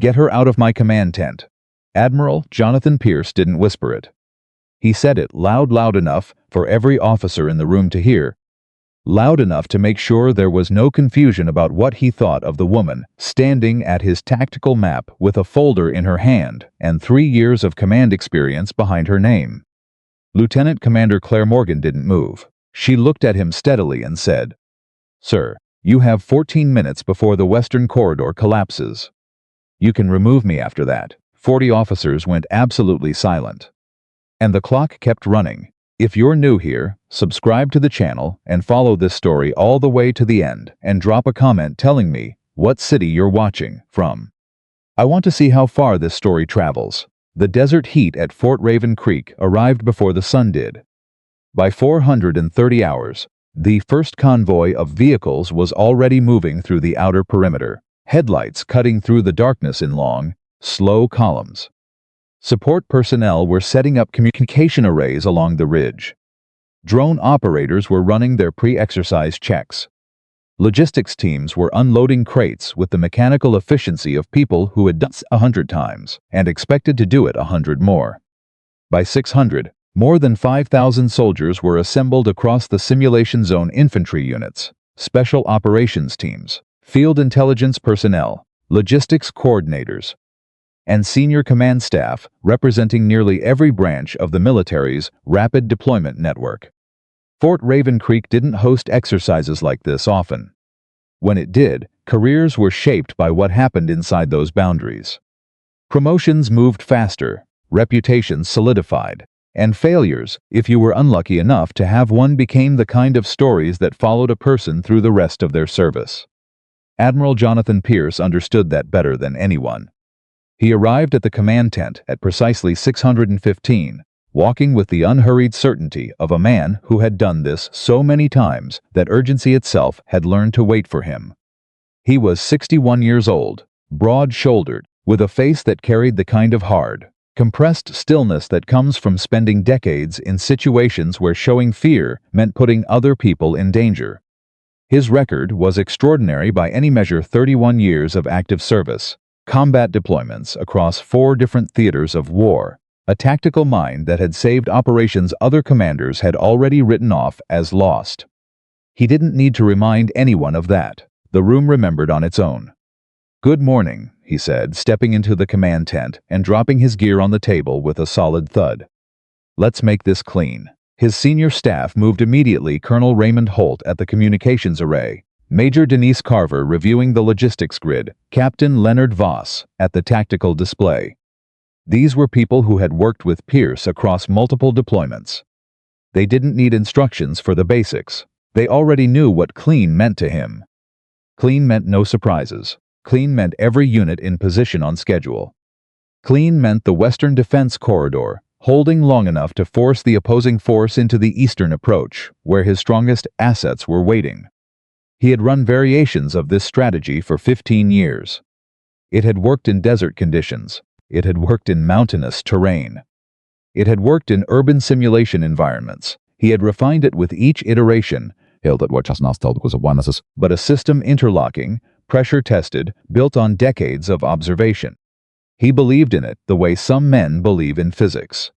"Get her out of my command tent." Admiral Jonathan Pierce didn't whisper it. He said it loud enough for every officer in the room to hear, loud enough to make sure there was no confusion about what he thought of the woman standing at his tactical map with a folder in her hand and 3 years of command experience behind her name. Lieutenant Commander Claire Morgan didn't move. She looked at him steadily and said, "Sir, you have 14 minutes before the Western Corridor collapses. You can remove me after that." 40 officers went absolutely silent. And the clock kept running. If you're new here, subscribe to the channel and follow this story all the way to the end and drop a comment telling me what city you're watching from. I want to see how far this story travels. The desert heat at Fort Raven Creek arrived before the sun did. By 430 hours, the first convoy of vehicles was already moving through the outer perimeter, headlights cutting through the darkness in long, slow columns. Support personnel were setting up communication arrays along the ridge. Drone operators were running their pre-exercise checks. Logistics teams were unloading crates with the mechanical efficiency of people who had done it 100 times and expected to do it 100 more. By 600, more than 5,000 soldiers were assembled across the simulation zone: infantry units, special operations teams, field intelligence personnel, logistics coordinators, and senior command staff representing nearly every branch of the military's rapid deployment network. Fort Raven Creek didn't host exercises like this often. When it did, careers were shaped by what happened inside those boundaries. Promotions moved faster, reputations solidified, and failures, if you were unlucky enough to have one, became the kind of stories that followed a person through the rest of their service. Admiral Jonathan Pierce understood that better than anyone. He arrived at the command tent at precisely 615, walking with the unhurried certainty of a man who had done this so many times that urgency itself had learned to wait for him. He was 61 years old, broad-shouldered, with a face that carried the kind of hard, compressed stillness that comes from spending decades in situations where showing fear meant putting other people in danger. His record was extraordinary by any measure: 31 years of active service, combat deployments across 4 different theaters of war, a tactical mind that had saved operations other commanders had already written off as lost. He didn't need to remind anyone of that. The room remembered on its own. "Good morning," he said, stepping into the command tent and dropping his gear on the table with a solid thud. "Let's make this clean." His senior staff moved immediately: Colonel Raymond Holt at the communications array, Major Denise Carver reviewing the logistics grid, Captain Leonard Voss at the tactical display. These were people who had worked with Pierce across multiple deployments. They didn't need instructions for the basics. They already knew what clean meant to him. Clean meant no surprises. Clean meant every unit in position on schedule. Clean meant the Western Defense Corridor, holding long enough to force the opposing force into the eastern approach, where his strongest assets were waiting. He had run variations of this strategy for 15 years. It had worked in desert conditions. It had worked in mountainous terrain. It had worked in urban simulation environments. He had refined it with each iteration, but a system interlocking, pressure-tested, built on decades of observation. He believed in it the way some men believe in physics.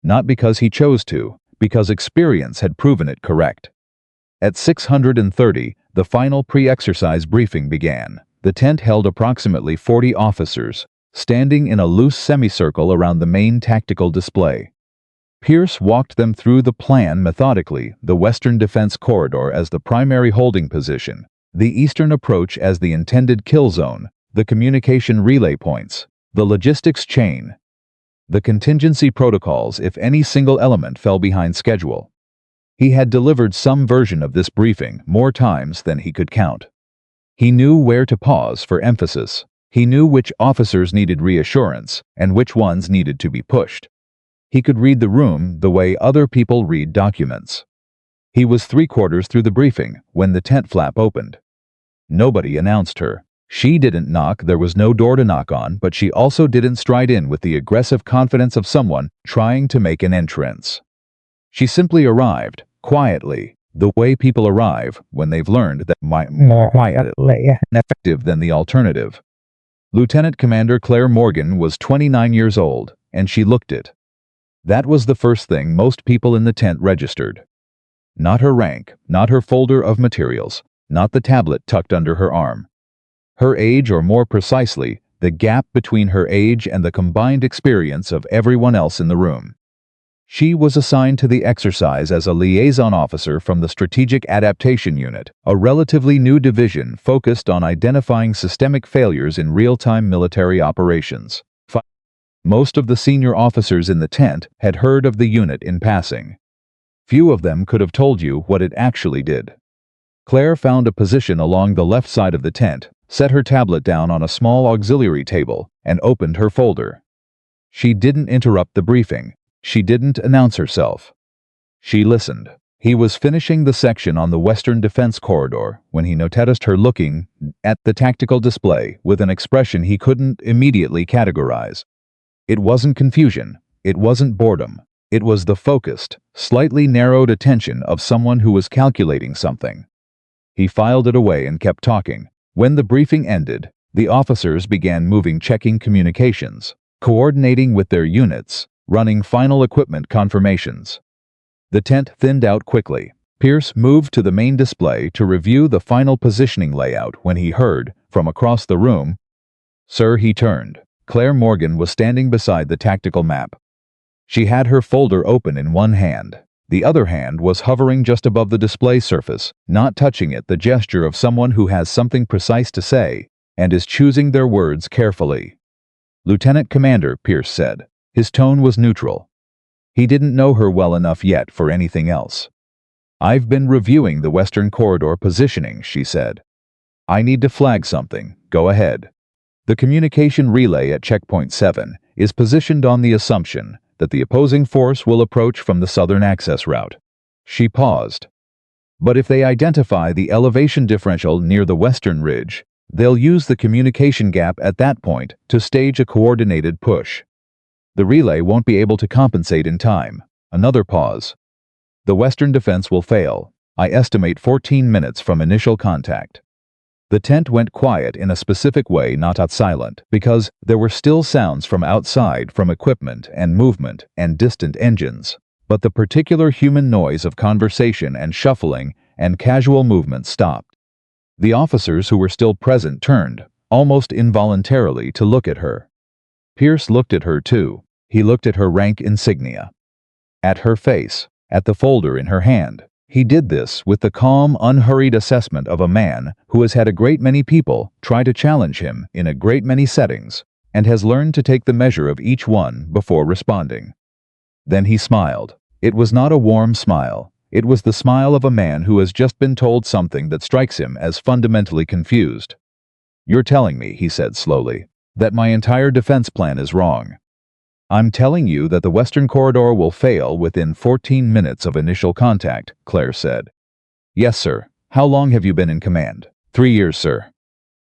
Not because he chose to, because experience had proven it correct. At 630, the final pre-exercise briefing began. The tent held approximately 40 officers, standing in a loose semicircle around the main tactical display. Pierce walked them through the plan methodically: the Western Defense Corridor as the primary holding position, the eastern approach as the intended kill zone, the communication relay points, the logistics chain, the contingency protocols if any single element fell behind schedule. He had delivered some version of this briefing more times than he could count. He knew where to pause for emphasis. He knew which officers needed reassurance and which ones needed to be pushed. He could read the room the way other people read documents. He was 3/4 through the briefing when the tent flap opened. Nobody announced her. She didn't knock, there was no door to knock on, but she also didn't stride in with the aggressive confidence of someone trying to make an entrance. She simply arrived, quietly, the way people arrive when they've learned that more quietly and effective than the alternative. Lieutenant Commander Claire Morgan was 29 years old, and she looked it. That was the first thing most people in the tent registered. Not her rank, not her folder of materials, not the tablet tucked under her arm. Her age, or more precisely, the gap between her age and the combined experience of everyone else in the room. She was assigned to the exercise as a liaison officer from the Strategic Adaptation Unit, a relatively new division focused on identifying systemic failures in real-time military operations. Most of the senior officers in the tent had heard of the unit in passing. Few of them could have told you what it actually did. Claire found a position along the left side of the tent, set her tablet down on a small auxiliary table, and opened her folder. She didn't interrupt the briefing. She didn't announce herself. She listened. He was finishing the section on the Western Defense Corridor when he noticed her looking at the tactical display with an expression he couldn't immediately categorize. It wasn't confusion. It wasn't boredom. It was the focused, slightly narrowed attention of someone who was calculating something. He filed it away and kept talking. When the briefing ended, the officers began checking communications, coordinating with their units, running final equipment confirmations. The tent thinned out quickly. Pierce moved to the main display to review the final positioning layout when he heard, from across the room, "Sir," he turned. Claire Morgan was standing beside the tactical map. She had her folder open in one hand. The other hand was hovering just above the display surface, not touching it, the gesture of someone who has something precise to say and is choosing their words carefully. "Lieutenant Commander," Pierce said. His tone was neutral. He didn't know her well enough yet for anything else. "I've been reviewing the Western Corridor positioning," she said. "I need to flag something. Go ahead." The communication relay at Checkpoint 7 is positioned on the assumption that the opposing force will approach from the southern access route. She paused. "But if they identify the elevation differential near the western ridge, they'll use the communication gap at that point to stage a coordinated push. The relay won't be able to compensate in time." Another pause. "The Western defense will fail. I estimate 14 minutes from initial contact." The tent went quiet in a specific way, not silent, because there were still sounds from outside, from equipment and movement and distant engines. But the particular human noise of conversation and shuffling and casual movement stopped. The officers who were still present turned, almost involuntarily, to look at her. Pierce looked at her too. He looked at her rank insignia, at her face, at the folder in her hand. He did this with the calm, unhurried assessment of a man who has had a great many people try to challenge him in a great many settings and has learned to take the measure of each one before responding. Then he smiled. It was not a warm smile. It was the smile of a man who has just been told something that strikes him as fundamentally confused. "You're telling me," he said slowly, "that my entire defense plan is wrong." "I'm telling you that the Western Corridor will fail within 14 minutes of initial contact," Claire said. "Yes, sir. How long have you been in command?" 3 years, sir."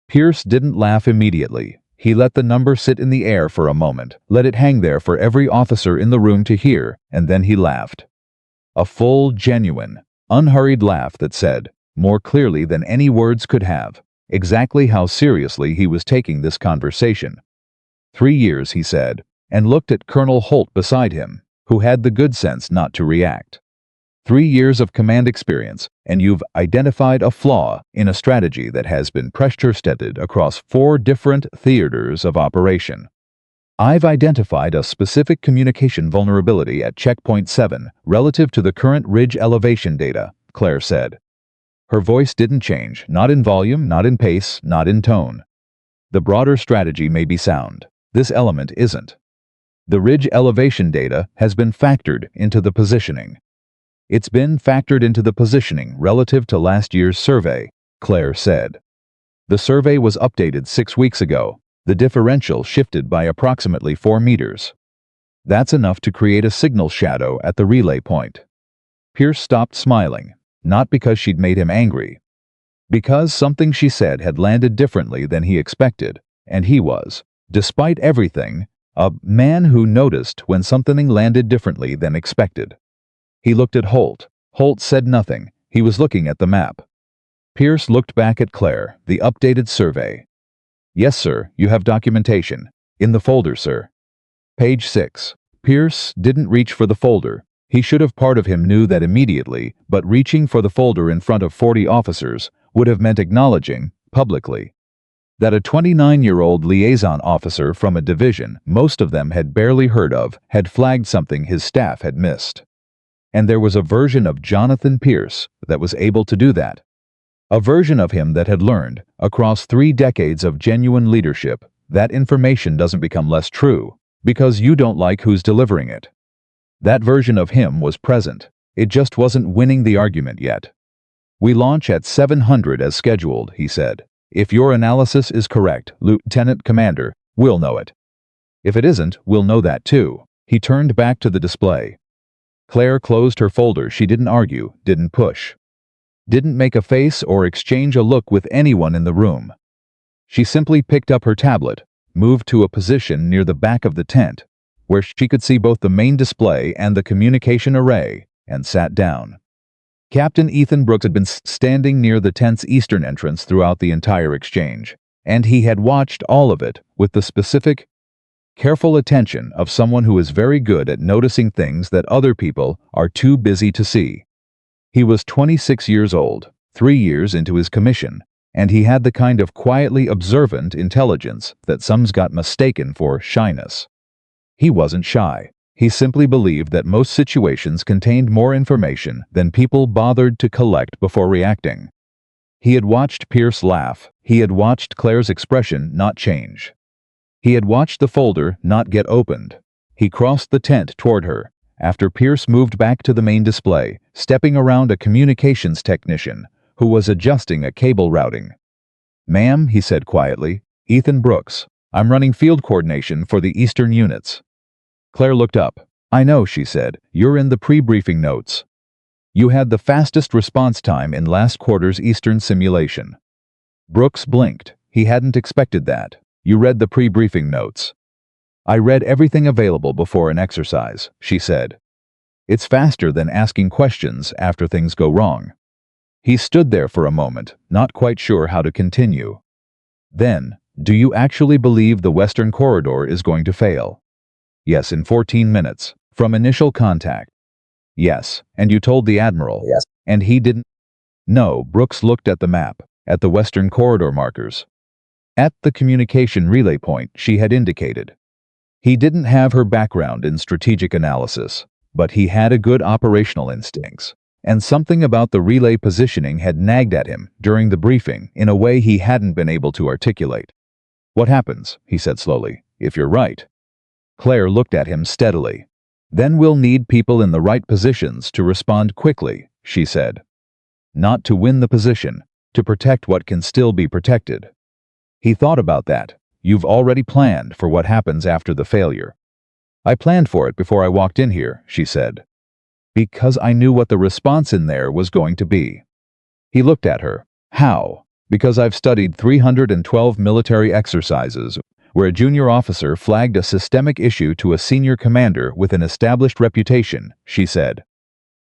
Pierce didn't laugh immediately. He let the number sit in the air for a moment, let it hang there for every officer in the room to hear, and then he laughed. A full, genuine, unhurried laugh that said, more clearly than any words could have, exactly how seriously he was taking this conversation. 3 years, he said, and looked at Colonel Holt beside him, who had the good sense not to react. 3 years of command experience, and you've identified a flaw in a strategy that has been pressure-tested across 4 different theaters of operation. I've identified a specific communication vulnerability at Checkpoint 7 relative to the current ridge elevation data, Claire said. Her voice didn't change, not in volume, not in pace, not in tone. The broader strategy may be sound. This element isn't. The ridge elevation data has been factored into the positioning. It's been factored into the positioning relative to last year's survey, Claire said. The survey was updated 6 weeks ago. The differential shifted by approximately 4 meters. That's enough to create a signal shadow at the relay point. Pierce stopped smiling, not because she'd made him angry. Because something she said had landed differently than he expected, and he was, despite everything, a man who noticed when something landed differently than expected. He looked at Holt. Holt said nothing. He was looking at the map. Pierce looked back at Claire, the updated survey. Yes, sir, you have documentation. In the folder, sir. Page 6. Pierce didn't reach for the folder. He should have. Part of him knew that immediately, but reaching for the folder in front of 40 officers would have meant acknowledging, publicly, that a 29-year-old liaison officer from a division most of them had barely heard of had flagged something his staff had missed. And there was a version of Jonathan Pierce that was able to do that. A version of him that had learned, across 3 decades of genuine leadership, that information doesn't become less true because you don't like who's delivering it. That version of him was present. It just wasn't winning the argument yet. We launch at 700 as scheduled, he said. If your analysis is correct, Lieutenant Commander, we'll know it. If it isn't, we'll know that too. He turned back to the display. Claire closed her folder. She didn't argue, didn't push, didn't make a face or exchange a look with anyone in the room. She simply picked up her tablet, moved to a position near the back of the tent, where she could see both the main display and the communication array, and sat down. Captain Ethan Brooks had been standing near the tent's eastern entrance throughout the entire exchange, and he had watched all of it with the specific, careful attention of someone who is very good at noticing things that other people are too busy to see. He was 26 years old, 3 years into his commission, and he had the kind of quietly observant intelligence that some's got mistaken for shyness. He wasn't shy. He simply believed that most situations contained more information than people bothered to collect before reacting. He had watched Pierce laugh. He had watched Claire's expression not change. He had watched the folder not get opened. He crossed the tent toward her, after Pierce moved back to the main display, stepping around a communications technician who was adjusting a cable routing. "Ma'am," he said quietly, "Ethan Brooks. I'm running field coordination for the Eastern units." Claire looked up. "I know," she said. "You're in the pre-briefing notes. You had the fastest response time in last quarter's Eastern simulation." Brooks blinked. He hadn't expected that. "You read the pre-briefing notes?" "I read everything available before an exercise," she said. "It's faster than asking questions after things go wrong." He stood there for a moment, not quite sure how to continue. Then, "Do you actually believe the Western Corridor is going to fail?" "Yes, in 14 minutes. From initial contact." "Yes, and you told the Admiral?" Yes. "And he didn't?" "No." Brooks looked at the map, at the Western Corridor markers, at the communication relay point she had indicated. He didn't have her background in strategic analysis, but he had a good operational instincts, and something about the relay positioning had nagged at him during the briefing in a way he hadn't been able to articulate. "What happens," he said slowly, "if you're right?" Claire looked at him steadily. "Then we'll need people in the right positions to respond quickly," she said. "Not to win the position, to protect what can still be protected." He thought about that. "You've already planned for what happens after the failure." "I planned for it before I walked in here," she said. "Because I knew what the response in there was going to be." He looked at her. "How?" "Because I've studied 312 military exercises where a junior officer flagged a systemic issue to a senior commander with an established reputation," she said.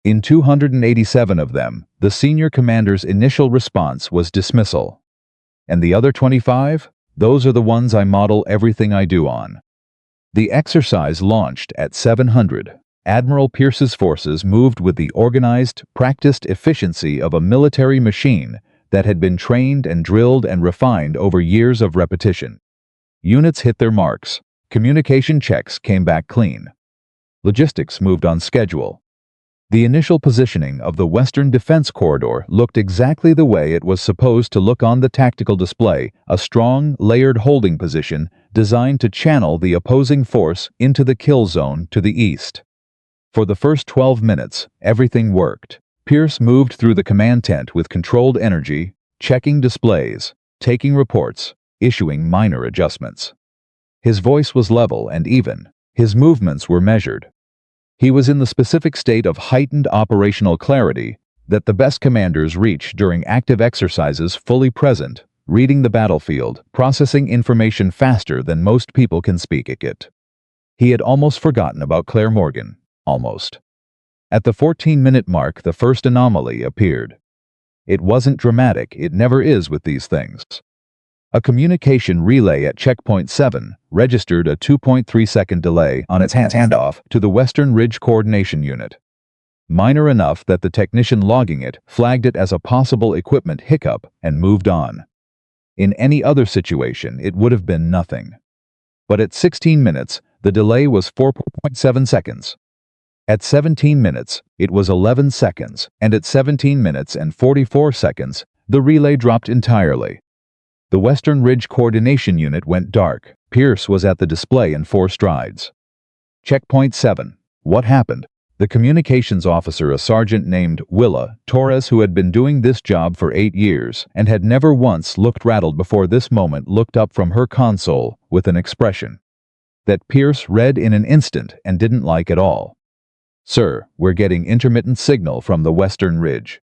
"In 287 of them, the senior commander's initial response was dismissal. And the other 25? Those are the ones I model everything I do on." The exercise launched at 700. Admiral Pierce's forces moved with the organized, practiced efficiency of a military machine that had been trained and drilled and refined over years of repetition. Units hit their marks. Communication checks came back clean. Logistics moved on schedule. The initial positioning of the Western Defense Corridor looked exactly the way it was supposed to look on the tactical display, a strong, layered holding position designed to channel the opposing force into the kill zone to the east. For the first 12 minutes, everything worked. Pierce moved through the command tent with controlled energy, checking displays, taking reports, issuing minor adjustments. His voice was level and even. His movements were measured. He was in the specific state of heightened operational clarity that the best commanders reach during active exercises, fully present, reading the battlefield, processing information faster than most people can speak it. He had almost forgotten about Claire Morgan. Almost. At the 14-minute mark, the first anomaly appeared. It wasn't dramatic. It never is with these things. A communication relay at Checkpoint 7 registered a 2.3-second delay on its handoff to the Western Ridge Coordination Unit. Minor enough that the technician logging it flagged it as a possible equipment hiccup and moved on. In any other situation, it would have been nothing. But at 16 minutes, the delay was 4.7 seconds. At 17 minutes, it was 11 seconds, and at 17 minutes and 44 seconds, the relay dropped entirely. The Western Ridge Coordination Unit went dark. Pierce was at the display in 4 strides. Checkpoint 7. What happened? The communications officer, a sergeant named Willa Torres, who had been doing this job for 8 years and had never once looked rattled before this moment, looked up from her console with an expression that Pierce read in an instant and didn't like at all. "Sir, we're getting intermittent signal from the Western Ridge.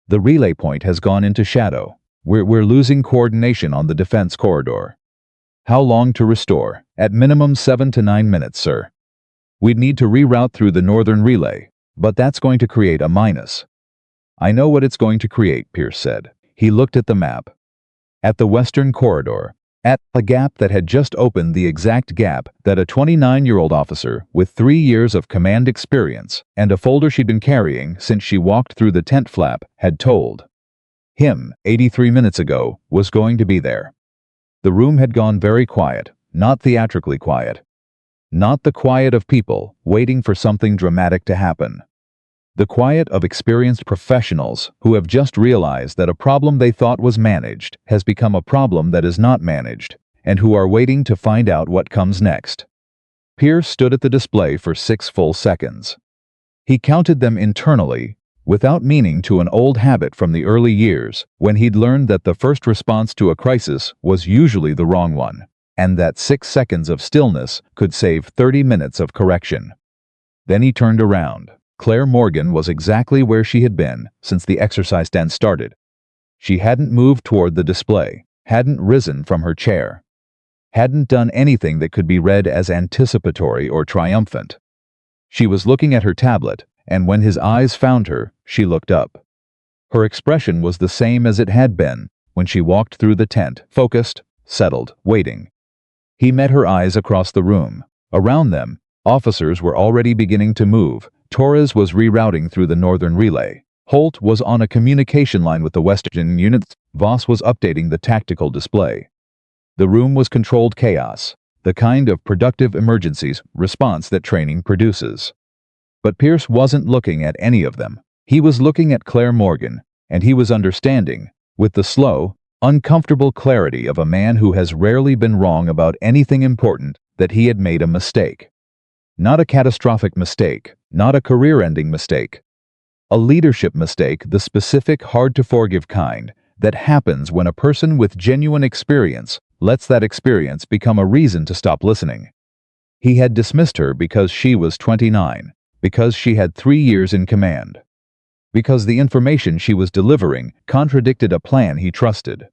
The relay point has gone into shadow. We're losing coordination on the defense corridor." "How long to restore?" "At minimum 7 to 9 minutes, sir. We'd need to reroute through the northern relay, but that's going to create a minus." "I know what it's going to create," Pierce said. He looked at the map. At the western corridor, at a gap that had just opened, the exact gap that a 29-year-old officer with 3 years of command experience and a folder she'd been carrying since she walked through the tent flap had told him 83 minutes ago was going to be there. The room had gone very quiet, not theatrically quiet. Not the quiet of people waiting for something dramatic to happen. The quiet of experienced professionals who have just realized that a problem they thought was managed has become a problem that is not managed, and who are waiting to find out what comes next. Pierce stood at the display for 6 full seconds. He counted them internally, without meaning, to an old habit from the early years when he'd learned that the first response to a crisis was usually the wrong one, and that 6 seconds of stillness could save 30 minutes of correction. Then he turned around. Claire Morgan was exactly where she had been since the exercise stand started. She hadn't moved toward the display, hadn't risen from her chair, hadn't done anything that could be read as anticipatory or triumphant. She was looking at her tablet, and when his eyes found her, she looked up. Her expression was the same as it had been when she walked through the tent, focused, settled, waiting. He met her eyes across the room. Around them, officers were already beginning to move. Torres was rerouting through the northern relay. Holt was on a communication line with the western units. Voss was updating the tactical display. The room was controlled chaos, the kind of productive emergencies response that training produces. But Pierce wasn't looking at any of them. He was looking at Claire Morgan, and he was understanding, with the slow, uncomfortable clarity of a man who has rarely been wrong about anything important, that he had made a mistake. Not a catastrophic mistake, not a career-ending mistake. A leadership mistake, the specific, hard-to-forgive kind that happens when a person with genuine experience lets that experience become a reason to stop listening. He had dismissed her because she was 29, because she had 3 years in command, because the information she was delivering contradicted a plan he trusted.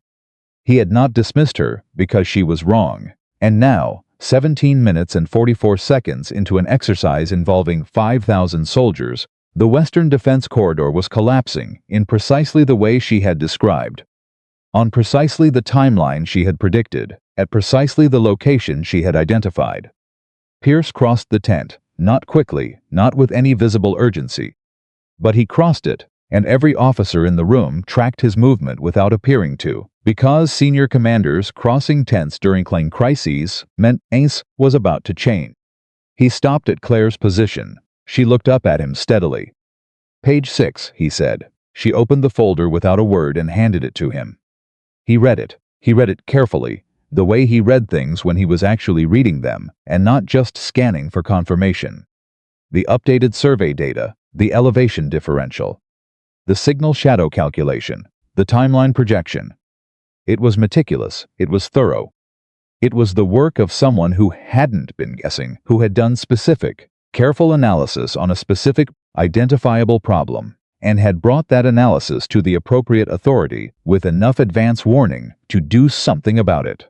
He had not dismissed her because she was wrong, and now, 17 minutes and 44 seconds into an exercise involving 5,000 soldiers, the Western Defense Corridor was collapsing in precisely the way she had described, on precisely the timeline she had predicted, at precisely the location she had identified. Pierce crossed the tent, not quickly, not with any visible urgency. But he crossed it, and every officer in the room tracked his movement without appearing to, because senior commanders crossing tents during crises meant Ace was about to change. He stopped at Claire's position. She looked up at him steadily. "Page 6, he said. She opened the folder without a word and handed it to him. He read it. He read it carefully, the way he read things when he was actually reading them, and not just scanning for confirmation. The updated survey data, the elevation differential, the signal shadow calculation, the timeline projection. It was meticulous, it was thorough. It was the work of someone who hadn't been guessing, who had done specific, careful analysis on a specific, identifiable problem, and had brought that analysis to the appropriate authority with enough advance warning to do something about it.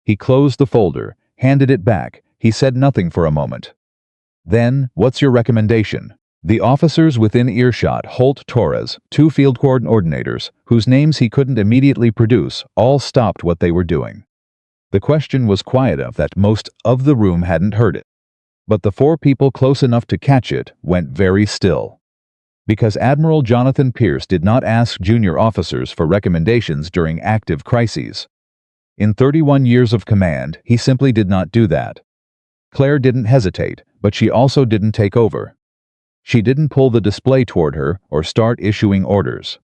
He closed the folder, handed it back. He said nothing for a moment. "Then, what's your recommendation?" The officers within earshot, Holt, Torres, two field coordinators, whose names he couldn't immediately produce, all stopped what they were doing. The question was quiet enough that most of the room hadn't heard it. But the four people close enough to catch it went very still. Because Admiral Jonathan Pierce did not ask junior officers for recommendations during active crises. In 31 years of command, he simply did not do that. Claire didn't hesitate, but she also didn't take over. She didn't pull the display toward her or start issuing orders.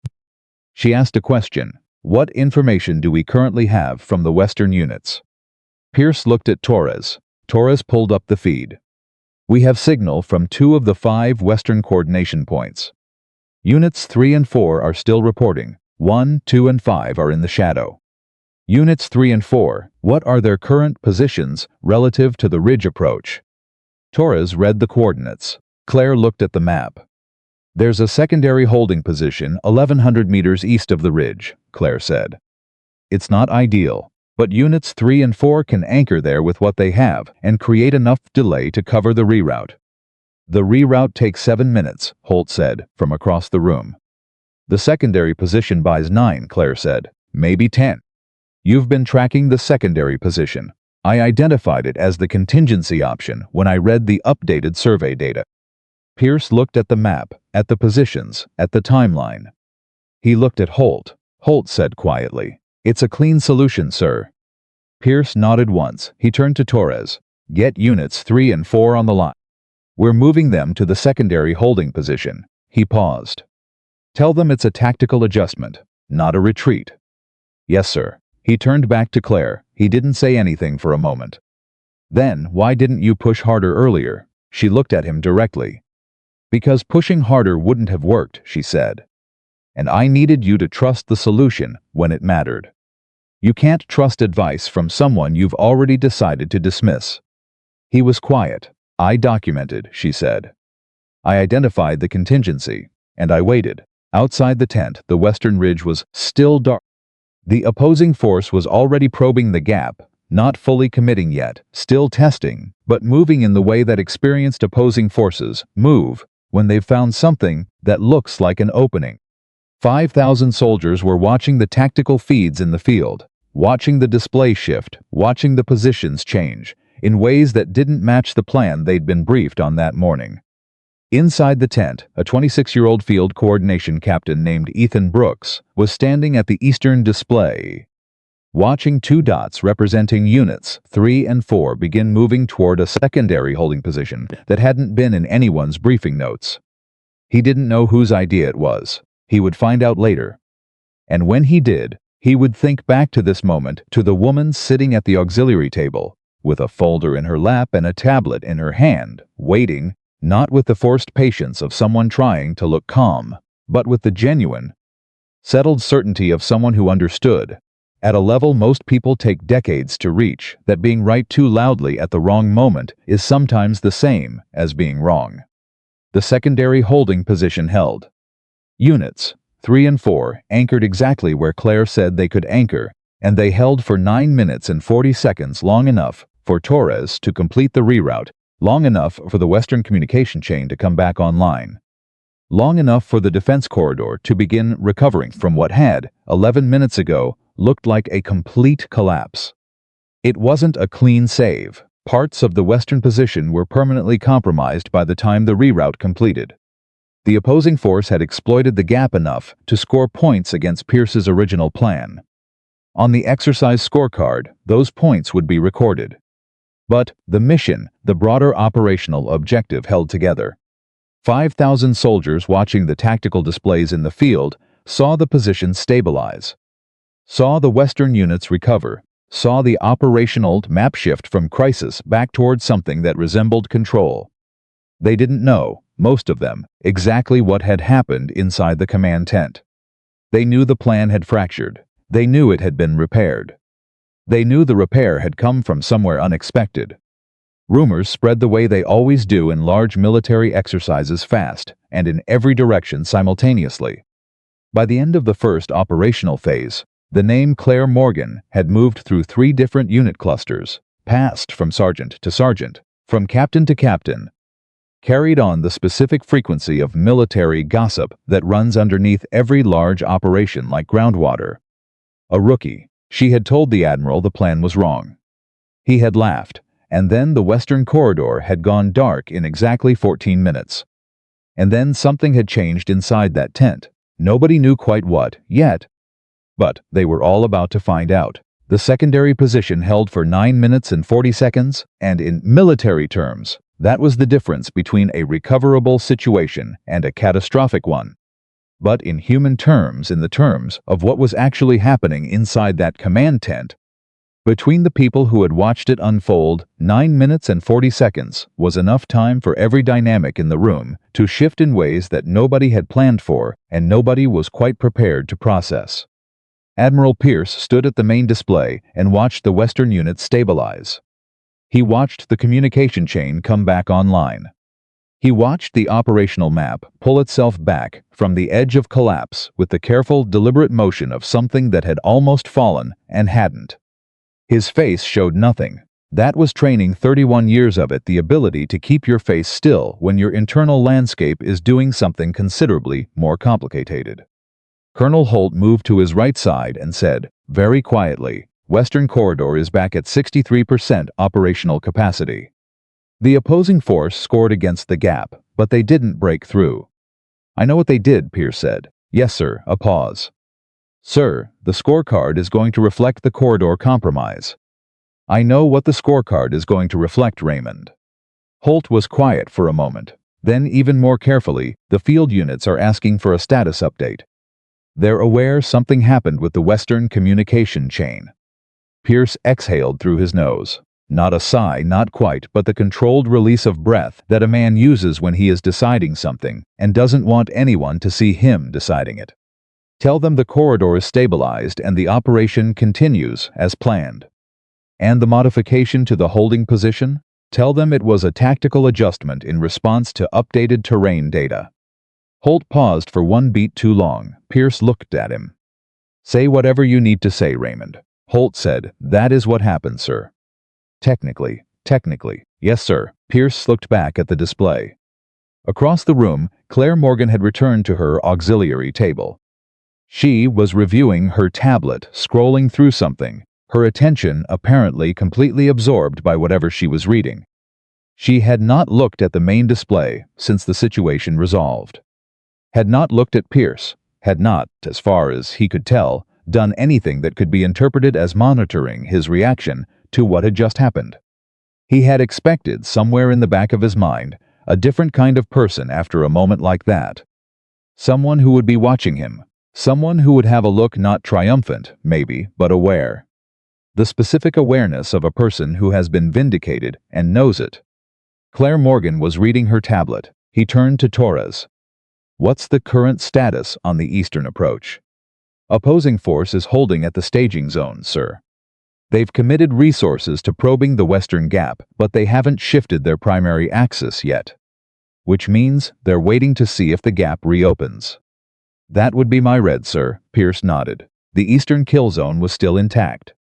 She asked a question: what information do we currently have from the Western units? Pierce looked at Torres. Torres pulled up the feed. We have signal from 2 of the 5 Western coordination points. Units 3 and 4 are still reporting. 1, 2, and 5 are in the shadow. Units 3 and 4, what are their current positions relative to the ridge approach? Torres read the coordinates. Claire looked at the map. There's a secondary holding position 1,100 meters east of the ridge, Claire said. It's not ideal, but Units 3 and 4 can anchor there with what they have and create enough delay to cover the reroute. The reroute takes 7 minutes, Holt said, from across the room. The secondary position buys 9, Claire said. Maybe 10. You've been tracking the secondary position. I identified it as the contingency option when I read the updated survey data. Pierce looked at the map, at the positions, at the timeline. He looked at Holt. Holt said quietly, "It's a clean solution, sir." Pierce nodded once. He turned to Torres. "Get Units 3 and 4 on the line. We're moving them to the secondary holding position." He paused. "Tell them it's a tactical adjustment, not a retreat." "Yes, sir." He turned back to Claire. He didn't say anything for a moment. "Then, why didn't you push harder earlier?" She looked at him directly. "Because pushing harder wouldn't have worked," she said. "And I needed you to trust the solution when it mattered. You can't trust advice from someone you've already decided to dismiss." He was quiet. "I documented," she said. "I identified the contingency, and I waited." Outside the tent, the western ridge was still dark. The opposing force was already probing the gap, not fully committing yet, still testing, but moving in the way that experienced opposing forces move when they've found something that looks like an opening. 5,000 soldiers were watching the tactical feeds in the field, watching the display shift, watching the positions change, in ways that didn't match the plan they'd been briefed on that morning. Inside the tent, a 26-year-old field coordination captain named Ethan Brooks was standing at the eastern display, watching 2 dots representing Units 3 and 4 begin moving toward a secondary holding position that hadn't been in anyone's briefing notes. He didn't know whose idea it was. He would find out later. And when he did, he would think back to this moment, to the woman sitting at the auxiliary table, with a folder in her lap and a tablet in her hand, waiting, not with the forced patience of someone trying to look calm, but with the genuine, settled certainty of someone who understood, at a level most people take decades to reach, that being right too loudly at the wrong moment is sometimes the same as being wrong. The secondary holding position held. Units 3 and 4 anchored exactly where Claire said they could anchor, and they held for 9 minutes and 40 seconds, long enough for Torres to complete the reroute, long enough for the Western communication chain to come back online, long enough for the defense corridor to begin recovering from what had, 11 minutes ago, looked like a complete collapse. It wasn't a clean save. Parts of the Western position were permanently compromised by the time the reroute completed. The opposing force had exploited the gap enough to score points against Pierce's original plan. On the exercise scorecard, those points would be recorded. But the mission, the broader operational objective, held together. 5,000 soldiers watching the tactical displays in the field saw the position stabilize, saw the Western units recover, saw the operational map shift from crisis back toward something that resembled control. They didn't know, most of them, exactly what had happened inside the command tent. They knew the plan had fractured. They knew it had been repaired. They knew the repair had come from somewhere unexpected. Rumors spread the way they always do in large military exercises, fast and in every direction simultaneously. By the end of the first operational phase, the name Claire Morgan had moved through 3 different unit clusters, passed from sergeant to sergeant, from captain to captain. carried on the specific frequency of military gossip that runs underneath every large operation like groundwater. A rookie, she had told the Admiral the plan was wrong. He had laughed, and then the Western Corridor had gone dark in exactly 14 minutes. And then something had changed inside that tent. Nobody knew quite what, yet. But they were all about to find out. The secondary position held for 9 minutes and 40 seconds, and in military terms, that was the difference between a recoverable situation and a catastrophic one. But in human terms, in the terms of what was actually happening inside that command tent, between the people who had watched it unfold, 9 minutes and 40 seconds was enough time for every dynamic in the room to shift in ways that nobody had planned for and nobody was quite prepared to process. Admiral Pierce stood at the main display and watched the Western unit stabilize. He watched the communication chain come back online. He watched the operational map pull itself back from the edge of collapse with the careful, deliberate motion of something that had almost fallen and hadn't. His face showed nothing. That was training 31 years of it, the ability to keep your face still when your internal landscape is doing something considerably more complicated. Colonel Holt moved to his right side and said, very quietly, Western Corridor is back at 63% operational capacity. The opposing force scored against the gap, but they didn't break through. I know what they did, Pierce said. Yes, sir. A pause. Sir, the scorecard is going to reflect the corridor compromise. I know what the scorecard is going to reflect, Raymond. Holt was quiet for a moment. Then, even more carefully, the field units are asking for a status update. They're aware something happened with the Western communication chain. Pierce exhaled through his nose. Not a sigh, not quite, but the controlled release of breath that a man uses when he is deciding something and doesn't want anyone to see him deciding it. Tell them the corridor is stabilized and the operation continues as planned. And the modification to the holding position? Tell them it was a tactical adjustment in response to updated terrain data. Holt paused for one beat too long. Pierce looked at him. Say whatever you need to say, Raymond. Holt said, that is what happened, sir. Technically. Yes, sir. Pierce looked back at the display. Across the room, Claire Morgan had returned to her auxiliary table. She was reviewing her tablet, scrolling through something, her attention apparently completely absorbed by whatever she was reading. She had not looked at the main display since the situation resolved. Had not looked at Pierce, had not, as far as he could tell, done anything that could be interpreted as monitoring his reaction to what had just happened. He had expected, somewhere in the back of his mind, a different kind of person after a moment like that. Someone who would be watching him, someone who would have a look not triumphant, maybe, but aware. The specific awareness of a person who has been vindicated and knows it. Claire Morgan was reading her tablet. He turned to Torres. What's the current status on the eastern approach? Opposing force is holding at the staging zone, sir. They've committed resources to probing the western gap, but they haven't shifted their primary axis yet. Which means they're waiting to see if the gap reopens. That would be my read, sir. Pierce nodded. The eastern kill zone was still intact.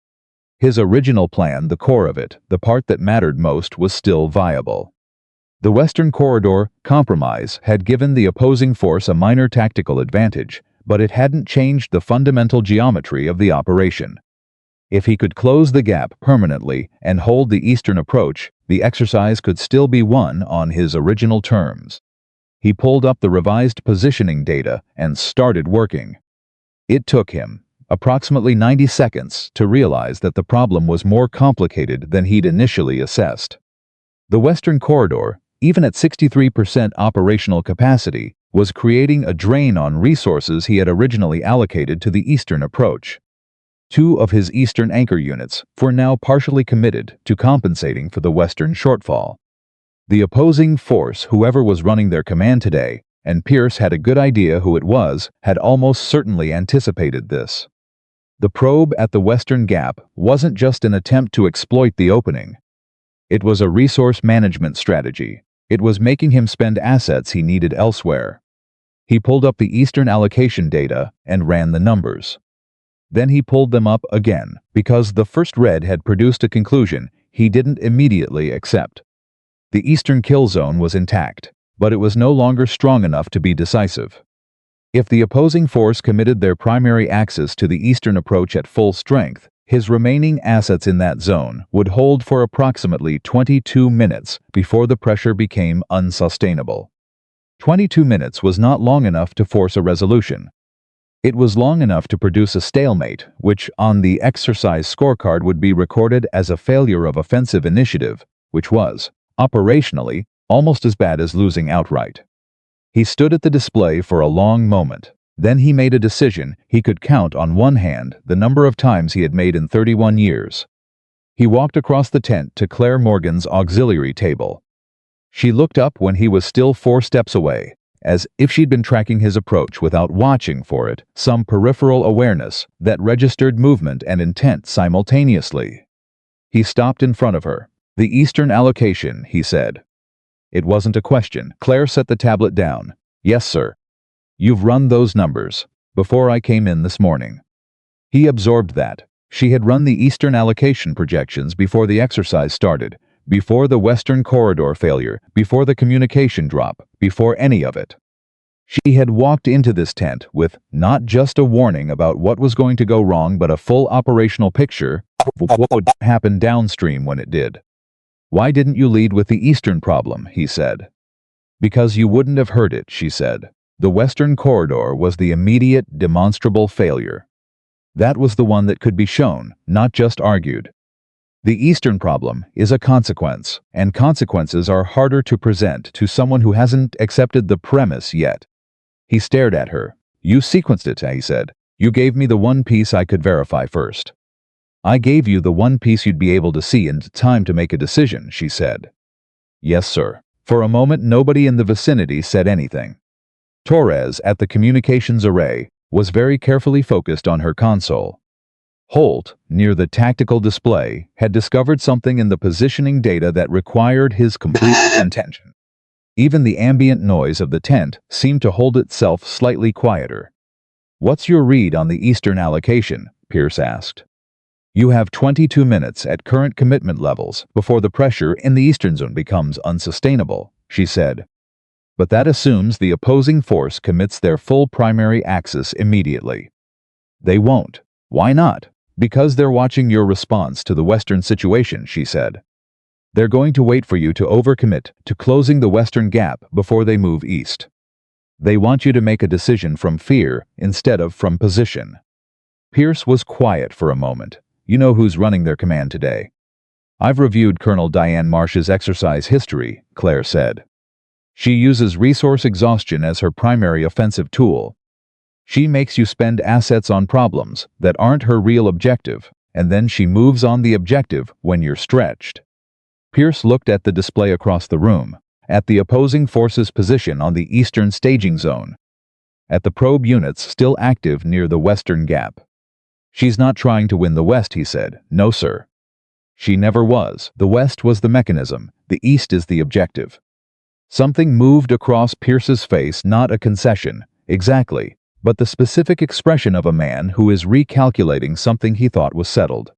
His original plan, the core of it, the part that mattered most, was still viable. The Western Corridor compromise had given the opposing force a minor tactical advantage, but it hadn't changed the fundamental geometry of the operation. If he could close the gap permanently and hold the eastern approach, the exercise could still be won on his original terms. He pulled up the revised positioning data and started working. It took him approximately 90 seconds to realize that the problem was more complicated than he'd initially assessed. The Western Corridor, even at 63% operational capacity, was creating a drain on resources he had originally allocated to the eastern approach. 2 of his eastern anchor units were now partially committed to compensating for the western shortfall. The opposing force, whoever was running their command today, and Pierce had a good idea who it was, had almost certainly anticipated this. The probe at the western gap wasn't just an attempt to exploit the opening. It was a resource management strategy. It was making him spend assets he needed elsewhere. He pulled up the eastern allocation data and ran the numbers. Then he pulled them up again, because the first read had produced a conclusion he didn't immediately accept. The eastern kill zone was intact, but it was no longer strong enough to be decisive. If the opposing force committed their primary axis to the eastern approach at full strength, his remaining assets in that zone would hold for approximately 22 minutes before the pressure became unsustainable. 22 minutes was not long enough to force a resolution. It was long enough to produce a stalemate, which on the exercise scorecard would be recorded as a failure of offensive initiative, which was, operationally, almost as bad as losing outright. He stood at the display for a long moment. Then he made a decision he could count on one hand the number of times he had made in 31 years. He walked across the tent to Claire Morgan's auxiliary table. She looked up when he was still 4 steps away, as if she'd been tracking his approach without watching for it, some peripheral awareness that registered movement and intent simultaneously. He stopped in front of her. "The Eastern allocation," he said. It wasn't a question. Claire set the tablet down. "Yes, sir. You've run those numbers before I came in this morning." He absorbed that. She had run the Eastern allocation projections before the exercise started, before the Western corridor failure, before the communication drop, before any of it. She had walked into this tent with not just a warning about what was going to go wrong, but a full operational picture of what would happen downstream when it did. "Why didn't you lead with the Eastern problem?" he said. "Because you wouldn't have heard it," she said. The Western corridor was the immediate, demonstrable failure. That was the one that could be shown, not just argued. The Eastern problem is a consequence, and consequences are harder to present to someone who hasn't accepted the premise yet. He stared at her. "You sequenced it," he said. "You gave me the one piece I could verify first." "I gave you the one piece you'd be able to see in time to make a decision," she said. "Yes, sir." For a moment nobody in the vicinity said anything. Torres, at the communications array, was very carefully focused on her console. Holt, near the tactical display, had discovered something in the positioning data that required his complete attention. Even the ambient noise of the tent seemed to hold itself slightly quieter. "What's your read on the Eastern allocation?" Pierce asked. "You have 22 minutes at current commitment levels before the pressure in the Eastern zone becomes unsustainable," she said. "But that assumes the opposing force commits their full primary axis immediately." "They won't." "Why not?" "Because they're watching your response to the Western situation," she said. "They're going to wait for you to overcommit to closing the Western gap before they move east. They want you to make a decision from fear instead of from position." Pierce was quiet for a moment. "You know who's running their command today?" "I've reviewed Colonel Diane Marsh's exercise history," Claire said. "She uses resource exhaustion as her primary offensive tool. She makes you spend assets on problems that aren't her real objective, and then she moves on the objective when you're stretched." Pierce looked at the display across the room, at the opposing force's position on the Eastern staging zone, at the probe units still active near the Western gap. "She's not trying to win the West," he said. "No, sir. She never was. The West was the mechanism. The East is the objective." Something moved across Pierce's face, not a concession, exactly, but the specific expression of a man who is recalculating something he thought was settled.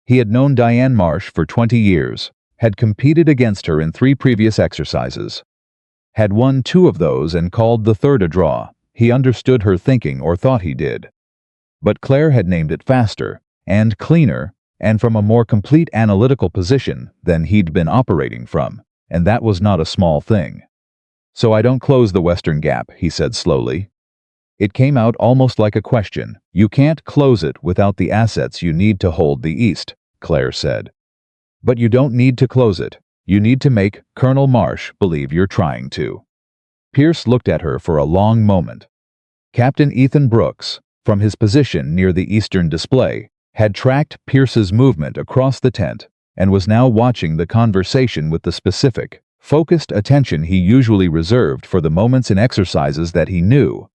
He had known Diane Marsh for 20 years, had competed against her in 3 previous exercises, had won 2 of those and called the third a draw. He understood her thinking, or thought he did. But Claire had named it faster, and cleaner, and from a more complete analytical position than he'd been operating from, and that was not a small thing. "So I don't close the Western gap," he said slowly. It came out almost like a question. "You can't close it without the assets you need to hold the East," Claire said. "But you don't need to close it. You need to make Colonel Marsh believe you're trying to." Pierce looked at her for a long moment. Captain Ethan Brooks, from his position near the Eastern display, had tracked Pierce's movement across the tent and was now watching the conversation with the specific, focused attention he usually reserved for the moments in exercises that he knew,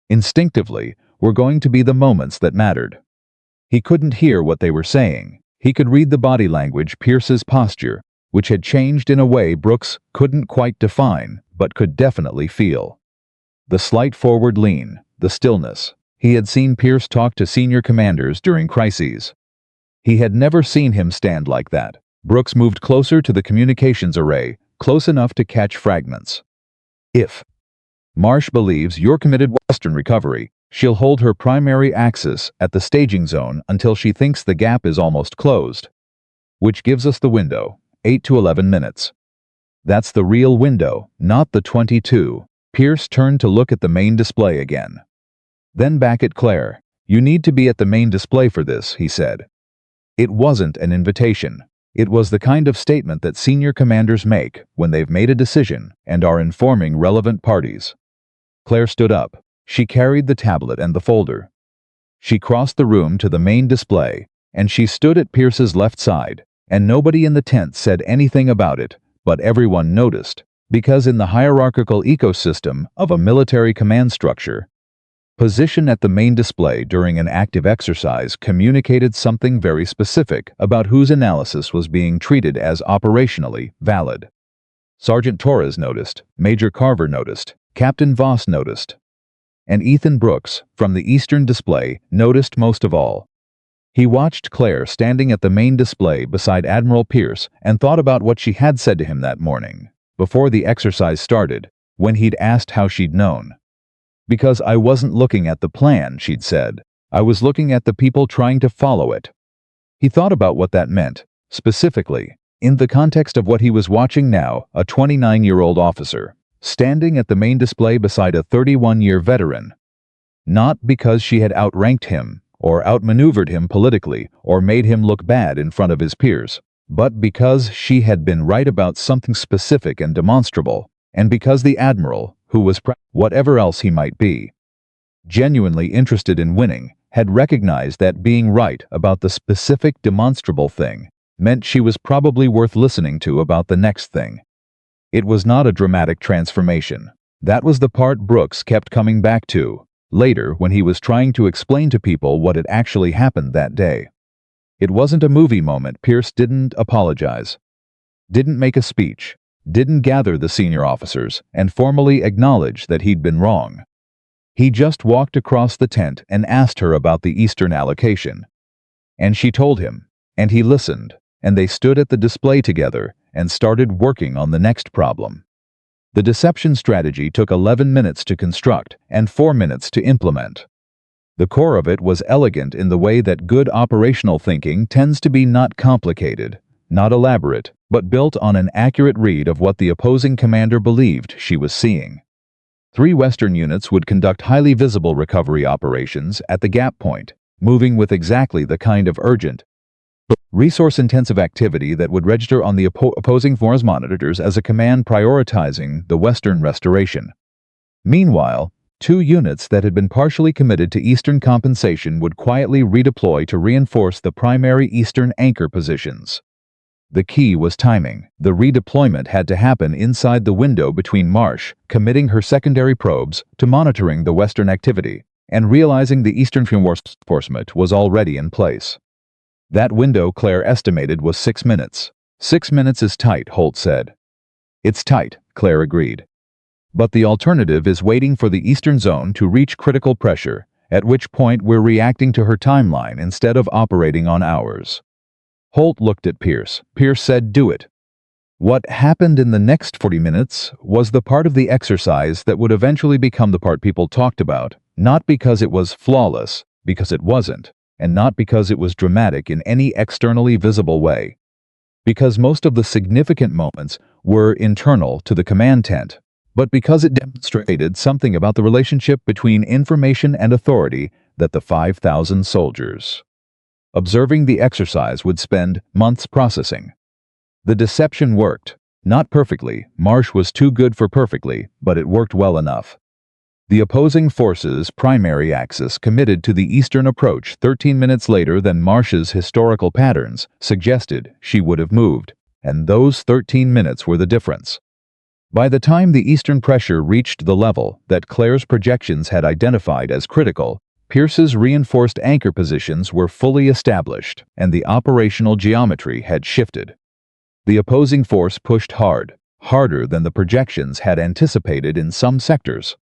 instinctively, were going to be the moments that mattered. He couldn't hear what they were saying. He could read the body language, Pierce's posture, which had changed in a way Brooks couldn't quite define, but could definitely feel. The slight forward lean, the stillness. He had seen Pierce talk to senior commanders during crises. He had never seen him stand like that. Brooks moved closer to the communications array, close enough to catch fragments. If Marsh believes you're committed Western recovery, she'll hold her primary axis at the staging zone until she thinks the gap is almost closed. Which gives us the window, 8 to 11 minutes. That's the real window, not the 22. Pierce turned to look at the main display again. Then back at Claire. You need to be at the main display for this, he said. It wasn't an invitation. It was the kind of statement that senior commanders make when they've made a decision and are informing relevant parties. Claire stood up. She carried the tablet and the folder. She crossed the room to the main display, and she stood at Pierce's left side, and nobody in the tent said anything about it, but everyone noticed, because in the hierarchical ecosystem of a military command structure, position at the main display during an active exercise communicated something very specific about whose analysis was being treated as operationally valid. Sergeant Torres noticed, Major Carver noticed, Captain Voss noticed, and Ethan Brooks, from the eastern display, noticed most of all. He watched Claire standing at the main display beside Admiral Pierce and thought about what she had said to him that morning, before the exercise started, when he'd asked how she'd known. Because I wasn't looking at the plan, she'd said. I was looking at the people trying to follow it. He thought about what that meant, specifically, in the context of what he was watching now, a 29-year-old officer, standing at the main display beside a 31-year veteran. Not because she had outranked him, or outmaneuvered him politically, or made him look bad in front of his peers, but because she had been right about something specific and demonstrable, and because the Admiral, who was whatever else he might be, genuinely interested in winning, had recognized that being right about the specific demonstrable thing meant she was probably worth listening to about the next thing. It was not a dramatic transformation. That was the part Brooks kept coming back to, later when he was trying to explain to people what had actually happened that day. It wasn't a movie moment. Pierce didn't apologize, didn't make a speech, didn't gather the senior officers and formally acknowledge that he'd been wrong. He just walked across the tent and asked her about the Eastern allocation. And she told him, and he listened, and they stood at the display together and started working on the next problem. The deception strategy took 11 minutes to construct and 4 minutes to implement. The core of it was elegant in the way that good operational thinking tends to be, not complicated, not elaborate, but built on an accurate read of what the opposing commander believed she was seeing. 3 Western units would conduct highly visible recovery operations at the gap point, moving with exactly the kind of urgent, resource-intensive activity that would register on the opposing force monitors as a command prioritizing the Western restoration. Meanwhile, 2 units that had been partially committed to Eastern compensation would quietly redeploy to reinforce the primary Eastern anchor positions. The key was timing. The redeployment had to happen inside the window between Marsh committing her secondary probes to monitoring the Western activity and realizing the Eastern reinforcement was already in place. That window, Claire estimated, was 6 minutes. 6 minutes is tight, Holt said. It's tight, Claire agreed. But the alternative is waiting for the Eastern zone to reach critical pressure, at which point we're reacting to her timeline instead of operating on ours. Holt looked at Pierce. Pierce said, "Do it." What happened in the next 40 minutes was the part of the exercise that would eventually become the part people talked about, not because it was flawless, because it wasn't, and not because it was dramatic in any externally visible way. Because most of the significant moments were internal to the command tent, but because it demonstrated something about the relationship between information and authority that the 5,000 soldiers observing the exercise would spend months processing. The deception worked. Not perfectly. Marsh was too good for perfectly, but it worked well enough. The opposing forces' primary axis committed to the Eastern approach 13 minutes later than Marsh's historical patterns suggested she would have moved, and those 13 minutes were the difference. By the time the Eastern pressure reached the level that Claire's projections had identified as critical, Pierce's reinforced anchor positions were fully established, and the operational geometry had shifted. The opposing force pushed hard, harder than the projections had anticipated in some sectors.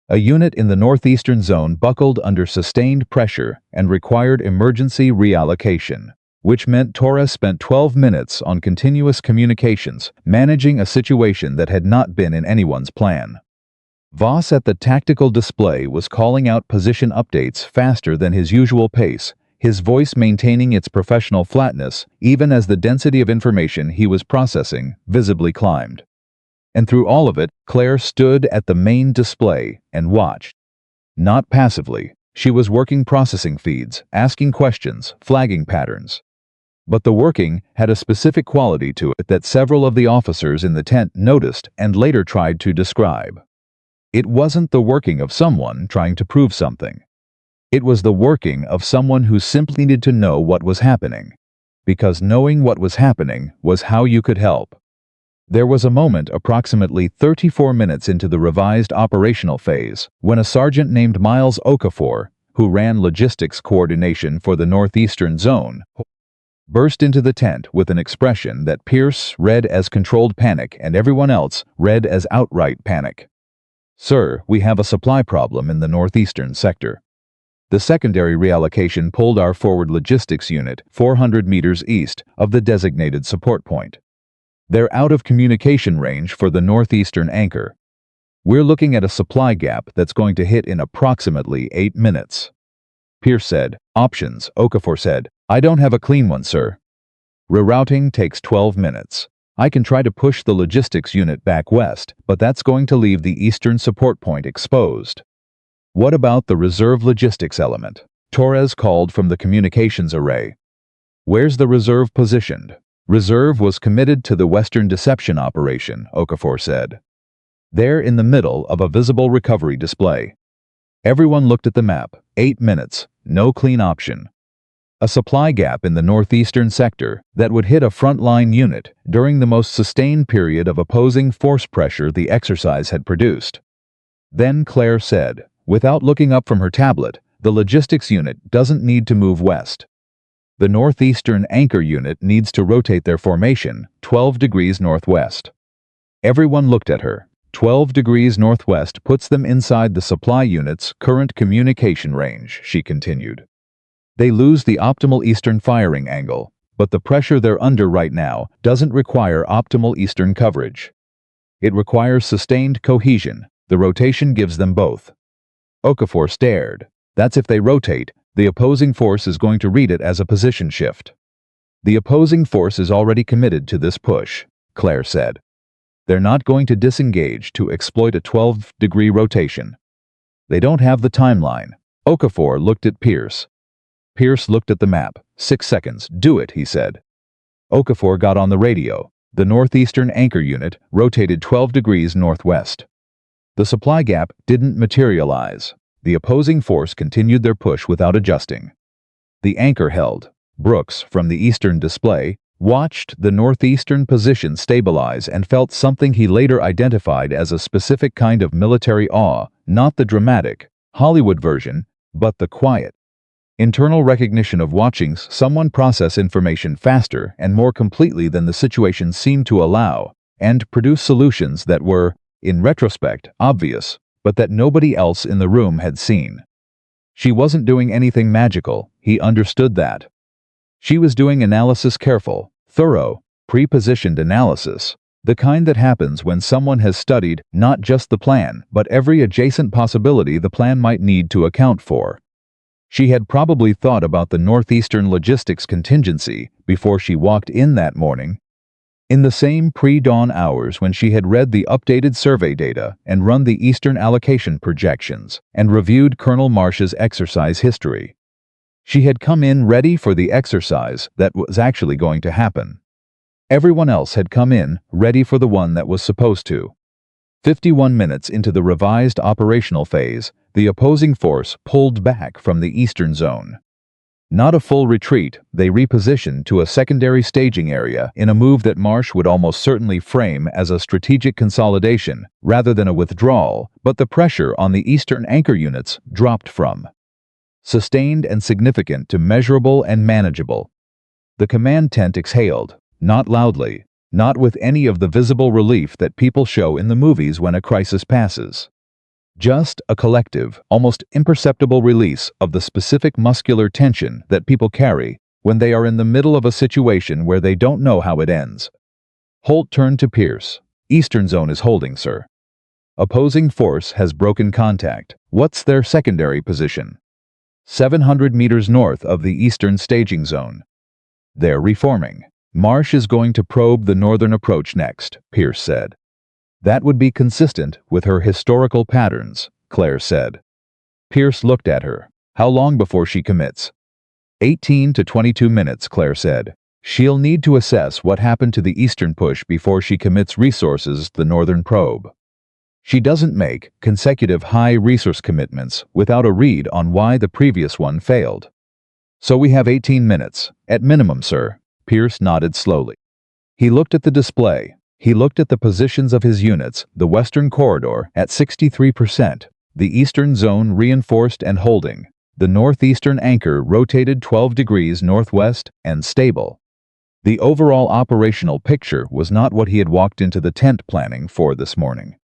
A unit in the northeastern zone buckled under sustained pressure and required emergency reallocation. which meant Torres spent 12 minutes on continuous communications, managing a situation that had not been in anyone's plan. Voss at the tactical display was calling out position updates faster than his usual pace, his voice maintaining its professional flatness even as the density of information he was processing visibly climbed. And through all of it, Claire stood at the main display and watched. Not passively, she was working processing feeds, asking questions, flagging patterns. But the working had a specific quality to it that several of the officers in the tent noticed and later tried to describe. It wasn't the working of someone trying to prove something. It was the working of someone who simply needed to know what was happening, because knowing what was happening was how you could help. There was a moment approximately 34 minutes into the revised operational phase when a sergeant named Miles Okafor, who ran logistics coordination for the Northeastern Zone, burst into the tent with an expression that Pierce read as controlled panic and everyone else read as outright panic. "Sir, we have a supply problem in the northeastern sector. The secondary reallocation pulled our forward logistics unit 400 meters east of the designated support point. They're out of communication range for the northeastern anchor. We're looking at a supply gap that's going to hit in approximately 8 minutes. Pierce said. "Options," Okafor said. "I don't have a clean one, sir. Rerouting takes 12 minutes. I can try to push the logistics unit back west, but that's going to leave the eastern support point exposed." "What about the reserve logistics element?" Torres called from the communications array. "Where's the reserve positioned?" "Reserve was committed to the Western Deception operation," Okafor said. "They're in the middle of a visible recovery display." Everyone looked at the map. 8 minutes, no clean option. A supply gap in the northeastern sector that would hit a frontline unit during the most sustained period of opposing force pressure the exercise had produced. Then Claire said, without looking up from her tablet, "The logistics unit doesn't need to move west. The northeastern anchor unit needs to rotate their formation 12 degrees northwest." Everyone looked at her. 12 degrees northwest puts them inside the supply unit's current communication range, she continued. They lose the optimal eastern firing angle, but the pressure they're under right now doesn't require optimal eastern coverage. It requires sustained cohesion. The rotation gives them both. Okafor stared. That's if they rotate, the opposing force is going to read it as a position shift. "The opposing force is already committed to this push," Claire said. "They're not going to disengage to exploit a 12-degree rotation. They don't have the timeline." Okafor looked at Pierce. Pierce looked at the map. 6 seconds. "Do it," he said. Okafor got on the radio. The northeastern anchor unit rotated 12 degrees northwest. The supply gap didn't materialize. The opposing force continued their push without adjusting. The anchor held. Brooks, from the eastern display, watched the northeastern position stabilize and felt something he later identified as a specific kind of military awe, not the dramatic, Hollywood version, but the quiet, internal recognition of watching someone process information faster and more completely than the situation seemed to allow, and produce solutions that were, in retrospect, obvious, but that nobody else in the room had seen. She wasn't doing anything magical, he understood that. She was doing analysis, careful, thorough, pre-positioned analysis, the kind that happens when someone has studied not just the plan, but every adjacent possibility the plan might need to account for. She had probably thought about the northeastern logistics contingency before she walked in that morning. In the same pre-dawn hours when she had read the updated survey data and run the eastern allocation projections and reviewed Colonel Marsh's exercise history. She had come in ready for the exercise that was actually going to happen. Everyone else had come in ready for the one that was supposed to. 51 minutes into the revised operational phase, the opposing force pulled back from the eastern zone. Not a full retreat, they repositioned to a secondary staging area in a move that Marsh would almost certainly frame as a strategic consolidation rather than a withdrawal, but the pressure on the eastern anchor units dropped from sustained and significant to measurable and manageable. The command tent exhaled, not loudly, not with any of the visible relief that people show in the movies when a crisis passes. Just a collective, almost imperceptible release of the specific muscular tension that people carry when they are in the middle of a situation where they don't know how it ends. Holt turned to Pierce. Eastern zone is holding, sir. Opposing force has broken contact. What's their secondary position? 700 meters north of the eastern staging zone. They're reforming. Marsh is going to probe the northern approach next, Pierce said. That would be consistent with her historical patterns, Claire said. Pierce looked at her. How long before she commits? 18 to 22 minutes, Claire said. She'll need to assess what happened to the eastern push before she commits resources to the northern probe. She doesn't make consecutive high resource commitments without a read on why the previous one failed. So we have 18 minutes, at minimum, sir. Pierce nodded slowly. He looked at the display. He looked at the positions of his units, the western corridor at 63%, the eastern zone reinforced and holding, the northeastern anchor rotated 12 degrees northwest and stable. The overall operational picture was not what he had walked into the tent planning for this morning.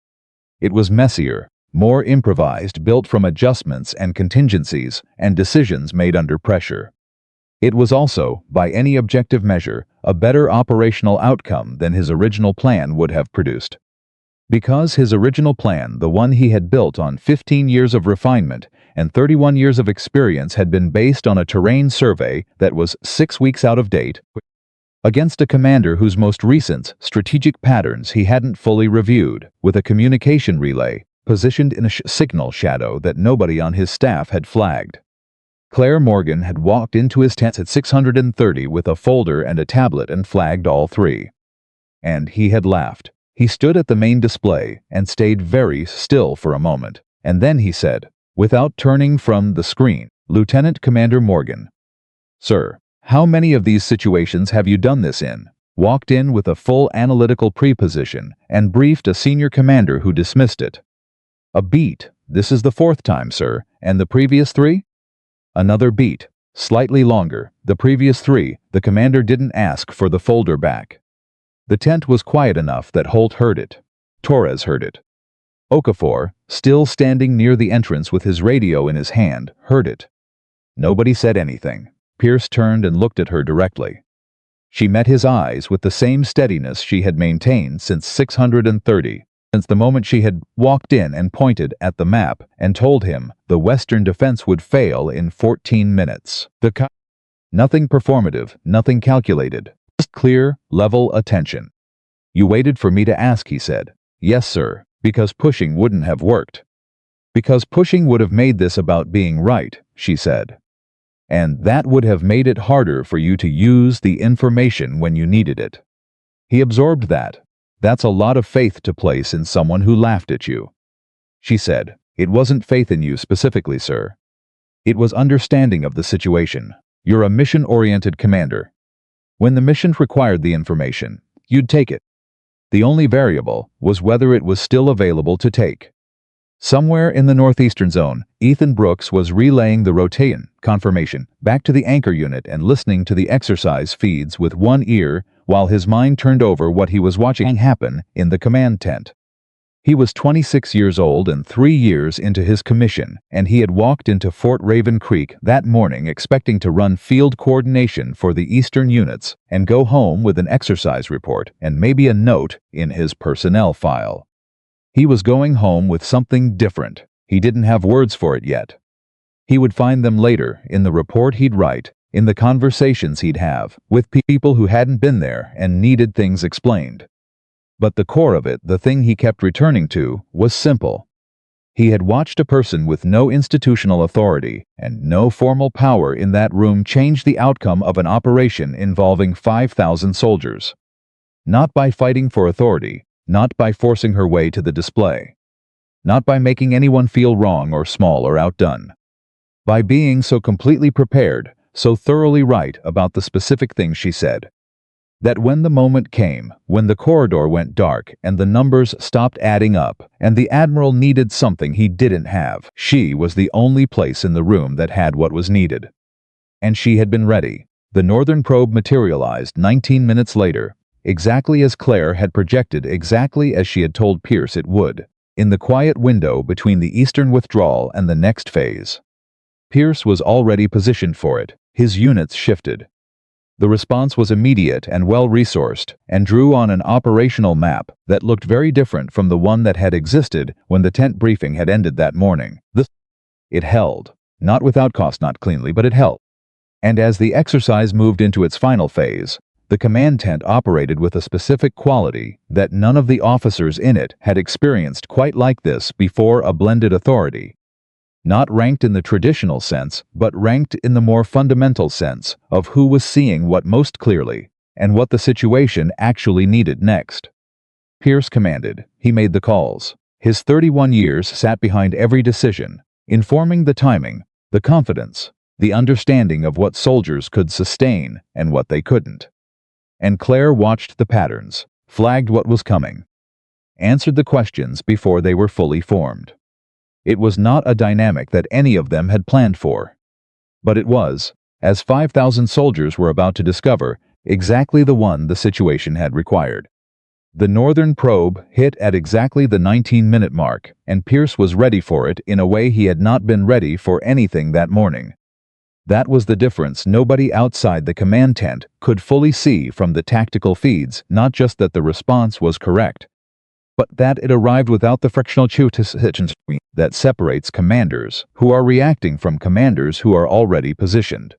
It was messier, more improvised, built from adjustments and contingencies and decisions made under pressure. It was also, by any objective measure, a better operational outcome than his original plan would have produced. Because his original plan, the one he had built on 15 years of refinement and 31 years of experience, had been based on a terrain survey that was 6 weeks out of date, against a commander whose most recent strategic patterns he hadn't fully reviewed, with a communication relay positioned in a signal shadow that nobody on his staff had flagged. Claire Morgan had walked into his tent at 630 with a folder and a tablet and flagged all three. And he had laughed. He stood at the main display and stayed very still for a moment, and then he said, without turning from the screen, Lieutenant Commander Morgan, "Sir, how many of these situations have you done this in? Walked in with a full analytical preposition and briefed a senior commander who dismissed it." "A beat. This is the 4th time, sir. And the previous 3? "Another beat. Slightly longer. The previous 3, the commander didn't ask for the folder back." The tent was quiet enough that Holt heard it. Torres heard it. Okafor, still standing near the entrance with his radio in his hand, heard it. Nobody said anything. Pierce turned and looked at her directly. She met his eyes with the same steadiness she had maintained since 630, since the moment she had walked in and pointed at the map and told him the Western defense would fail in 14 minutes. Nothing performative, nothing calculated, just clear, level attention. "You waited for me to ask," he said. "Yes, sir, because pushing wouldn't have worked." "Because pushing would have made this about being right," she said. "And that would have made it harder for you to use the information when you needed it." He absorbed that. "That's a lot of faith to place in someone who laughed at you." She said, "It wasn't faith in you specifically, sir. It was understanding of the situation. You're a mission-oriented commander. When the mission required the information, you'd take it. The only variable was whether it was still available to take." Somewhere in the northeastern zone, Ethan Brooks was relaying the rotation confirmation back to the anchor unit and listening to the exercise feeds with one ear while his mind turned over what he was watching happen in the command tent. He was 26 years old and 3 years into his commission, and he had walked into Fort Raven Creek that morning expecting to run field coordination for the eastern units and go home with an exercise report and maybe a note in his personnel file. He was going home with something different. He didn't have words for it yet. He would find them later, in the report he'd write, in the conversations he'd have with people who hadn't been there and needed things explained. But the core of it, the thing he kept returning to, was simple. He had watched a person with no institutional authority and no formal power in that room change the outcome of an operation involving 5,000 soldiers. Not by fighting for authority, not by forcing her way to the display. Not by making anyone feel wrong or small or outdone. By being so completely prepared, so thoroughly right about the specific things she said, that when the moment came, when the corridor went dark and the numbers stopped adding up and the Admiral needed something he didn't have, she was the only place in the room that had what was needed. And she had been ready. The northern probe materialized 19 minutes later, exactly as Claire had projected, exactly as she had told Pierce it would, in the quiet window between the eastern withdrawal and the next phase. Pierce was already positioned for it. His units shifted. The response was immediate and well-resourced, and drew on an operational map that looked very different from the one that had existed when the tent briefing had ended that morning. It held. Not without cost, not cleanly, but it held. And as the exercise moved into its final phase, the command tent operated with a specific quality that none of the officers in it had experienced quite like this before. A blended authority. Not ranked in the traditional sense, but ranked in the more fundamental sense of who was seeing what most clearly, and what the situation actually needed next. Pierce commanded. He made the calls. His 31 years sat behind every decision, informing the timing, the confidence, the understanding of what soldiers could sustain and what they couldn't. And Claire watched the patterns, flagged what was coming, answered the questions before they were fully formed. It was not a dynamic that any of them had planned for. But it was, as 5,000 soldiers were about to discover, exactly the one the situation had required. The northern probe hit at exactly the 19-minute mark, and Pierce was ready for it in a way he had not been ready for anything that morning. That was the difference. Nobody outside the command tent could fully see from the tactical feeds, not just that the response was correct, but that it arrived without the frictional transition that separates commanders who are reacting from commanders who are already positioned.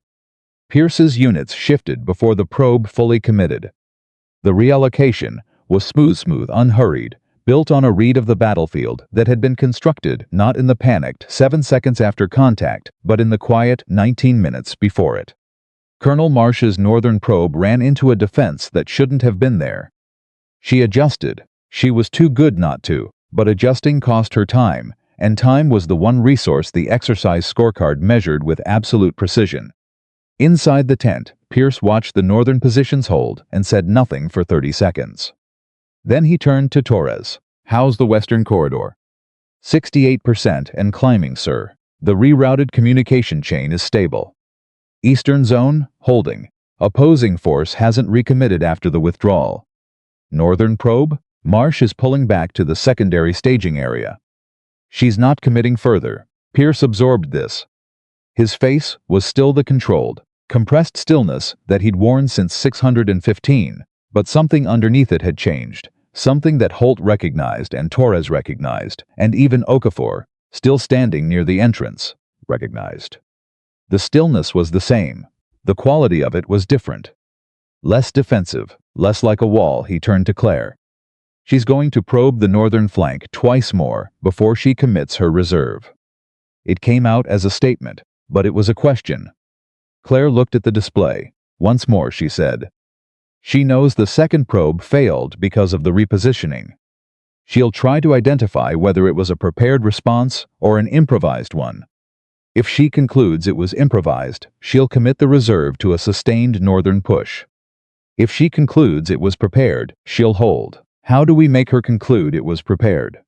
Pierce's units shifted before the probe fully committed. The reallocation was smooth, unhurried, built on a read of the battlefield that had been constructed not in the panicked 7 seconds after contact, but in the quiet 19 minutes before it. Colonel Marsh's northern probe ran into a defense that shouldn't have been there. She adjusted. She was too good not to, but adjusting cost her time, and time was the one resource the exercise scorecard measured with absolute precision. Inside the tent, Pierce watched the northern positions hold and said nothing for 30 seconds. Then he turned to Torres. "How's the western corridor?" 68% and climbing, sir. The rerouted communication chain is stable. Eastern zone, holding. Opposing force hasn't recommitted after the withdrawal. Northern probe? Marsh is pulling back to the secondary staging area. She's not committing further. Pierce absorbed this. His face was still the controlled, compressed stillness that he'd worn since 615, but something underneath it had changed, something that Holt recognized and Torres recognized, and even Okafor, still standing near the entrance, recognized. The stillness was the same. The quality of it was different. Less defensive, less like a wall. He turned to Claire. She's going to probe the northern flank twice more before she commits her reserve. It came out as a statement, but it was a question. Claire looked at the display. Once more, she said. She knows the second probe failed because of the repositioning. She'll try to identify whether it was a prepared response or an improvised one. If she concludes it was improvised, she'll commit the reserve to a sustained northern push. If she concludes it was prepared, she'll hold. How do we make her conclude it was prepared?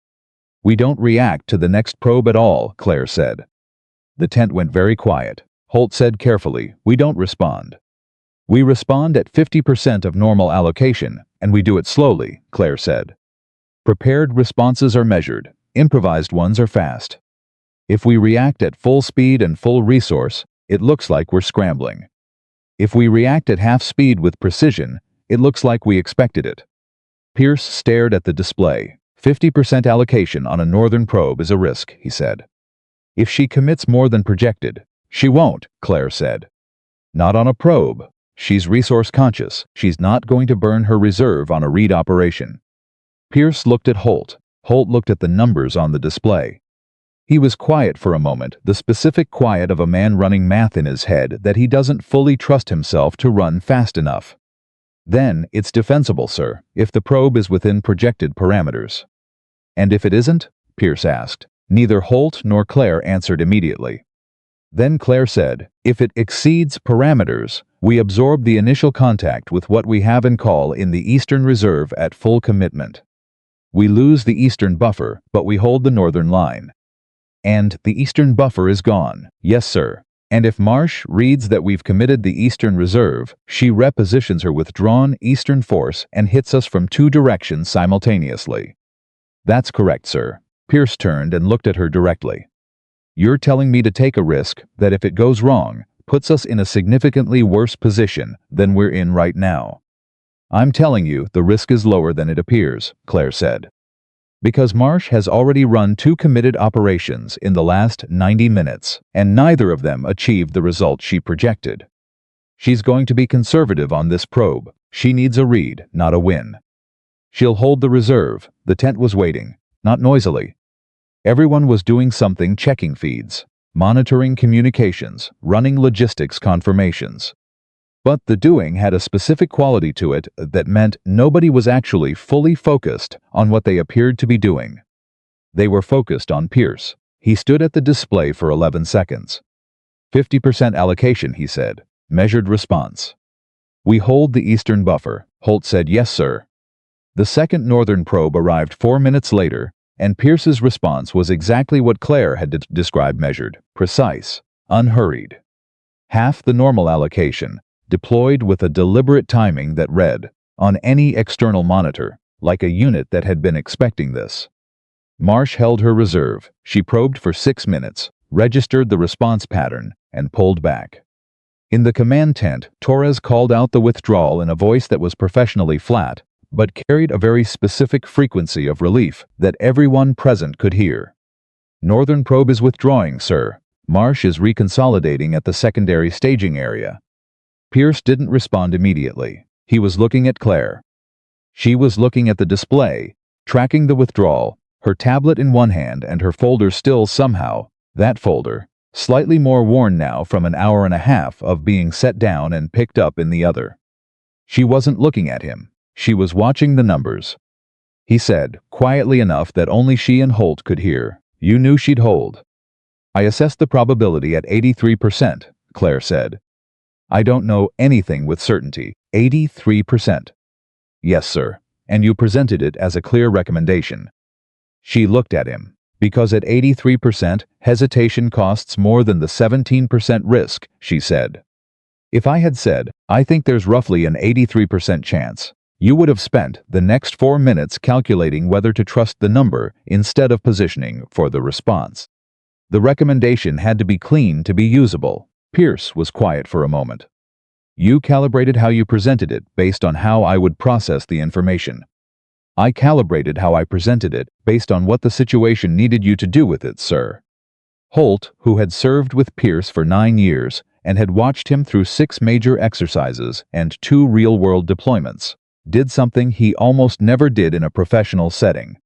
We don't react to the next probe at all, Claire said. The tent went very quiet. Holt said carefully, we don't respond. We respond at 50% of normal allocation, and we do it slowly, Claire said. Prepared responses are measured. Improvised ones are fast. If we react at full speed and full resource, it looks like we're scrambling. If we react at half speed with precision, it looks like we expected it. Pierce stared at the display. 50% allocation on a northern probe is a risk, he said. If she commits more than projected, she won't, Claire said. Not on a probe. She's resource conscious. She's not going to burn her reserve on a read operation. Pierce looked at Holt. Holt looked at the numbers on the display. He was quiet for a moment, the specific quiet of a man running math in his head that he doesn't fully trust himself to run fast enough. Then, it's defensible, sir, if the probe is within projected parameters. And if it isn't? Pierce asked. Neither Holt nor Claire answered immediately. Then Claire said, if it exceeds parameters, we absorb the initial contact with what we have and call in the Eastern Reserve at full commitment. We lose the Eastern buffer, but we hold the Northern line. And the Eastern buffer is gone. Yes, sir. And if Marsh reads that we've committed the Eastern Reserve, she repositions her withdrawn Eastern force and hits us from two directions simultaneously. That's correct, sir. Pierce turned and looked at her directly. You're telling me to take a risk that if it goes wrong, puts us in a significantly worse position than we're in right now. I'm telling you, the risk is lower than it appears, Claire said. Because Marsh has already run 2 committed operations in the last 90 minutes, and neither of them achieved the result she projected. She's going to be conservative on this probe. She needs a read, not a win. She'll hold the reserve. The tent was waiting, not noisily. Everyone was doing something, checking feeds, monitoring communications, running logistics confirmations. But the doing had a specific quality to it that meant nobody was actually fully focused on what they appeared to be doing. They were focused on Pierce. He stood at the display for 11 seconds. 50% allocation, he said. Measured response. We hold the eastern buffer. Holt said, yes, sir. The second northern probe arrived 4 minutes later, and Pierce's response was exactly what Claire had described: measured, precise, unhurried. Half the normal allocation, deployed with a deliberate timing that read, on any external monitor, like a unit that had been expecting this. Marsh held her reserve. She probed for 6 minutes, registered the response pattern, and pulled back. In the command tent, Torres called out the withdrawal in a voice that was professionally flat, but carried a very specific frequency of relief that everyone present could hear. Northern probe is withdrawing, sir. Marsh is reconsolidating at the secondary staging area. Pierce didn't respond immediately. He was looking at Claire. She was looking at the display, tracking the withdrawal, her tablet in one hand and her folder still somehow, that folder, slightly more worn now from an hour and a half of being set down and picked up, in the other. She wasn't looking at him. She was watching the numbers. He said, quietly enough that only she and Holt could hear, "You knew she'd hold." "I assessed the probability at 83%, Claire said. "I don't know anything with certainty." 83%. "Yes, sir. And you presented it as a clear recommendation." She looked at him. "Because at 83%, hesitation costs more than the 17% risk," she said. "If I had said, I think there's roughly an 83% chance, you would have spent the next 4 minutes calculating whether to trust the number instead of positioning for the response. The recommendation had to be clean to be usable." Pierce was quiet for a moment. "You calibrated how you presented it based on how I would process the information." "I calibrated how I presented it based on what the situation needed you to do with it, sir." Holt, who had served with Pierce for 9 years and had watched him through 6 major exercises and 2 real-world deployments, did something he almost never did in a professional setting.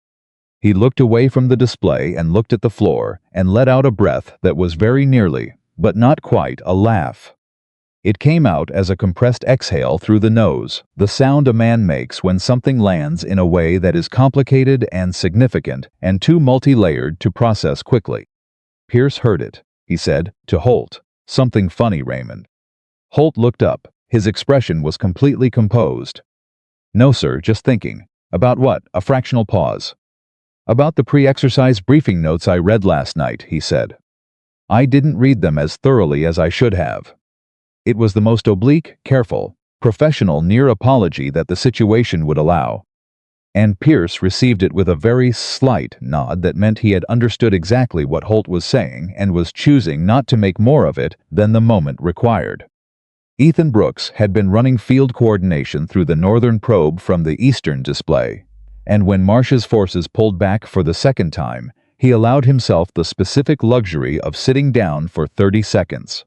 He looked away from the display and looked at the floor and let out a breath that was very nearly, but not quite, a laugh. It came out as a compressed exhale through the nose, the sound a man makes when something lands in a way that is complicated and significant and too multi-layered to process quickly. Pierce heard it. He said, to Holt, "Something funny, Raymond." Holt looked up. His expression was completely composed. "No, sir, just thinking." "About what?" A fractional pause. "About the pre-exercise briefing notes I read last night," he said. "I didn't read them as thoroughly as I should have." It was the most oblique, careful, professional near apology that the situation would allow. And Pierce received it with a very slight nod that meant he had understood exactly what Holt was saying and was choosing not to make more of it than the moment required. Ethan Brooks had been running field coordination through the northern probe from the eastern display, and when Marsh's forces pulled back for the second time, he allowed himself the specific luxury of sitting down for 30 seconds.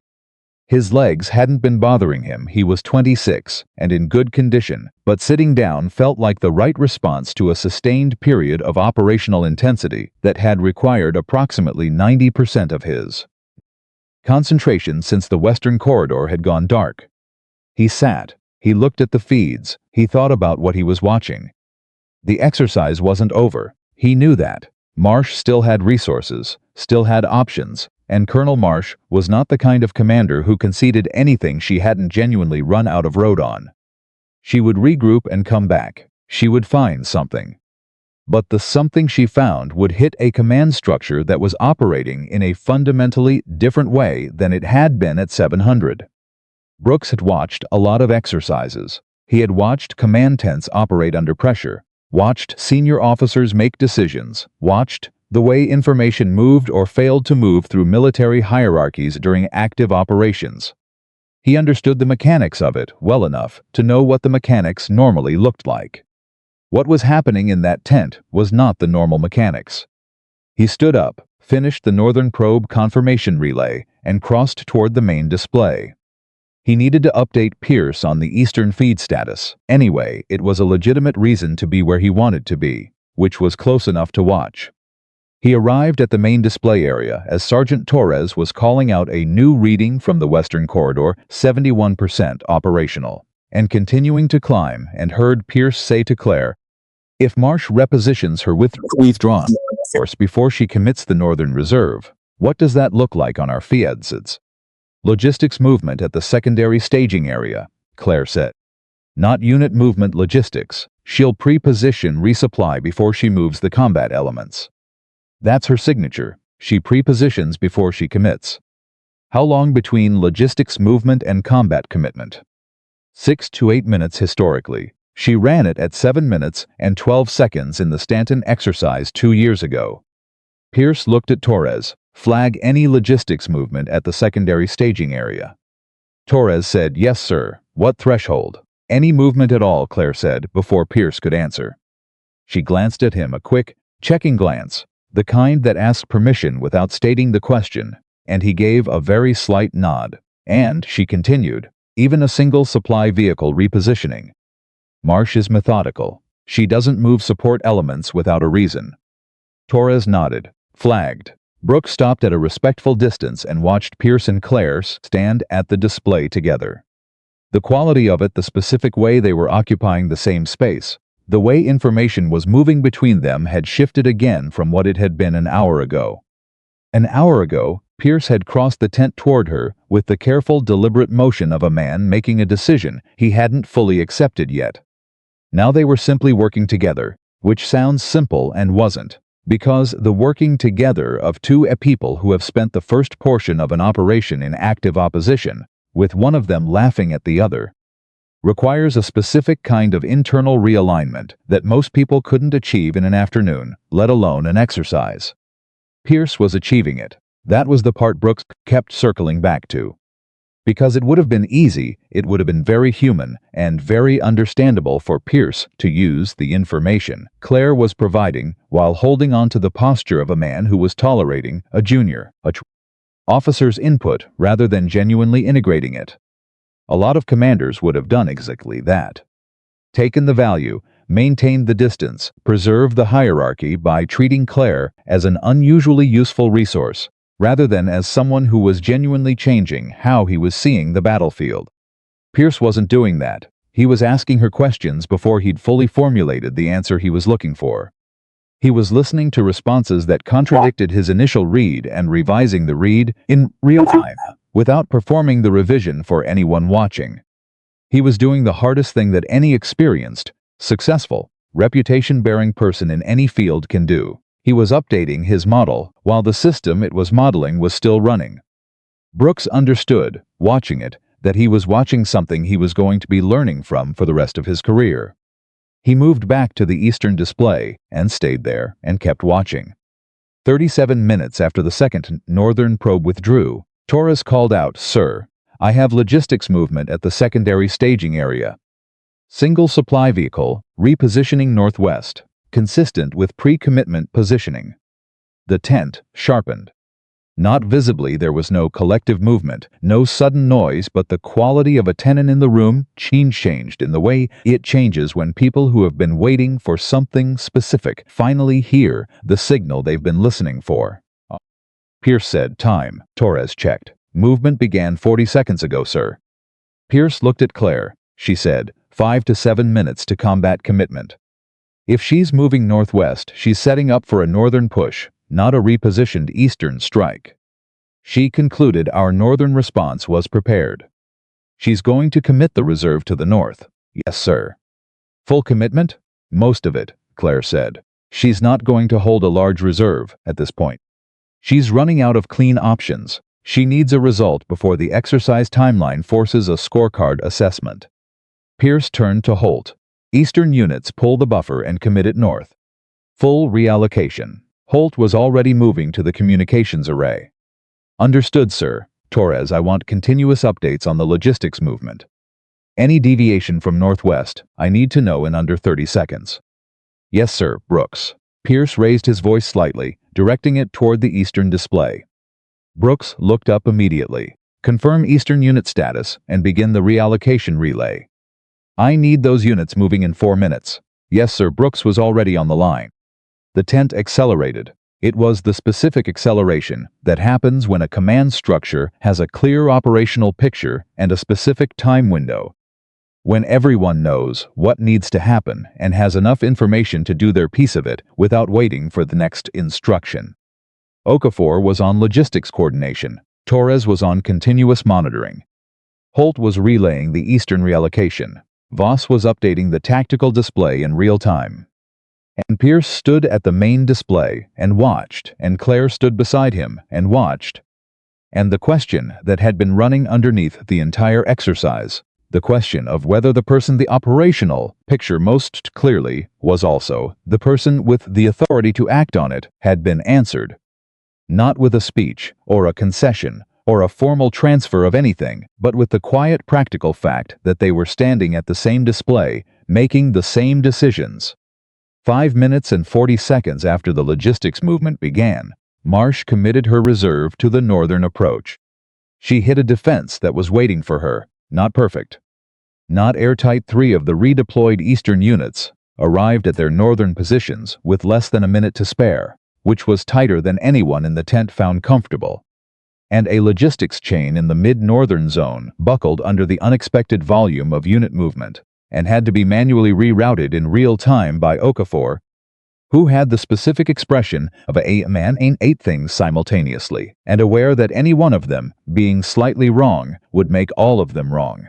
His legs hadn't been bothering him. He was 26 and in good condition, but sitting down felt like the right response to a sustained period of operational intensity that had required approximately 90% of his concentration since the western corridor had gone dark. He sat, he looked at the feeds, he thought about what he was watching. The exercise wasn't over. He knew that. Marsh still had resources, still had options, and Colonel Marsh was not the kind of commander who conceded anything she hadn't genuinely run out of road on. She would regroup and come back. She would find something. But the something she found would hit a command structure that was operating in a fundamentally different way than it had been at 700. Brooks had watched a lot of exercises. He had watched command tents operate under pressure, watched senior officers make decisions, watched the way information moved or failed to move through military hierarchies during active operations. He understood the mechanics of it well enough to know what the mechanics normally looked like. What was happening in that tent was not the normal mechanics. He stood up, finished the Northern Probe confirmation relay, and crossed toward the main display. He needed to update Pierce on the Eastern feed status. Anyway, it was a legitimate reason to be where he wanted to be, which was close enough to watch. He arrived at the main display area as Sergeant Torres was calling out a new reading from the Western Corridor, 71% operational, and continuing to climb, and heard Pierce say to Claire, "If Marsh repositions her withdrawn force before she commits the Northern Reserve, what does that look like on our FIEDSIDS?" "Logistics movement at the secondary staging area," Claire said. "Not unit movement logistics. She'll pre-position resupply before she moves the combat elements." That's her signature. She pre-positions before she commits. How long between logistics movement and combat commitment? 6 to 8 minutes historically. She ran it at 7 minutes and 12 seconds in the Stanton exercise 2 years ago. Pierce looked at Torres. "Flag any logistics movement at the secondary staging area." Torres said, "Yes, sir." "What threshold?" "Any movement at all," Claire said, before Pierce could answer. She glanced at him, a quick, checking glance, the kind that asked permission without stating the question, and he gave a very slight nod. And, she continued, "Even a single supply vehicle repositioning." Marsh is methodical. She doesn't move support elements without a reason. Torres nodded. "Flagged." Brooks stopped at a respectful distance and watched Pierce and Claire stand at the display together. The quality of it, the specific way they were occupying the same space, the way information was moving between them had shifted again from what it had been an hour ago. An hour ago, Pierce had crossed the tent toward her with the careful, deliberate motion of a man making a decision he hadn't fully accepted yet. Now they were simply working together, which sounds simple and wasn't. Because the working together of two people who have spent the first portion of an operation in active opposition, with one of them laughing at the other, requires a specific kind of internal realignment that most people couldn't achieve in an afternoon, let alone an exercise. Pierce was achieving it. That was the part Brooks kept circling back to. Because it would have been easy, it would have been very human and very understandable for Pierce to use the information Claire was providing while holding on to the posture of a man who was tolerating a junior, officer's input rather than genuinely integrating it. A lot of commanders would have done exactly that. Taken the value, maintained the distance, preserved the hierarchy by treating Claire as an unusually useful resource, rather than as someone who was genuinely changing how he was seeing the battlefield. Pierce wasn't doing that. He was asking her questions before he'd fully formulated the answer he was looking for. He was listening to responses that contradicted his initial read and revising the read in real time, without performing the revision for anyone watching. He was doing the hardest thing that any experienced, successful, reputation-bearing person in any field can do. He was updating his model while the system it was modeling was still running. Brooks understood, watching it, that he was watching something he was going to be learning from for the rest of his career. He moved back to the Eastern display and stayed there and kept watching. 37 minutes after the second Northern probe withdrew, Torres called out, "Sir, I have logistics movement at the secondary staging area. Single supply vehicle, repositioning northwest. Consistent with pre-commitment positioning." The tent sharpened. Not visibly, there was no collective movement, no sudden noise, but the quality of a tenant in the room changed in the way it changes when people who have been waiting for something specific finally hear the signal they've been listening for. Pierce said, "Time." Torres checked. "Movement began 40 seconds ago, sir." Pierce looked at Claire. She said, 5 to 7 minutes to combat commitment. If she's moving northwest, she's setting up for a northern push, not a repositioned eastern strike. She concluded our northern response was prepared. She's going to commit the reserve to the north. Yes, sir. Full commitment? Most of it, Claire said. She's not going to hold a large reserve at this point. She's running out of clean options. She needs a result before the exercise timeline forces a scorecard assessment. Pierce turned to Holt. Eastern units pull the buffer and commit it north. Full reallocation. Holt was already moving to the communications array. Understood, sir. Torres, I want continuous updates on the logistics movement. Any deviation from northwest, I need to know in under 30 seconds. Yes, sir, Brooks. Pierce raised his voice slightly, directing it toward the eastern display. Brooks looked up immediately. Confirm eastern unit status and begin the reallocation relay. I need those units moving in 4 minutes. Yes, sir. Brooks was already on the line. The tent accelerated. It was the specific acceleration that happens when a command structure has a clear operational picture and a specific time window. When everyone knows what needs to happen and has enough information to do their piece of it without waiting for the next instruction. Okafor was on logistics coordination. Torres was on continuous monitoring. Holt was relaying the eastern reallocation. Voss was updating the tactical display in real time. And Pierce stood at the main display and watched, and Claire stood beside him and watched. And the question that had been running underneath the entire exercise, the question of whether the person the operational picture most clearly was also the person with the authority to act on it, had been answered. Not with a speech, or a concession, or a formal transfer of anything, but with the quiet practical fact that they were standing at the same display, making the same decisions. 5 minutes and 40 seconds after the logistics movement began, Marsh committed her reserve to the northern approach. She hit a defense that was waiting for her, not perfect. Not airtight. 3 of the redeployed eastern units arrived at their northern positions with less than a minute to spare, which was tighter than anyone in the tent found comfortable. And a logistics chain in the mid-northern zone buckled under the unexpected volume of unit movement, and had to be manually rerouted in real time by Okafor, who had the specific expression of a man ain't 8 things simultaneously, and aware that any one of them, being slightly wrong, would make all of them wrong.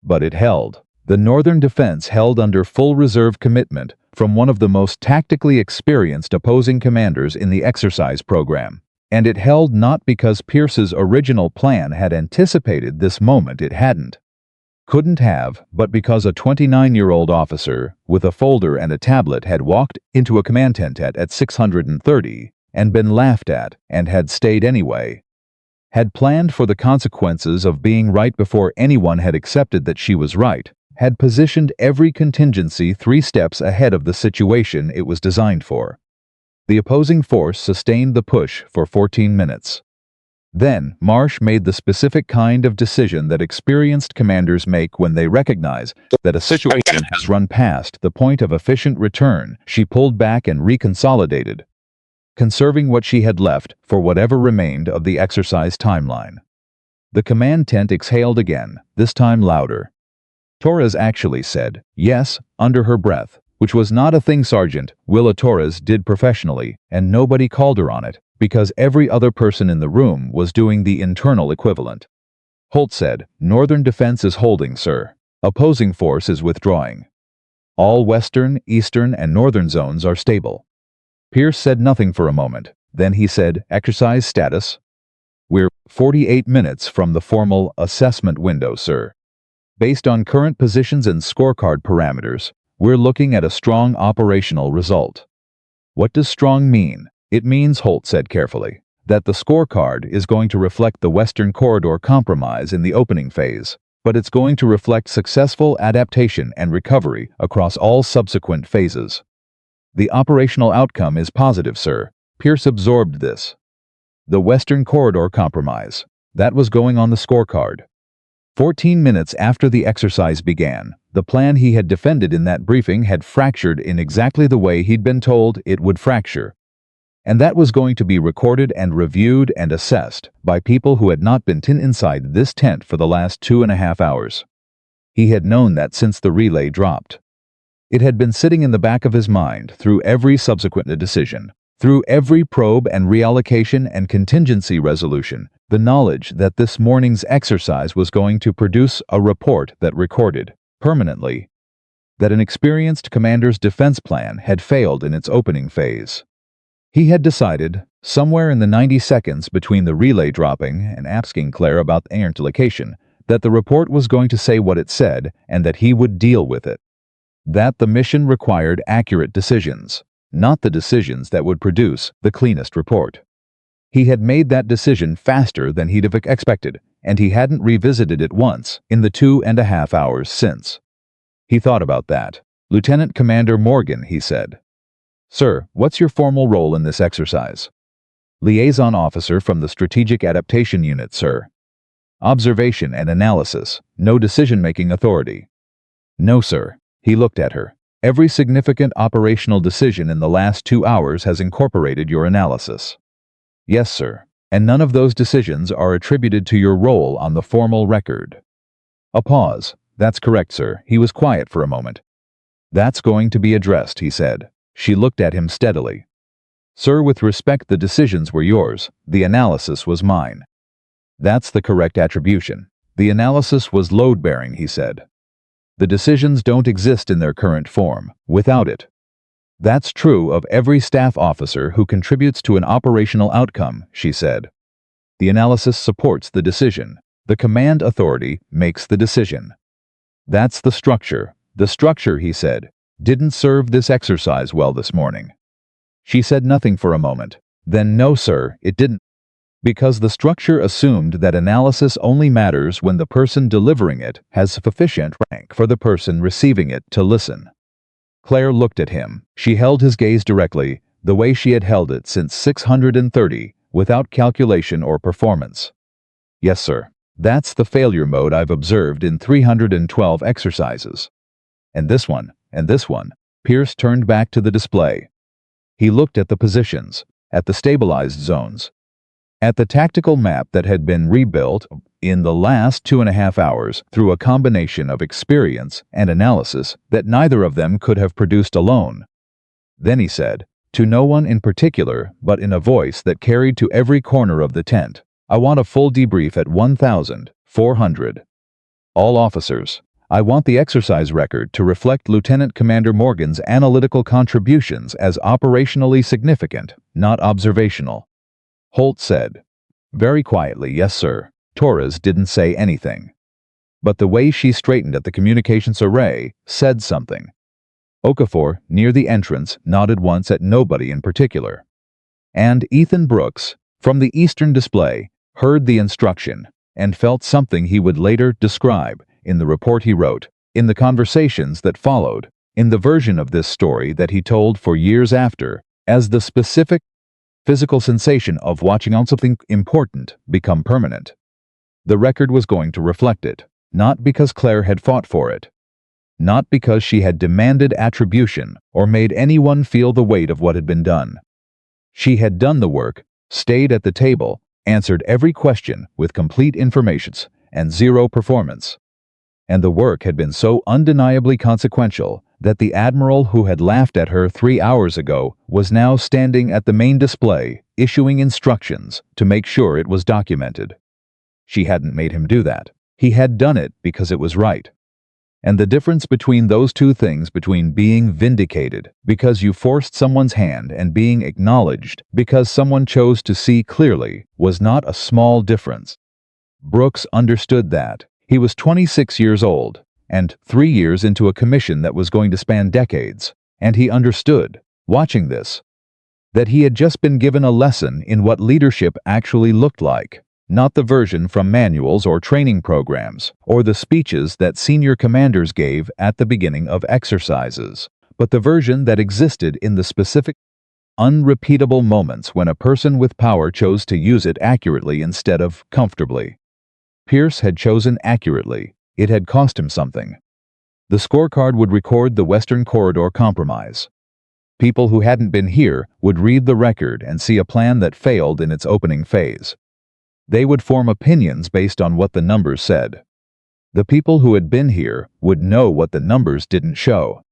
But it held. The northern defense held under full reserve commitment from one of the most tactically experienced opposing commanders in the exercise program. And it held not because Pierce's original plan had anticipated this moment. It hadn't. Couldn't have, but because a 29-year-old officer with a folder and a tablet had walked into a command tent at 630 and been laughed at and had stayed anyway. Had planned for the consequences of being right before anyone had accepted that she was right, had positioned every contingency 3 steps ahead of the situation it was designed for. The opposing force sustained the push for 14 minutes. Then, Marsh made the specific kind of decision that experienced commanders make when they recognize that a situation has run past the point of efficient return. She pulled back and reconsolidated, conserving what she had left for whatever remained of the exercise timeline. The command tent exhaled again, this time louder. Torres actually said, yes, under her breath, which was not a thing Sergeant Willa Torres did professionally, and nobody called her on it, because every other person in the room was doing the internal equivalent. Holt said, Northern defense is holding, sir. Opposing force is withdrawing. All western, eastern, and northern zones are stable. Pierce said nothing for a moment. Then he said, exercise status. We're 48 minutes from the formal assessment window, sir. Based on current positions and scorecard parameters, we're looking at a strong operational result. What does strong mean? It means, Holt said carefully, that the scorecard is going to reflect the Western Corridor compromise in the opening phase, but it's going to reflect successful adaptation and recovery across all subsequent phases. The operational outcome is positive, sir. Pierce absorbed this. The Western Corridor compromise. That was going on the scorecard. 14 minutes after the exercise began, the plan he had defended in that briefing had fractured in exactly the way he'd been told it would fracture. And that was going to be recorded and reviewed and assessed by people who had not been inside this tent for the last 2.5 hours. He had known that since the relay dropped. It had been sitting in the back of his mind through every subsequent decision, through every probe and reallocation and contingency resolution, the knowledge that this morning's exercise was going to produce a report that recorded, permanently, that an experienced commander's defense plan had failed in its opening phase. He had decided, somewhere in the 90 seconds between the relay dropping and asking Claire about the errant location, that the report was going to say what it said and that he would deal with it. That the mission required accurate decisions, not the decisions that would produce the cleanest report. He had made that decision faster than he'd have expected, and he hadn't revisited it once in the 2.5 hours since. He thought about that. "Lieutenant Commander Morgan," he said. "Sir, what's your formal role in this exercise?" "Liaison officer from the Strategic Adaptation Unit, sir." "Observation and analysis, no decision-making authority." "No, sir." He looked at her. "Every significant operational decision in the last 2 hours has incorporated your analysis." "Yes, sir. And none of those decisions are attributed to your role on the formal record." A pause. "That's correct, sir." He was quiet for a moment. "That's going to be addressed," he said. She looked at him steadily. "Sir, with respect, the decisions were yours. The analysis was mine." "That's the correct attribution. The analysis was load-bearing," he said. "The decisions don't exist in their current form without it." "That's true of every staff officer who contributes to an operational outcome," she said. "The analysis supports the decision. The command authority makes the decision." "That's the structure." "The structure," he said, "didn't serve this exercise well this morning." She said nothing for a moment. "Then no, sir, it didn't. Because the structure assumed that analysis only matters when the person delivering it has sufficient rank for the person receiving it to listen." Claire looked at him. She held his gaze directly, the way she had held it since 630, without calculation or performance. "Yes, sir. That's the failure mode I've observed in 312 exercises. And this one, and this one." Pierce turned back to the display. He looked at the positions, at the stabilized zones, at the tactical map that had been rebuilt in the last 2.5 hours through a combination of experience and analysis that neither of them could have produced alone. Then he said, to no one in particular, but in a voice that carried to every corner of the tent, "I want a full debrief at 1,400. All officers. I want the exercise record to reflect Lieutenant Commander Morgan's analytical contributions as operationally significant, not observational." Holt said, very quietly, "Yes, sir." Torres didn't say anything. But the way she straightened at the communications array said something. Okafor, near the entrance, nodded once at nobody in particular. And Ethan Brooks, from the eastern display, heard the instruction and felt something he would later describe in the report he wrote, in the conversations that followed, in the version of this story that he told for years after, as the specific physical sensation of watching on something important become permanent. The record was going to reflect it, not because Claire had fought for it, not because she had demanded attribution or made anyone feel the weight of what had been done. She had done the work, stayed at the table, answered every question with complete informations and zero performance. And the work had been so undeniably consequential that the admiral who had laughed at her 3 hours ago was now standing at the main display, issuing instructions to make sure it was documented. She hadn't made him do that. He had done it because it was right. And the difference between those two things, between being vindicated because you forced someone's hand and being acknowledged because someone chose to see clearly, was not a small difference. Brooks understood that. He was 26 years old, and 3 years into a commission that was going to span decades, and he understood, watching this, that he had just been given a lesson in what leadership actually looked like, not the version from manuals or training programs, or the speeches that senior commanders gave at the beginning of exercises, but the version that existed in the specific, unrepeatable moments when a person with power chose to use it accurately instead of comfortably. Pierce had chosen accurately. It had cost him something. The scorecard would record the Western Corridor Compromise. People who hadn't been here would read the record and see a plan that failed in its opening phase. They would form opinions based on what the numbers said. The people who had been here would know what the numbers didn't show.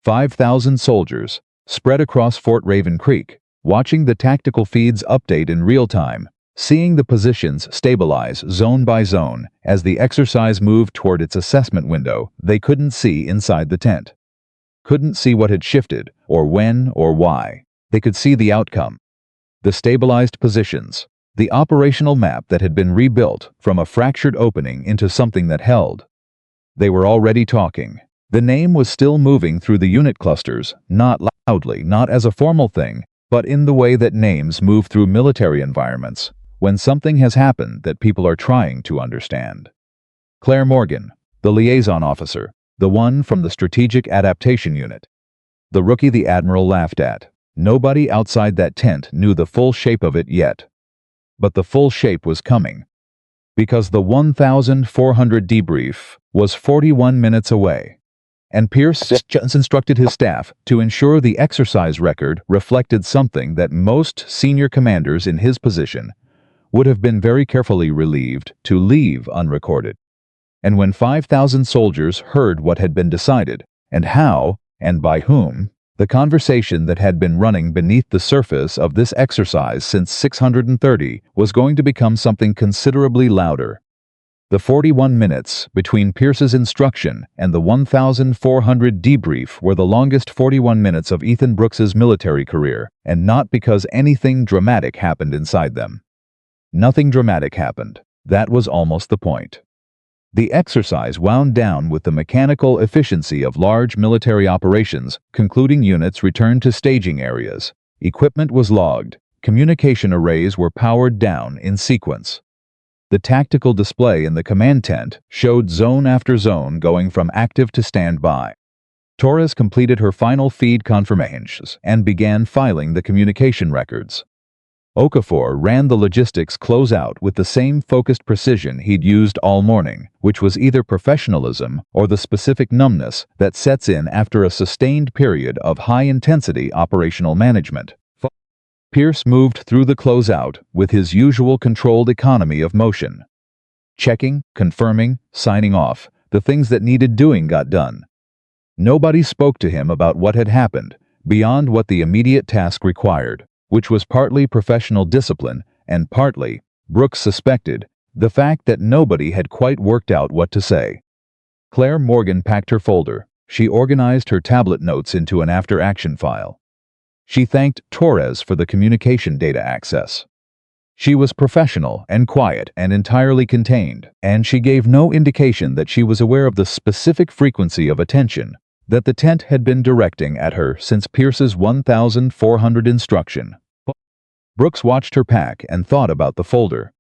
5,000 soldiers, spread across Fort Raven Creek, watching the tactical feeds update in real time, seeing the positions stabilize zone by zone as the exercise moved toward its assessment window. They couldn't see inside the tent. Couldn't see what had shifted, or when, or why. They could see the outcome. The stabilized positions. The operational map that had been rebuilt from a fractured opening into something that held. They were already talking. The name was still moving through the unit clusters, not loudly, not as a formal thing, but in the way that names move through military environments when something has happened that people are trying to understand. Claire Morgan, the liaison officer, the one from the Strategic Adaptation Unit. The rookie the Admiral laughed at. Nobody outside that tent knew the full shape of it yet. But the full shape was coming. Because the 1,400 debrief was 41 minutes away. And Pierce instructed his staff to ensure the exercise record reflected something that most senior commanders in his position would have been very carefully relieved to leave unrecorded. And when 5,000 soldiers heard what had been decided, and how, and by whom, the conversation that had been running beneath the surface of this exercise since 630 was going to become something considerably louder. The 41 minutes between Pierce's instruction and the 1,400 debrief were the longest 41 minutes of Ethan Brooks's military career, and not because anything dramatic happened inside them. Nothing dramatic happened. That was almost the point. The exercise wound down with the mechanical efficiency of large military operations, concluding units returned to staging areas. Equipment was logged. Communication arrays were powered down in sequence. The tactical display in the command tent showed zone after zone going from active to standby. Torres completed her final feed confirmations and began filing the communication records. Okafor ran the logistics closeout with the same focused precision he'd used all morning, which was either professionalism or the specific numbness that sets in after a sustained period of high-intensity operational management. Pierce moved through the closeout with his usual controlled economy of motion. Checking, confirming, signing off, the things that needed doing got done. Nobody spoke to him about what had happened, beyond what the immediate task required, which was partly professional discipline and partly, Brooks suspected, the fact that nobody had quite worked out what to say. Claire Morgan packed her folder. She organized her tablet notes into an after-action file. She thanked Torres for the communication data access. She was professional and quiet and entirely contained, and she gave no indication that she was aware of the specific frequency of attention that the tent had been directing at her since Pierce's 1,400 instruction. Brooks watched her pack and thought about the folder.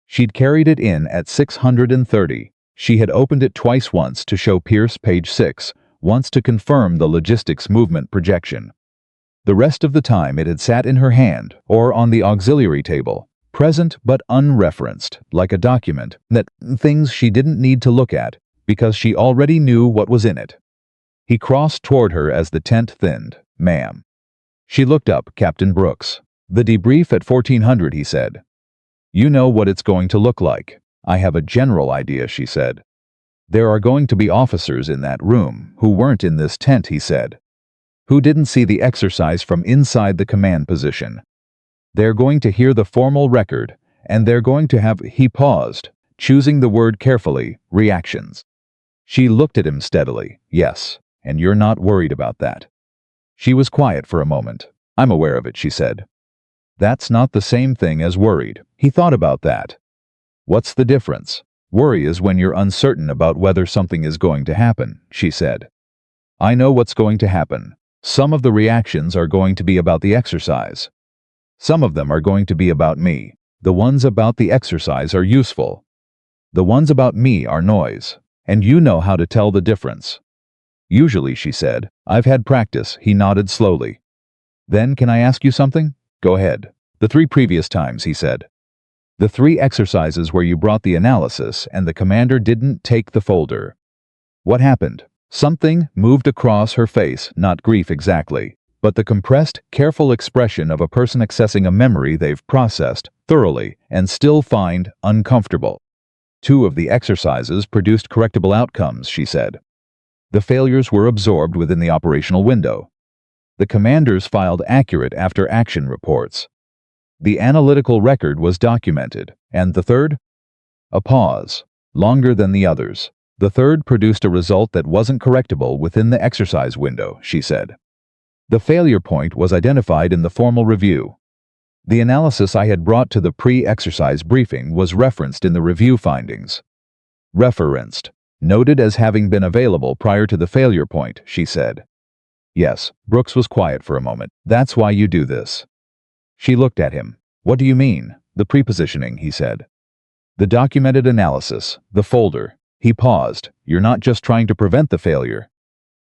She'd carried it in at 630. She had opened it twice, once to show Pierce page 6, once to confirm the logistics movement projection. The rest of the time it had sat in her hand or on the auxiliary table, present but unreferenced, like a document that things she didn't need to look at because she already knew what was in it. He crossed toward her as the tent thinned. "Ma'am." She looked up. "Captain Brooks." "The debrief at 1400, he said. "You know what it's going to look like." "I have a general idea," she said. "There are going to be officers in that room who weren't in this tent," he said. "Who didn't see the exercise from inside the command position. They're going to hear the formal record, and they're going to have," he paused, choosing the word carefully, "reactions." She looked at him steadily. "Yes, and you're not worried about that." She was quiet for a moment. "I'm aware of it," she said. "That's not the same thing as worried." He thought about that. "What's the difference?" "Worry is when you're uncertain about whether something is going to happen," she said. "I know what's going to happen. Some of the reactions are going to be about the exercise. Some of them are going to be about me. The ones about the exercise are useful. The ones about me are noise. And you know how to tell the difference." "Usually," she said. "I've had practice." He nodded slowly. "Then can I ask you something?" "Go ahead." "The 3 previous times," he said. "The 3 exercises where you brought the analysis and the commander didn't take the folder. What happened?" Something moved across her face, not grief exactly, but the compressed, careful expression of a person accessing a memory they've processed thoroughly and still find uncomfortable. 2 of the exercises produced correctable outcomes, she said. The failures were absorbed within the operational window. The commanders filed accurate after-action reports. The analytical record was documented, and the 3rd? A pause, longer than the others. The 3rd produced a result that wasn't correctable within the exercise window, she said. The failure point was identified in the formal review. The analysis I had brought to the pre-exercise briefing was referenced in the review findings. Referenced, noted as having been available prior to the failure point, she said. Yes, Brooks was quiet for a moment. That's why you do this. She looked at him. What do you mean? The prepositioning, he said. The documented analysis, the folder. He paused. You're not just trying to prevent the failure.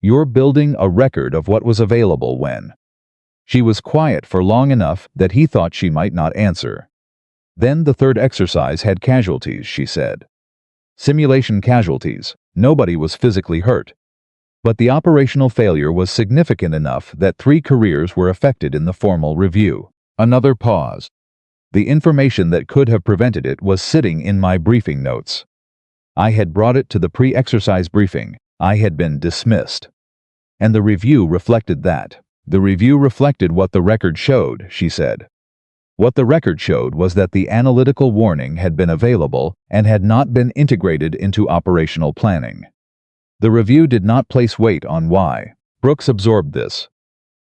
You're building a record of what was available when. She was quiet for long enough that he thought she might not answer. Then the third exercise had casualties, she said. Simulation casualties. Nobody was physically hurt. But the operational failure was significant enough that 3 careers were affected in the formal review. Another pause. The information that could have prevented it was sitting in my briefing notes. I had brought it to the pre-exercise briefing. I had been dismissed. And the review reflected that. The review reflected what the record showed, she said. What the record showed was that the analytical warning had been available and had not been integrated into operational planning. The review did not place weight on why. Brooks absorbed this.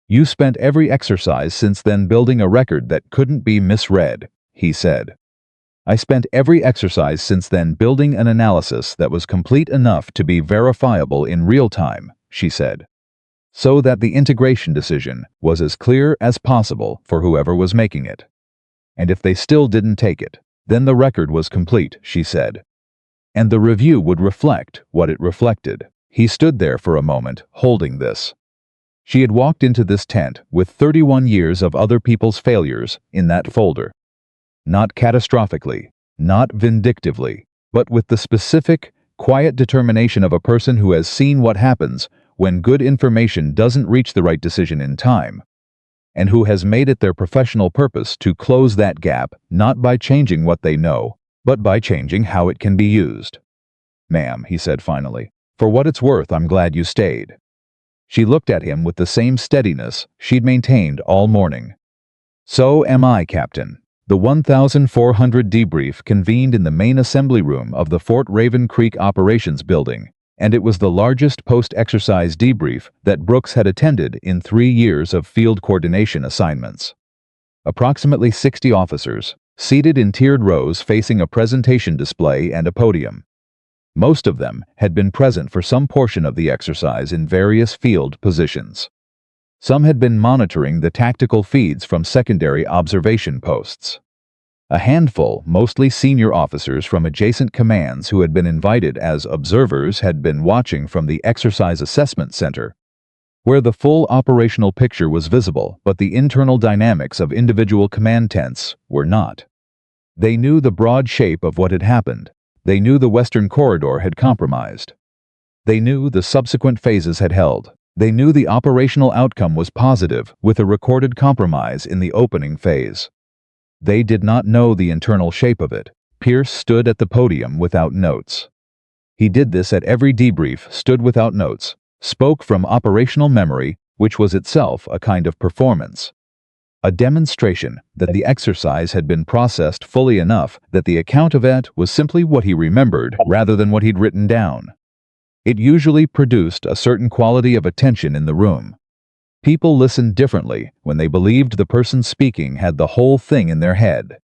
You spent every exercise since then building a record that couldn't be misread, he said. I spent every exercise since then building an analysis that was complete enough to be verifiable in real time, she said. So that the integration decision was as clear as possible for whoever was making it. And if they still didn't take it, then the record was complete, she said. And the review would reflect what it reflected. He stood there for a moment, holding this. She had walked into this tent with 31 years of other people's failures in that folder. Not catastrophically, not vindictively, but with the specific, quiet determination of a person who has seen what happens when good information doesn't reach the right decision in time, and who has made it their professional purpose to close that gap not by changing what they know, but by changing how it can be used. Ma'am, he said finally, for what it's worth, I'm glad you stayed. She looked at him with the same steadiness she'd maintained all morning. So am I, Captain. The 1,400 debrief convened in the main assembly room of the Fort Raven Creek Operations Building, and it was the largest post-exercise debrief that Brooks had attended in 3 years of field coordination assignments. Approximately 60 officers, seated in tiered rows facing a presentation display and a podium. Most of them had been present for some portion of the exercise in various field positions. Some had been monitoring the tactical feeds from secondary observation posts. A handful, mostly senior officers from adjacent commands who had been invited as observers, had been watching from the Exercise Assessment Center, where the full operational picture was visible, but the internal dynamics of individual command tents were not. They knew the broad shape of what had happened. They knew the Western Corridor had compromised. They knew the subsequent phases had held. They knew the operational outcome was positive, with a recorded compromise in the opening phase. They did not know the internal shape of it. Pierce stood at the podium without notes. He did this at every debrief, stood without notes, spoke from operational memory, which was itself a kind of performance. A demonstration that the exercise had been processed fully enough that the account of it was simply what he remembered rather than what he'd written down. It usually produced a certain quality of attention in the room. People listened differently when they believed the person speaking had the whole thing in their head.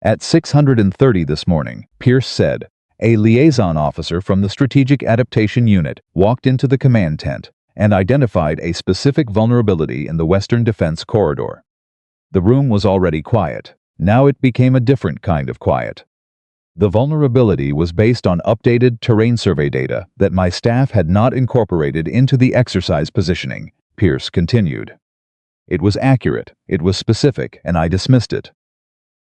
At 6:30 this morning, Pierce said, a liaison officer from the Strategic Adaptation Unit walked into the command tent and identified a specific vulnerability in the Western Defense Corridor. The room was already quiet. Now it became a different kind of quiet. The vulnerability was based on updated terrain survey data that my staff had not incorporated into the exercise positioning, Pierce continued. It was accurate, it was specific, and I dismissed it.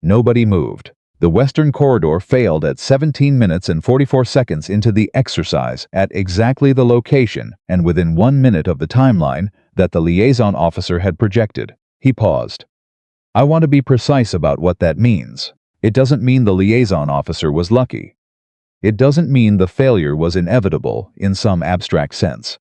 Nobody moved. The Western Corridor failed at 17 minutes and 44 seconds into the exercise at exactly the location and within 1 minute of the timeline that the liaison officer had projected. He paused. I want to be precise about what that means. It doesn't mean the liaison officer was lucky. It doesn't mean the failure was inevitable in some abstract sense.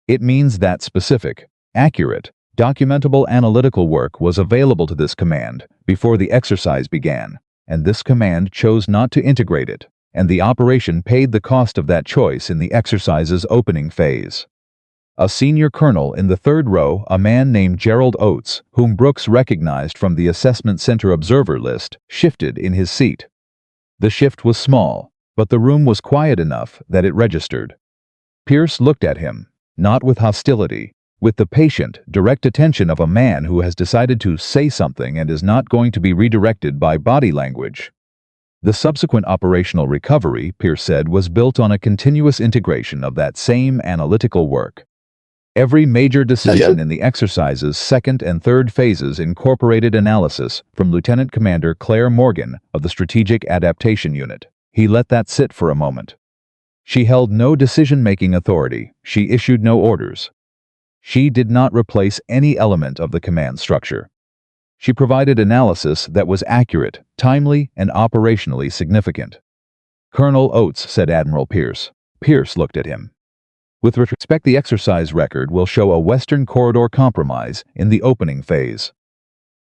It means that specific, accurate, documentable analytical work was available to this command before the exercise began, and this command chose not to integrate it, and the operation paid the cost of that choice in the exercise's opening phase. A senior colonel in the third row, a man named Gerald Oates, whom Brooks recognized from the Assessment Center observer list, shifted in his seat. The shift was small, but the room was quiet enough that it registered. Pierce looked at him, not with hostility, with the patient, direct attention of a man who has decided to say something and is not going to be redirected by body language. The subsequent operational recovery, Pierce said, was built on a continuous integration of that same analytical work. Every major decision in the exercise's second and third phases incorporated analysis from Lieutenant Commander Claire Morgan of the Strategic Adaptation Unit. He let that sit for a moment. She held no decision-making authority. She issued no orders. She did not replace any element of the command structure. She provided analysis that was accurate, timely, and operationally significant. "Colonel Oates," said Admiral Pierce. Pierce looked at him. "With respect, the exercise record will show a Western Corridor compromise in the opening phase.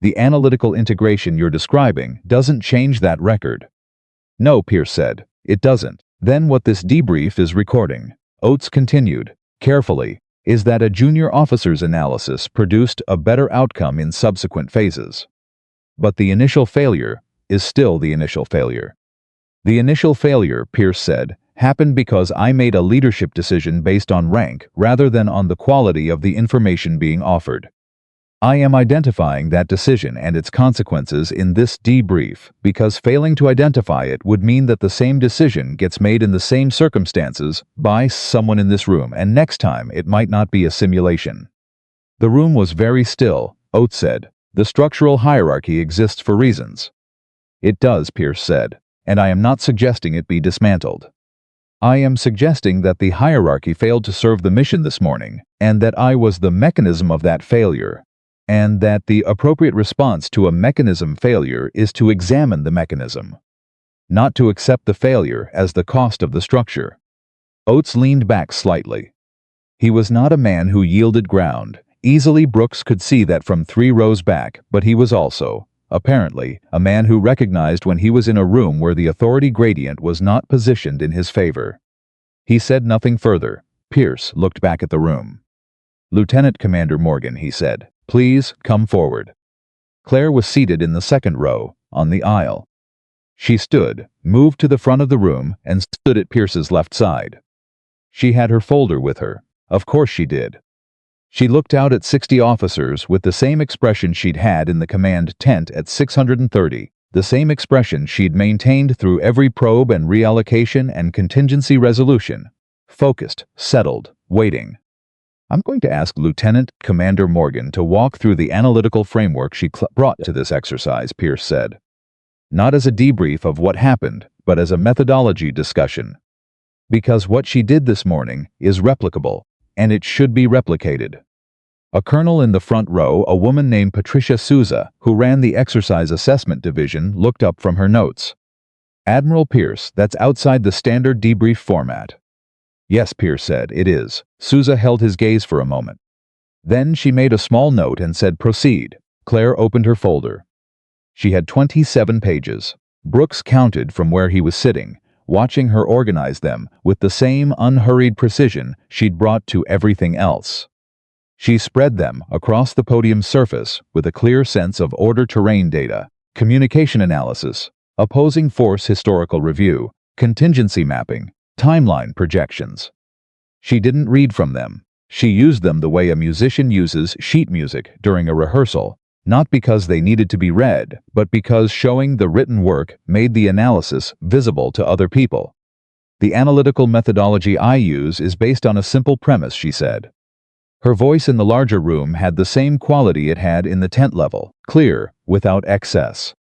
The analytical integration you're describing doesn't change that record." "No," Pierce said, "it doesn't." "Then what this debrief is recording," Oates continued, carefully, "is that a junior officer's analysis produced a better outcome in subsequent phases. But the initial failure is still the initial failure. The initial failure," Pierce said, "happened because I made a leadership decision based on rank rather than on the quality of the information being offered. I am identifying that decision and its consequences in this debrief because failing to identify it would mean that the same decision gets made in the same circumstances by someone in this room, and next time it might not be a simulation." The room was very still. Oates said, "The structural hierarchy exists for reasons." "It does," Pierce said, "and I am not suggesting it be dismantled. I am suggesting that the hierarchy failed to serve the mission this morning, and that I was the mechanism of that failure, and that the appropriate response to a mechanism failure is to examine the mechanism, not to accept the failure as the cost of the structure." Oates leaned back slightly. He was not a man who yielded ground. Easily Brooks could see that from 3 rows back, but he was also, apparently, a man who recognized when he was in a room where the authority gradient was not positioned in his favor. He said nothing further. Pierce looked back at the room. "Lieutenant Commander Morgan," he said, "please come forward." Claire was seated in the second row, on the aisle. She stood, moved to the front of the room, and stood at Pierce's left side. She had her folder with her. Of course she did. She looked out at 60 officers with the same expression she'd had in the command tent at 630, the same expression she'd maintained through every probe and reallocation and contingency resolution. Focused, settled, waiting. "I'm going to ask Lieutenant Commander Morgan to walk through the analytical framework she brought to this exercise," Pierce said. "Not as a debrief of what happened, but as a methodology discussion. Because what she did this morning is replicable, and it should be replicated." A colonel in the front row, a woman named Patricia Souza, who ran the Exercise Assessment Division, looked up from her notes. "Admiral Pierce, that's outside the standard debrief format." "Yes," Pierce said, "it is." Souza held his gaze for a moment. Then she made a small note and said, "Proceed." Claire opened her folder. She had 27 pages. Brooks counted from where he was sitting, watching her organize them with the same unhurried precision she'd brought to everything else. She spread them across the podium surface with a clear sense of order terrain data, communication analysis, opposing force historical review, contingency mapping, timeline projections. She didn't read from them. She used them the way a musician uses sheet music during a rehearsal, not because they needed to be read, but because showing the written work made the analysis visible to other people. "The analytical methodology I use is based on a simple premise," she said. Her voice in the larger room had the same quality it had in the tent level, clear, without excess.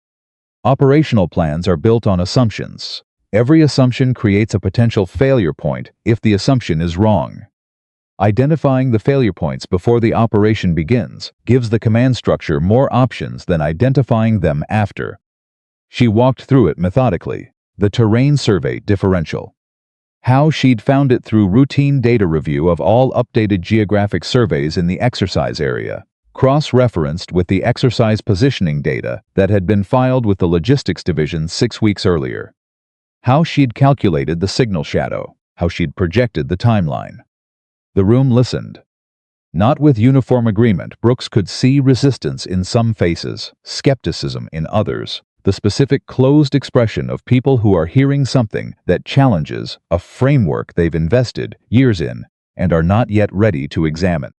"Operational plans are built on assumptions. Every assumption creates a potential failure point if the assumption is wrong. Identifying the failure points before the operation begins gives the command structure more options than identifying them after." She walked through it methodically. The terrain survey differential. How she'd found it through routine data review of all updated geographic surveys in the exercise area, cross-referenced with the exercise positioning data that had been filed with the Logistics Division 6 weeks earlier. How she'd calculated the signal shadow, how she'd projected the timeline. The room listened. Not with uniform agreement. Brooks could see resistance in some faces, skepticism in others, the specific closed expression of people who are hearing something that challenges a framework they've invested years in and are not yet ready to examine.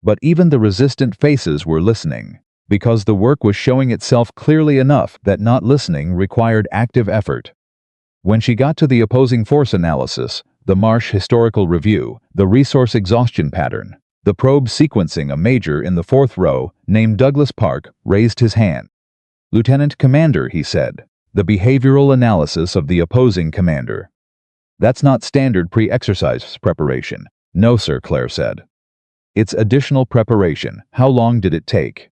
But even the resistant faces were listening, because the work was showing itself clearly enough that not listening required active effort. When she got to the opposing force analysis, the Marsh historical review, the resource exhaustion pattern, the probe sequencing, a major in the fourth row, named Douglas Park, raised his hand. "Lieutenant Commander," he said, "the behavioral analysis of the opposing commander." "That's not standard pre-exercise preparation." "No, sir," Claire said. "It's additional preparation." "How long did it take?"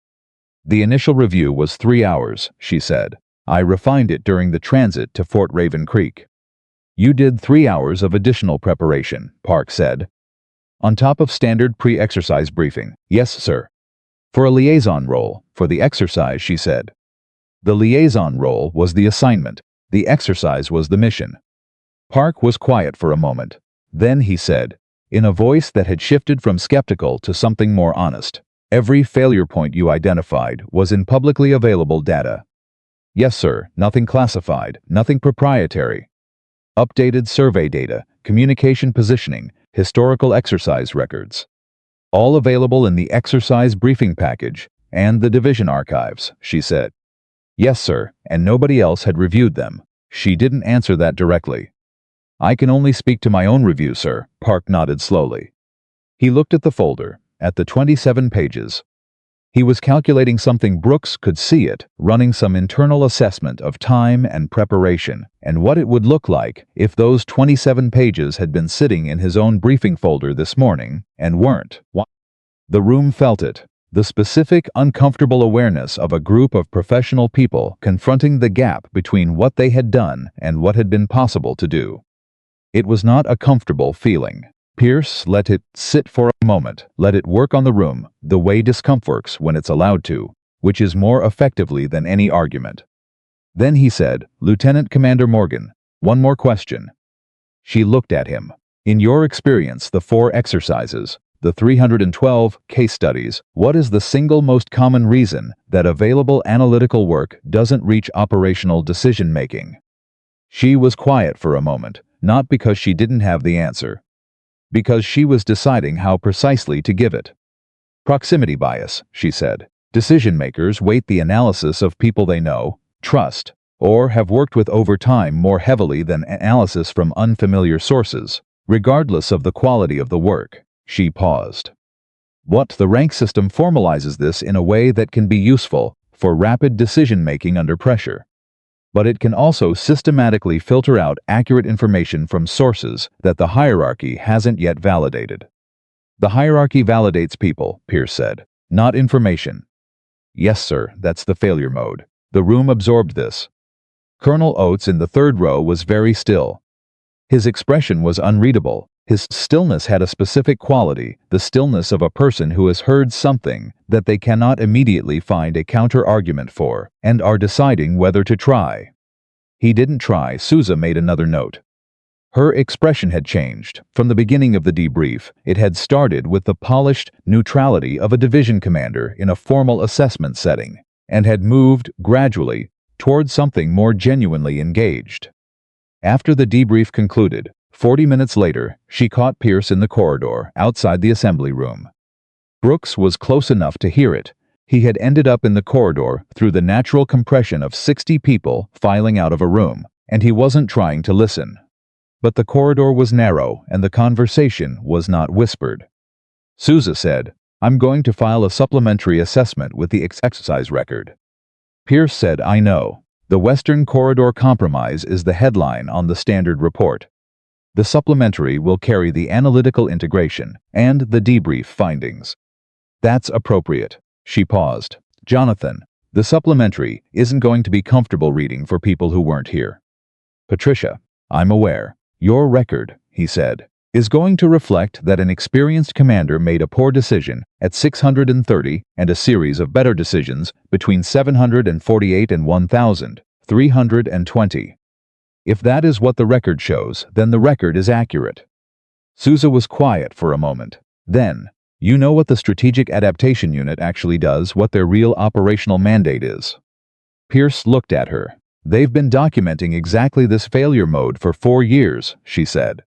"The initial review was 3 hours," she said. "I refined it during the transit to Fort Raven Creek." "You did 3 hours of additional preparation," Park said. "On top of standard pre-exercise briefing." "Yes, sir." "For a liaison role, for the exercise," she said. "The liaison role was the assignment. The exercise was the mission." Park was quiet for a moment. Then he said, in a voice that had shifted from skeptical to something more honest, "Every failure point you identified was in publicly available data." "Yes, sir. Nothing classified, nothing proprietary. Updated survey data, communication positioning, historical exercise records. All available in the exercise briefing package and the division archives," she said. "Yes, sir, and nobody else had reviewed them." She didn't answer that directly. "I can only speak to my own review, sir," Park nodded slowly. He looked at the folder, at the 27 pages. He was calculating something. Brooks could see it, running some internal assessment of time and preparation, and what it would look like if those 27 pages had been sitting in his own briefing folder this morning and weren't. The room felt it. The specific, uncomfortable awareness of a group of professional people confronting the gap between what they had done and what had been possible to do. It was not a comfortable feeling. Pierce let it sit for a moment, let it work on the room, the way discomfort works when it's allowed to, which is more effectively than any argument. Then he said, "Lieutenant Commander Morgan, one more question." She looked at him. "In your experience, the 4 exercises, the 312 case studies, what is the single most common reason that available analytical work doesn't reach operational decision-making?" She was quiet for a moment, not because she didn't have the answer, because she was deciding how precisely to give it. "Proximity bias," she said. "Decision-makers weight the analysis of people they know, trust, or have worked with over time more heavily than analysis from unfamiliar sources, regardless of the quality of the work." She paused. The rank system formalizes this in a way that can be useful for rapid decision-making under pressure. But it can also systematically filter out accurate information from sources that the hierarchy hasn't yet validated. "The hierarchy validates people," Pierce said, "not information." "Yes, sir, that's the failure mode." The room absorbed this. Colonel Oates in the third row was very still. His expression was unreadable. His stillness had a specific quality, the stillness of a person who has heard something that they cannot immediately find a counter-argument for, and are deciding whether to try. He didn't try, Sousa made another note. Her expression had changed. From the beginning of the debrief, it had started with the polished neutrality of a division commander in a formal assessment setting, and had moved, gradually, toward something more genuinely engaged. After the debrief concluded, 40 minutes later, she caught Pierce in the corridor outside the assembly room. Brooks was close enough to hear it. He had ended up in the corridor through the natural compression of 60 people filing out of a room, and he wasn't trying to listen. But the corridor was narrow, and the conversation was not whispered. Sousa said, "I'm going to file a supplementary assessment with the exercise record." Pierce said, "I know. The Western Corridor Compromise is the headline on the standard report. The supplementary will carry the analytical integration and the debrief findings." "That's appropriate." She paused. "Jonathan, the supplementary isn't going to be comfortable reading for people who weren't here." "Patricia, I'm aware. Your record," he said, "is going to reflect that an experienced commander made a poor decision at 630 and a series of better decisions between 748 and 1,320. If that is what the record shows, then the record is accurate." Sousa was quiet for a moment. Then, "You know what the Strategic Adaptation Unit actually does, what their real operational mandate is?" Pierce looked at her. "They've been documenting exactly this failure mode for 4 years, she said.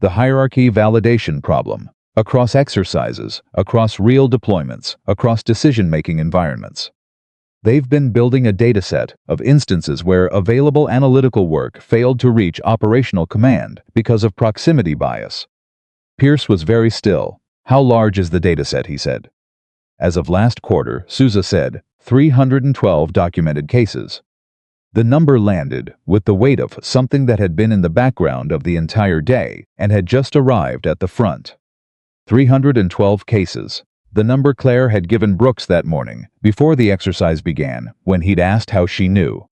"The hierarchy validation problem. across exercises, across real deployments, across decision-making environments. They've been building a dataset of instances where available analytical work failed to reach operational command because of proximity bias. Pierce was very still. "How large is the dataset?" he said. As of last quarter, Souza said, 312 documented cases. The number landed with the weight of something that had been in the background of the entire day and had just arrived at the front. 312 cases. The number Claire had given Brooks that morning, before the exercise began, when he'd asked how she knew.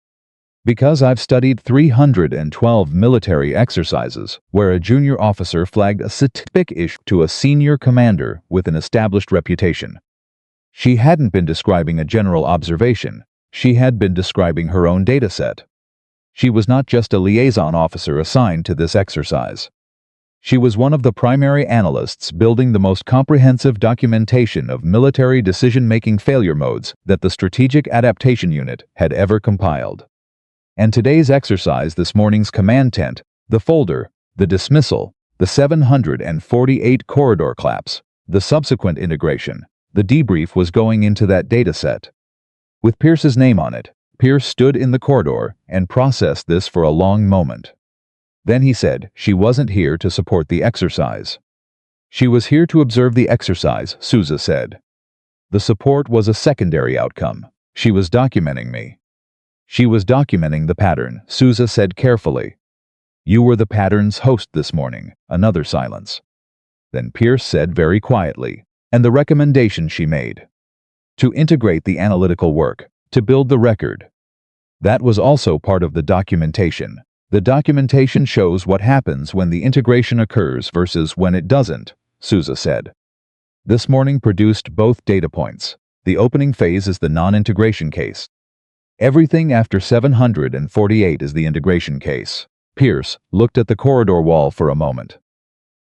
"Because I've studied 312 military exercises where a junior officer flagged a specific issue to a senior commander with an established reputation." She hadn't been describing a general observation. She had been describing her own dataset. She was not just a liaison officer assigned to this exercise. She was one of the primary analysts building the most comprehensive documentation of military decision-making failure modes that the Strategic Adaptation Unit had ever compiled. And today's exercise, this morning's command tent, the folder, the dismissal, the 748 corridor claps, the subsequent integration, the debrief was going into that dataset. With Pierce's name on it, Pierce stood in the corridor and processed this for a long moment. Then he said she wasn't here to support the exercise. She was here to observe the exercise, Souza said. The support was a secondary outcome. She was documenting me. She was documenting the pattern, Souza said carefully. You were the pattern's host this morning. Another silence. Then Pierce said very quietly, and the recommendation she made. To integrate the analytical work, to build the record. That was also part of the documentation. The documentation shows what happens when the integration occurs versus when it doesn't, Souza said. This morning produced both data points. The opening phase is the non-integration case. Everything after 748 is the integration case. Pierce looked at the corridor wall for a moment.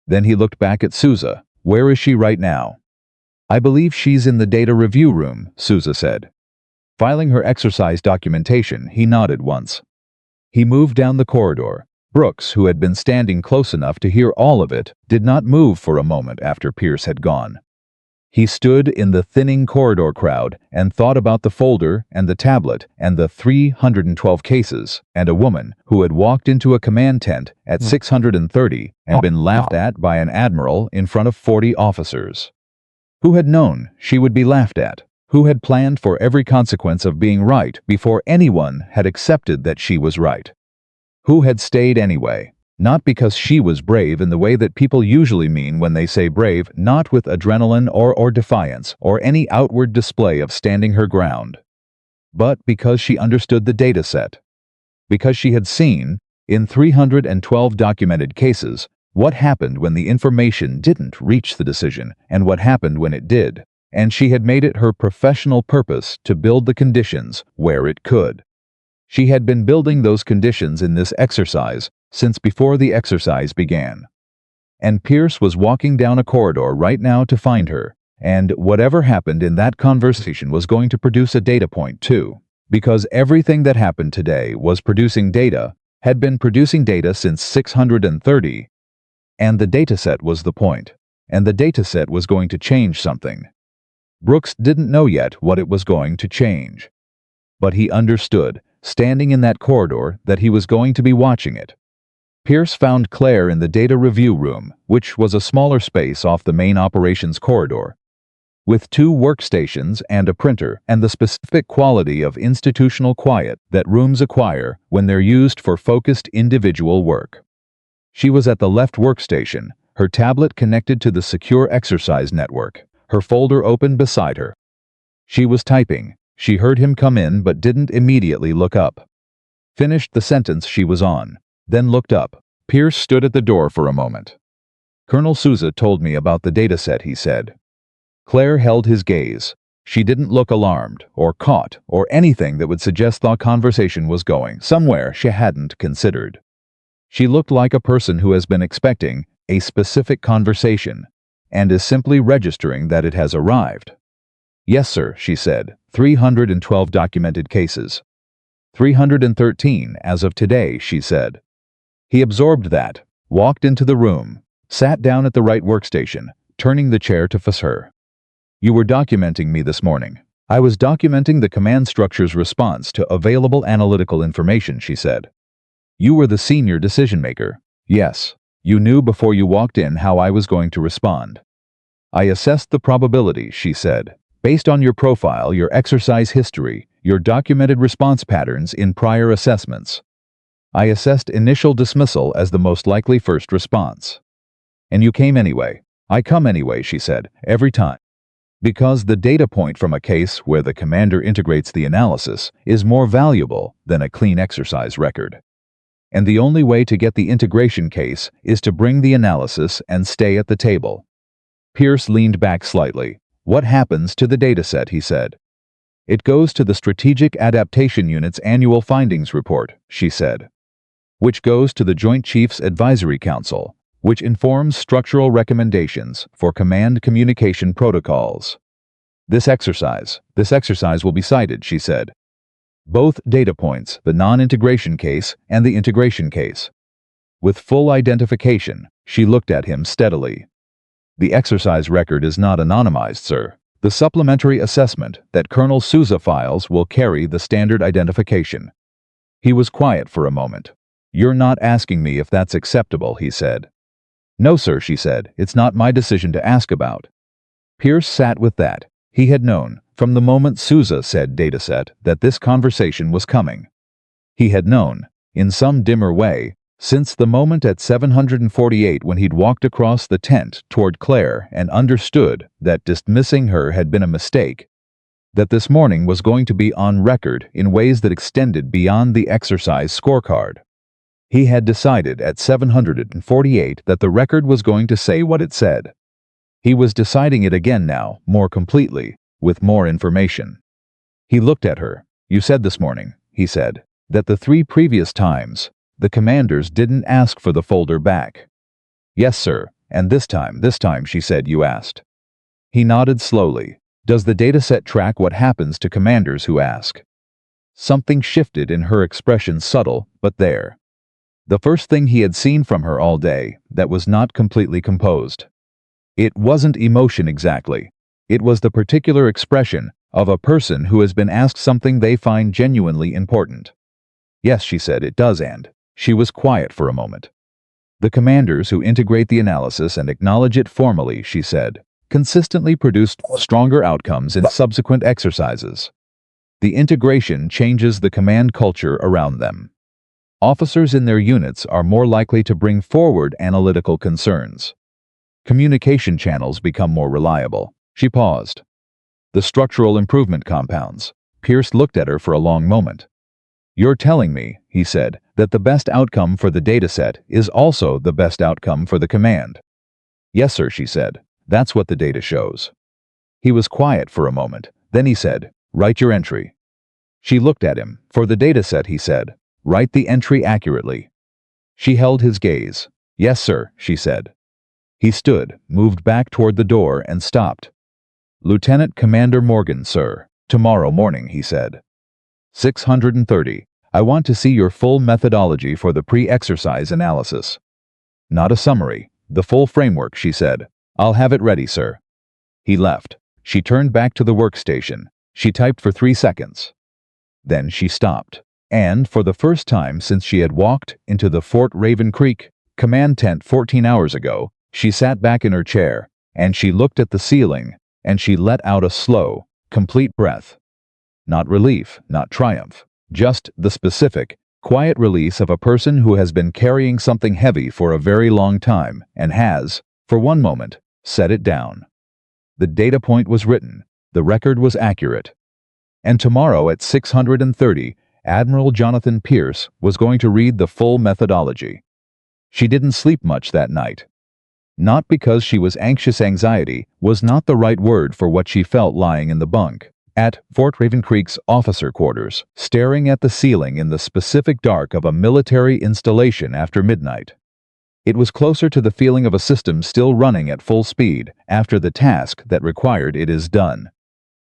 Then he looked back at Souza. Where is she right now? I believe she's in the data review room, Souza said. Filing her exercise documentation, he nodded once. He moved down the corridor. Brooks, who had been standing close enough to hear all of it, did not move for a moment after Pierce had gone. He stood in the thinning corridor crowd and thought about the folder and the tablet and the 312 cases and a woman who had walked into a command tent at 630 and been laughed at by an admiral in front of 40 officers. Who had known she would be laughed at? Who had planned for every consequence of being right before anyone had accepted that she was right? Who had stayed anyway? Not because she was brave in the way that people usually mean when they say brave, not with adrenaline or defiance or any outward display of standing her ground, but because she understood the data set. Because she had seen, in 312 documented cases, what happened when the information didn't reach the decision and what happened when it did, and she had made it her professional purpose to build the conditions where it could. She had been building those conditions in this exercise since before the exercise began. And Pierce was walking down a corridor right now to find her, and whatever happened in that conversation was going to produce a data point too, because everything that happened today was producing data, had been producing data since 630, and the dataset was the point, and the dataset was going to change something. Brooks didn't know yet what it was going to change. But he understood, standing in that corridor, that he was going to be watching it. Pierce found Claire in the data review room, which was a smaller space off the main operations corridor, with 2 workstations and a printer and the specific quality of institutional quiet that rooms acquire when they're used for focused individual work. She was at the left workstation, her tablet connected to the secure exercise network, her folder open beside her. She was typing. She heard him come in but didn't immediately look up. Finished the sentence she was on, then looked up. Pierce stood at the door for a moment. Colonel Souza told me about the dataset, he said. Claire held his gaze. She didn't look alarmed, or caught, or anything that would suggest the conversation was going somewhere she hadn't considered. She looked like a person who has been expecting a specific conversation, and is simply registering that it has arrived. Yes, sir, she said. 312 documented cases. 313 as of today, she said. He absorbed that, walked into the room, sat down at the right workstation, turning the chair to face her. You were documenting me this morning. I was documenting the command structure's response to available analytical information, she said. You were the senior decision maker. Yes. You knew before you walked in how I was going to respond. I assessed the probability, she said, based on your profile, your exercise history, your documented response patterns in prior assessments. I assessed initial dismissal as the most likely first response. And you came anyway. I come anyway, she said, every time. Because the data point from a case where the commander integrates the analysis is more valuable than a clean exercise record. And the only way to get the integration case is to bring the analysis and stay at the table. Pierce leaned back slightly. What happens to the dataset, he said. It goes to the Strategic Adaptation Unit's annual findings report, she said, which goes to the Joint Chiefs Advisory Council, which informs structural recommendations for command communication protocols. This exercise will be cited, she said. Both data points, the non-integration case and the integration case. With full identification, she looked at him steadily. The exercise record is not anonymized, sir. The supplementary assessment that Colonel Souza files will carry the standard identification. He was quiet for a moment. You're not asking me if that's acceptable, he said. No, sir, she said. It's not my decision to ask about. Pierce sat with that. He had known, from the moment Souza said dataset, that this conversation was coming. He had known, in some dimmer way, since the moment at 748 when he'd walked across the tent toward Claire and understood that dismissing her had been a mistake, that this morning was going to be on record in ways that extended beyond the exercise scorecard. He had decided at 748 that the record was going to say what it said. He was deciding it again now, more completely, with more information. He looked at her. You said this morning, he said, that the 3 previous times, the commanders didn't ask for the folder back. Yes, sir, and this time, she said, you asked. He nodded slowly. Does the dataset track what happens to commanders who ask? Something shifted in her expression, subtle, but there. The first thing he had seen from her all day that was not completely composed. It wasn't emotion exactly. It was the particular expression of a person who has been asked something they find genuinely important. Yes, she said, it does, and she was quiet for a moment. The commanders who integrate the analysis and acknowledge it formally, she said, consistently produced stronger outcomes in subsequent exercises. The integration changes the command culture around them. Officers in their units are more likely to bring forward analytical concerns. Communication channels become more reliable. She paused. The structural improvement compounds. Pierce looked at her for a long moment. You're telling me, he said, that the best outcome for the dataset is also the best outcome for the command. Yes, sir, she said. That's what the data shows. He was quiet for a moment. Then he said, write your entry. She looked at him. For the dataset, he said, write the entry accurately. She held his gaze. Yes, sir, she said. He stood, moved back toward the door, and stopped. Lieutenant Commander Morgan, sir. Tomorrow morning, he said. 630. I want to see your full methodology for the pre-exercise analysis. Not a summary, the full framework, she said. I'll have it ready, sir. He left. She turned back to the workstation. She typed for 3 seconds. Then she stopped. And, for the first time since she had walked into the Fort Raven Creek command tent 14 hours ago, she sat back in her chair, and she looked at the ceiling, and she let out a slow, complete breath. Not relief, not triumph, just the specific, quiet release of a person who has been carrying something heavy for a very long time and has, for one moment, set it down. The data point was written, the record was accurate. And tomorrow at 630, Admiral Jonathan Pierce was going to read the full methodology. She didn't sleep much that night. Not because she was anxious. Anxiety was not the right word for what she felt lying in the bunk at Fort Raven Creek's officer quarters, staring at the ceiling in the specific dark of a military installation after midnight. It was closer to the feeling of a system still running at full speed after the task that required it is done.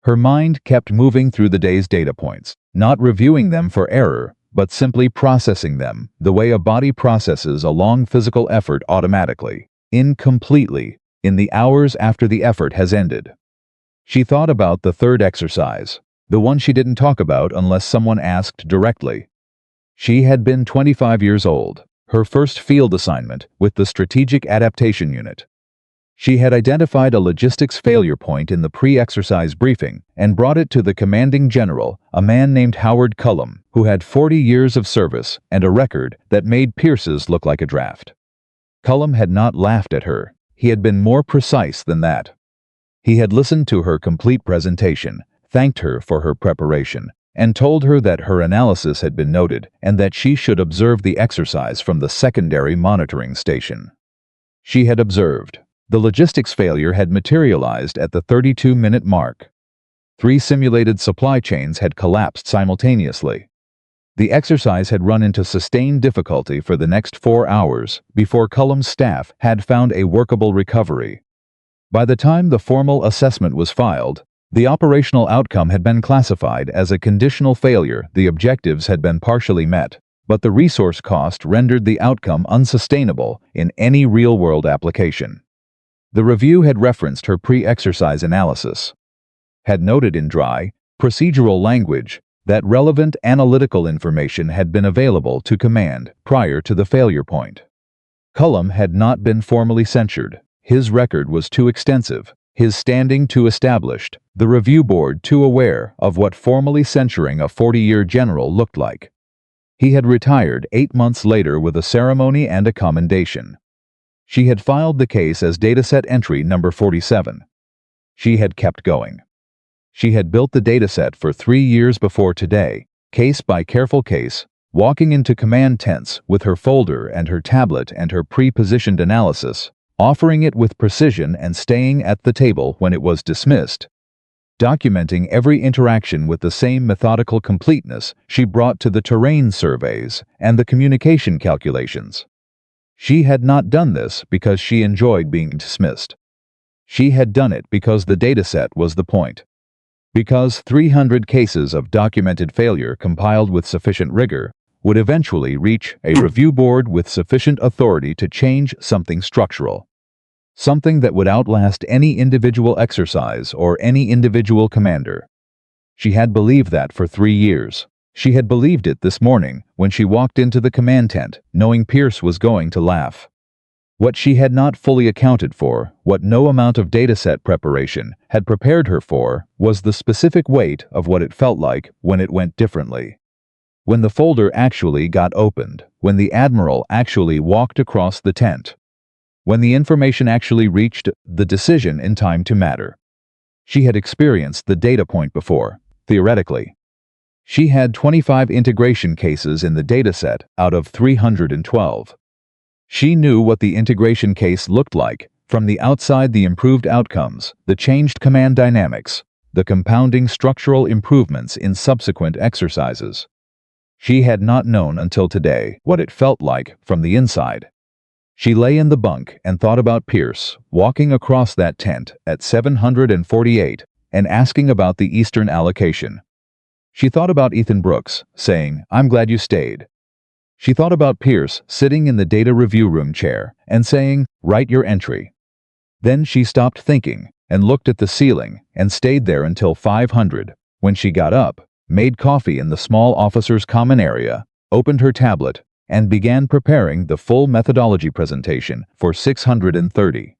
Her mind kept moving through the day's data points, not reviewing them for error, but simply processing them the way a body processes a long physical effort automatically, incompletely, in the hours after the effort has ended. She thought about the third exercise, the one she didn't talk about unless someone asked directly. She had been 25 years old, her first field assignment with the Strategic Adaptation Unit. She had identified a logistics failure point in the pre-exercise briefing and brought it to the commanding general, a man named Howard Cullum, who had 40 years of service and a record that made Pierce's look like a draft. Cullum had not laughed at her. He had been more precise than that. He had listened to her complete presentation, thanked her for her preparation, and told her that her analysis had been noted and that she should observe the exercise from the secondary monitoring station. She had observed. The logistics failure had materialized at the 32-minute mark. 3 simulated supply chains had collapsed simultaneously. The exercise had run into sustained difficulty for the next 4 hours before Cullum's staff had found a workable recovery. By the time the formal assessment was filed, the operational outcome had been classified as a conditional failure. The objectives had been partially met, but the resource cost rendered the outcome unsustainable in any real-world application. The review had referenced her pre-exercise analysis, had noted in dry, procedural language that relevant analytical information had been available to command prior to the failure point. Cullum had not been formally censured. His record was too extensive, his standing too established, the review board too aware of what formally censuring a 40-year general looked like. He had retired 8 months later with a ceremony and a commendation. She had filed the case as dataset entry number 47. She had kept going. She had built the dataset for 3 years before today, case by careful case, walking into command tents with her folder and her tablet and her pre-positioned analysis, offering it with precision and staying at the table when it was dismissed. Documenting every interaction with the same methodical completeness she brought to the terrain surveys and the communication calculations. She had not done this because she enjoyed being dismissed. She had done it because the dataset was the point. Because 300 cases of documented failure compiled with sufficient rigor would eventually reach a review board with sufficient authority to change something structural. Something that would outlast any individual exercise or any individual commander. She had believed that for 3 years. She had believed it this morning when she walked into the command tent, knowing Pierce was going to laugh. What she had not fully accounted for, what no amount of dataset preparation had prepared her for, was the specific weight of what it felt like when it went differently. When the folder actually got opened, when the Admiral actually walked across the tent. When the information actually reached the decision in time to matter. She had experienced the data point before, theoretically. She had 25 integration cases in the dataset out of 312. She knew what the integration case looked like, from the outside: the improved outcomes, the changed command dynamics, the compounding structural improvements in subsequent exercises. She had not known until today what it felt like from the inside. She lay in the bunk and thought about Pierce walking across that tent at 748 and asking about the Eastern allocation. She thought about Ethan Brooks saying, "I'm glad you stayed." She thought about Pierce sitting in the data review room chair and saying, "Write your entry." Then she stopped thinking and looked at the ceiling and stayed there until 500, when she got up, made coffee in the small officers' common area, opened her tablet, and began preparing the full methodology presentation for 630.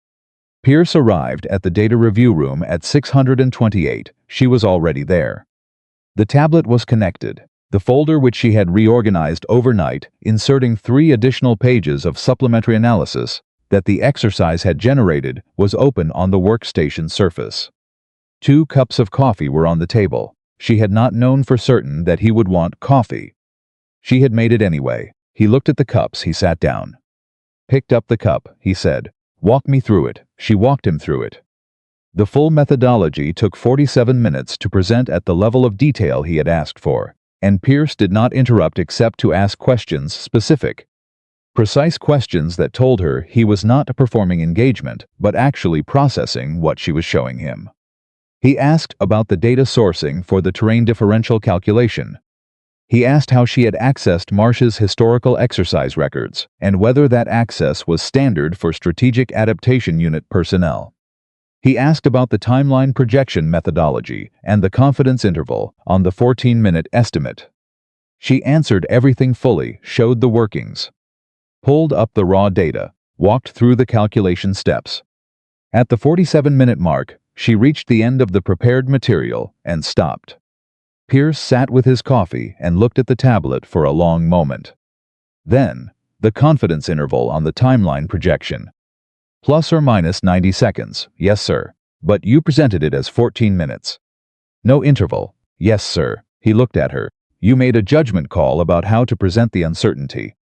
Pierce arrived at the data review room at 628. She was already there. The tablet was connected. The folder, which she had reorganized overnight, inserting 3 additional pages of supplementary analysis that the exercise had generated, was open on the workstation surface. 2 cups of coffee were on the table. She had not known for certain that he would want coffee. She had made it anyway. He looked at the cups. He sat down. "Picked up the cup," he said. "Walk me through it." She walked him through it. The full methodology took 47 minutes to present at the level of detail he had asked for, and Pierce did not interrupt except to ask questions specific, precise questions that told her he was not performing engagement, but actually processing what she was showing him. He asked about the data sourcing for the terrain differential calculation. He asked how she had accessed Marsh's historical exercise records, and whether that access was standard for Strategic Adaptation Unit personnel. He asked about the timeline projection methodology and the confidence interval on the 14-minute estimate. She answered everything fully, showed the workings, pulled up the raw data, walked through the calculation steps. At the 47-minute mark, she reached the end of the prepared material and stopped. Pierce sat with his coffee and looked at the tablet for a long moment. Then, the confidence interval on the timeline projection. Plus or minus 90 seconds, yes sir, but you presented it as 14 minutes. No interval, yes sir. He looked at her. You made a judgment call about how to present the uncertainty.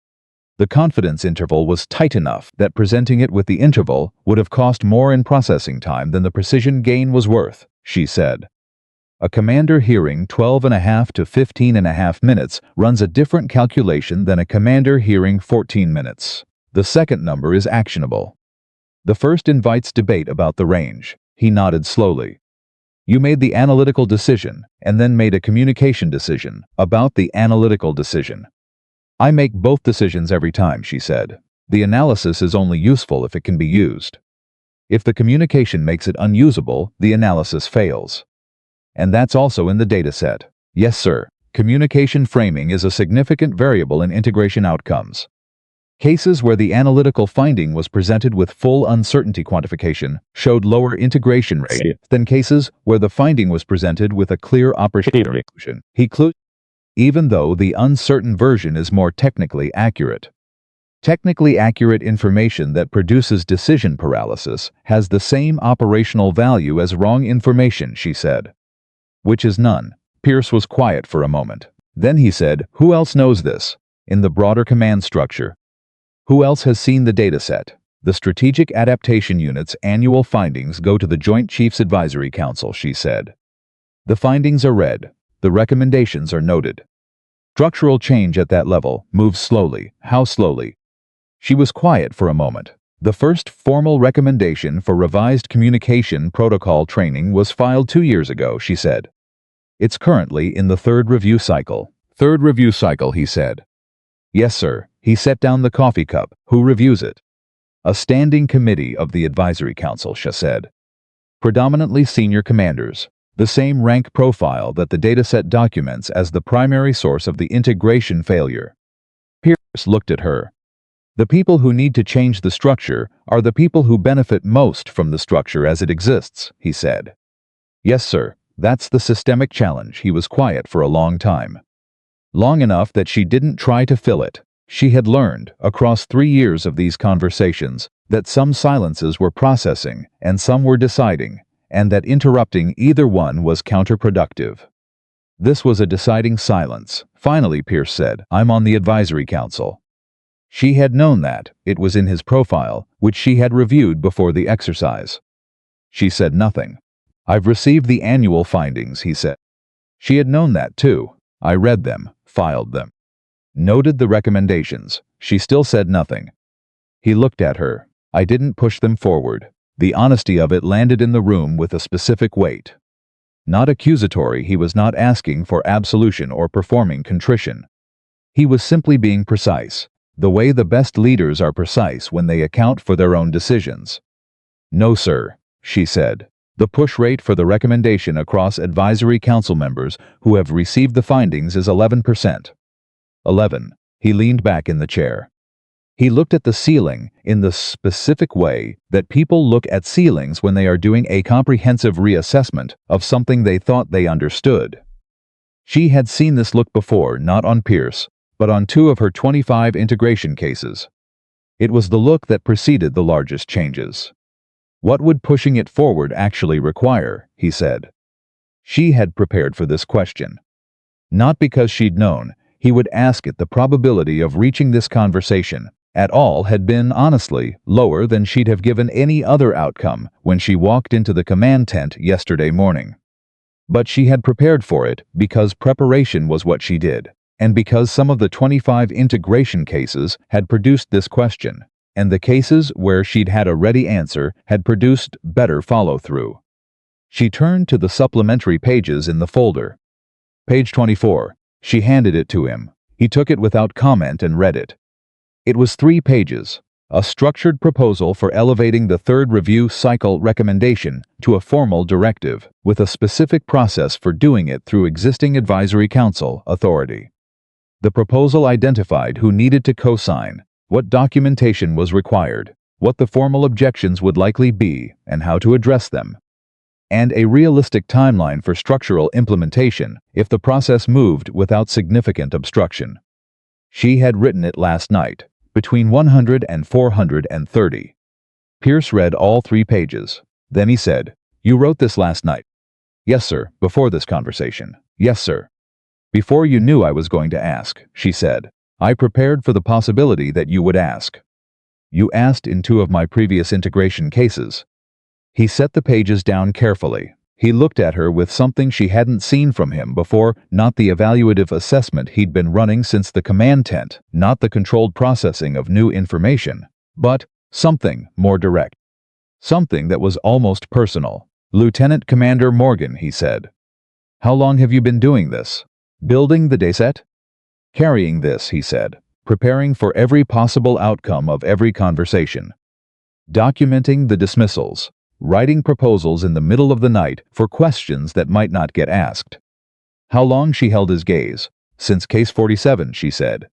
The confidence interval was tight enough that presenting it with the interval would have cost more in processing time than the precision gain was worth, she said. A commander hearing 12.5 to 15.5 minutes runs a different calculation than a commander hearing 14 minutes. The second number is actionable. The first invites debate about the range. He nodded slowly. You made the analytical decision, and then made a communication decision about the analytical decision. I make both decisions every time, she said. The analysis is only useful if it can be used. If the communication makes it unusable, the analysis fails. And that's also in the dataset. Yes, sir. Communication framing is a significant variable in integration outcomes. Cases where the analytical finding was presented with full uncertainty quantification showed lower integration rate than cases where the finding was presented with a clear operational conclusion. Even though the uncertain version is more technically accurate. Technically accurate information that produces decision paralysis has the same operational value as wrong information, she said. Which is none. Pierce was quiet for a moment. Then he said, who else knows this? In the broader command structure. Who else has seen the dataset? The Strategic Adaptation Unit's annual findings go to the Joint Chiefs Advisory Council, she said. The findings are read. The recommendations are noted. Structural change at that level moves slowly. How slowly? She was quiet for a moment. The first formal recommendation for revised communication protocol training was filed 2 years ago, she said. It's currently in the third review cycle. Third review cycle, he said. Yes, sir. He set down the coffee cup. Who reviews it? A standing committee of the Advisory Council, she said. Predominantly senior commanders. The same rank profile that the dataset documents as the primary source of the integration failure. Pierce looked at her. The people who need to change the structure are the people who benefit most from the structure as it exists, he said. Yes, sir. That's the systemic challenge. He was quiet for a long time. Long enough that she didn't try to fill it. She had learned, across 3 years of these conversations, that some silences were processing and some were deciding, and that interrupting either one was counterproductive. This was a deciding silence. Finally, Pierce said, I'm on the Advisory Council. She had known that. It was in his profile, which she had reviewed before the exercise. She said nothing. I've received the annual findings, he said. She had known that too. I read them, filed them. Noted the recommendations. She still said nothing. He looked at her. I didn't push them forward. The honesty of it landed in the room with a specific weight. Not accusatory, he was not asking for absolution or performing contrition. He was simply being precise, the way the best leaders are precise when they account for their own decisions. No, sir, she said. The push rate for the recommendation across Advisory Council members who have received the findings is 11%. 11. He leaned back in the chair. He looked at the ceiling in the specific way that people look at ceilings when they are doing a comprehensive reassessment of something they thought they understood. She had seen this look before, not on Pierce, but on 2 of her 25 integration cases. It was the look that preceded the largest changes. What would pushing it forward actually require, he said. She had prepared for this question. Not because she'd known he would ask it. The probability of reaching this conversation at all had been, honestly, lower than she'd have given any other outcome when she walked into the command tent yesterday morning. But she had prepared for it because preparation was what she did, and because some of the 25 integration cases had produced this question, and the cases where she'd had a ready answer had produced better follow-through. She turned to the supplementary pages in the folder. Page 24. She handed it to him. He took it without comment and read it. It was 3 pages. A structured proposal for elevating the third review cycle recommendation to a formal directive, with a specific process for doing it through existing advisory council authority. The proposal identified who needed to co-sign, what documentation was required, what the formal objections would likely be, and how to address them, and a realistic timeline for structural implementation if the process moved without significant obstruction. She had written it last night, between 100 and 430. Pierce read all 3 pages. Then he said, "You wrote this last night?" "Yes, sir, before this conversation." "Yes, sir." "Before you knew I was going to ask," she said. "I prepared for the possibility that you would ask. You asked in 2 of my previous integration cases." He set the pages down carefully. He looked at her with something she hadn't seen from him before, not the evaluative assessment he'd been running since the command tent, not the controlled processing of new information, but something more direct. Something that was almost personal. "Lieutenant Commander Morgan," he said. "How long have you been doing this? Building the dataset?" "Carrying this," he said, "preparing for every possible outcome of every conversation. Documenting the dismissals. Writing proposals in the middle of the night for questions that might not get asked." How long? She held his gaze. "Since case 47, she said.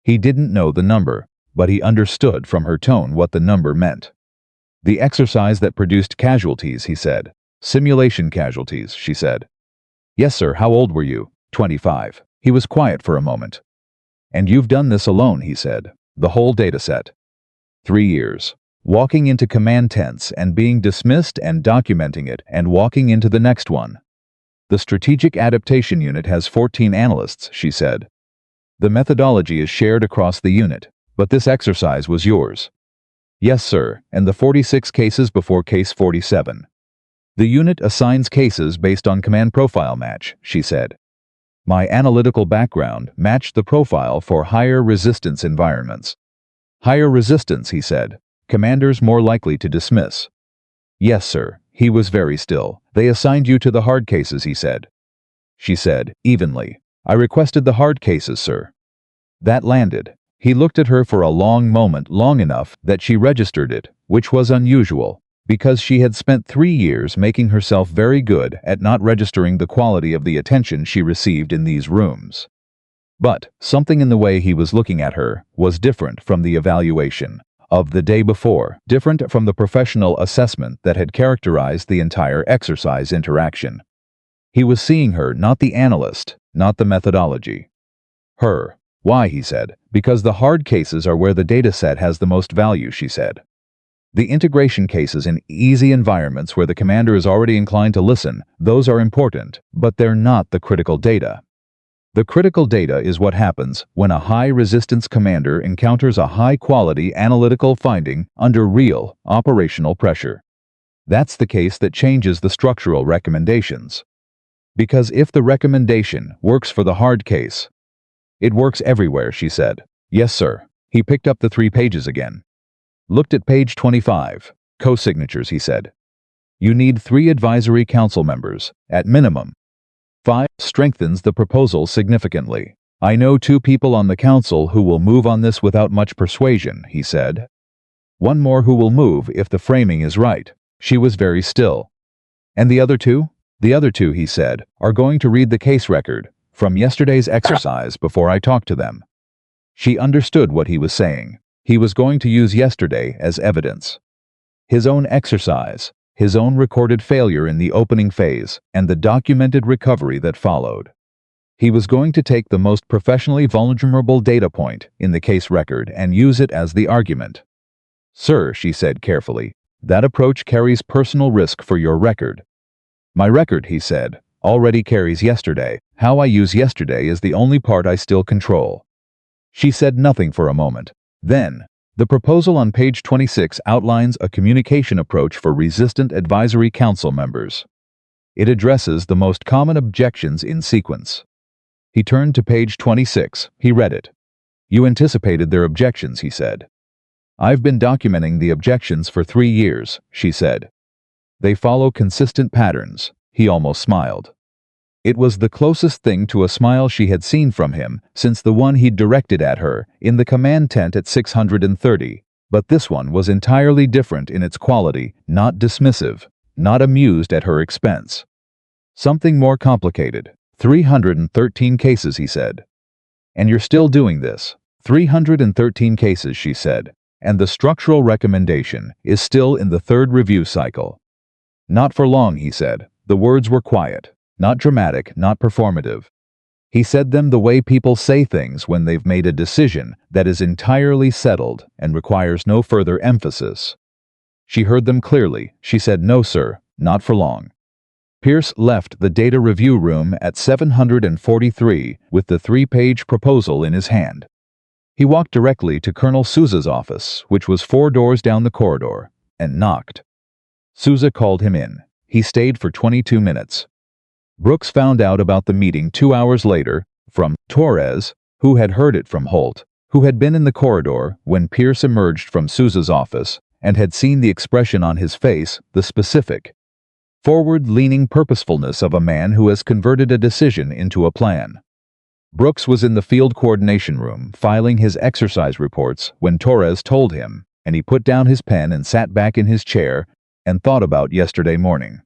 He didn't know the number, but he understood from her tone what the number meant. "The exercise that produced casualties," he said. "Simulation casualties," she said. "Yes, sir. How old were you?" 25. He was quiet for a moment. "And you've done this alone," he said. "The whole dataset." 3 years. Walking into command tents and being dismissed and documenting it and walking into the next one. "The Strategic Adaptation Unit has 14 analysts," she said. "The methodology is shared across the unit, but this exercise was yours." "Yes, sir, and the 46 cases before case 47. "The unit assigns cases based on command profile match," she said. "My analytical background matched the profile for higher resistance environments." "Higher resistance," he said. "Commanders more likely to dismiss." "Yes, sir." He was very still. "They assigned you to the hard cases," he said. She said, evenly, "I requested the hard cases, sir." That landed. He looked at her for a long moment, long enough that she registered it, which was unusual, because she had spent 3 years making herself very good at not registering the quality of the attention she received in these rooms. But something in the way he was looking at her was different from the evaluation of the day before, different from the professional assessment that had characterized the entire exercise interaction. He was seeing her, not the analyst, not the methodology. Her. "Why?" he said. "Because the hard cases are where the dataset has the most value," she said. "The integration cases in easy environments where the commander is already inclined to listen, those are important, but they're not the critical data. The critical data is what happens when a high-resistance commander encounters a high-quality analytical finding under real, operational pressure. That's the case that changes the structural recommendations. Because if the recommendation works for the hard case, it works everywhere," she said. "Yes, sir." He picked up the 3 pages again. Looked at page 25. "Co-signatures," he said. "You need 3 advisory council members, at minimum. 5 strengthens the proposal significantly. I know 2 people on the council who will move on this without much persuasion," he said. "1 more who will move if the framing is right." She was very still. "And the other 2? "The other 2, he said, "are going to read the case record from yesterday's exercise before I talk to them." She understood what he was saying. He was going to use yesterday as evidence. His own exercise, his own recorded failure in the opening phase, and the documented recovery that followed. He was going to take the most professionally vulnerable data point in the case record and use it as the argument. "Sir," she said carefully, "that approach carries personal risk for your record." "My record," he said, "already carries yesterday. How I use yesterday is the only part I still control." She said nothing for a moment. Then, "The proposal on page 26 outlines a communication approach for resistant advisory council members. It addresses the most common objections in sequence." He turned to page 26. He read it. "You anticipated their objections," he said. "I've been documenting the objections for 3 years," she said. "They follow consistent patterns." He almost smiled. It was the closest thing to a smile she had seen from him since the one he'd directed at her in the command tent at 630, but this one was entirely different in its quality, not dismissive, not amused at her expense. Something more complicated. 313 cases, he said. And you're still doing this. 313 cases, she said, and the structural recommendation is still in the third review cycle. Not for long, he said. The words were quiet. Not dramatic, not performative. He said them the way people say things when they've made a decision that is entirely settled and requires no further emphasis. She heard them clearly. She said, "No, sir, not for long." Pierce left the data review room at 743 with the 3-page proposal in his hand. He walked directly to Colonel Souza's office, which was 4 doors down the corridor, and knocked. Souza called him in. He stayed for 22 minutes. Brooks found out about the meeting 2 hours later from Torres, who had heard it from Holt, who had been in the corridor when Pierce emerged from Souza's office and had seen the expression on his face, the specific, forward-leaning purposefulness of a man who has converted a decision into a plan. Brooks was in the field coordination room filing his exercise reports when Torres told him, and he put down his pen and sat back in his chair and thought about yesterday morning.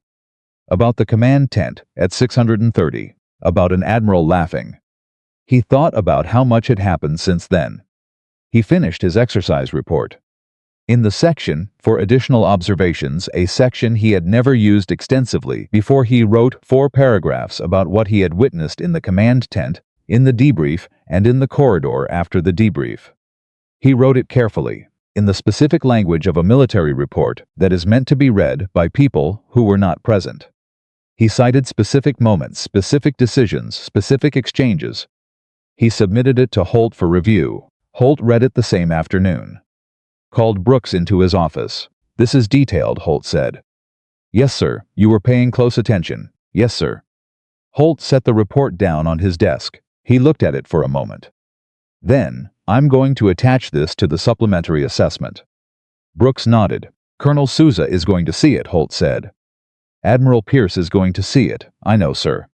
About the command tent at 630, about an admiral laughing. He thought about how much had happened since then. He finished his exercise report. In the section for additional observations, a section he had never used extensively before, he wrote 4 paragraphs about what he had witnessed in the command tent, in the debrief, and in the corridor after the debrief. He wrote it carefully, in the specific language of a military report that is meant to be read by people who were not present. He cited specific moments, specific decisions, specific exchanges. He submitted it to Holt for review. Holt read it the same afternoon. Called Brooks into his office. "This is detailed," Holt said. "Yes, sir. You were paying close attention." "Yes, sir." Holt set the report down on his desk. He looked at it for a moment. "Then, I'm going to attach this to the supplementary assessment." Brooks nodded. "Colonel Souza is going to see it," Holt said. "Admiral Pierce is going to see it, I know, sir."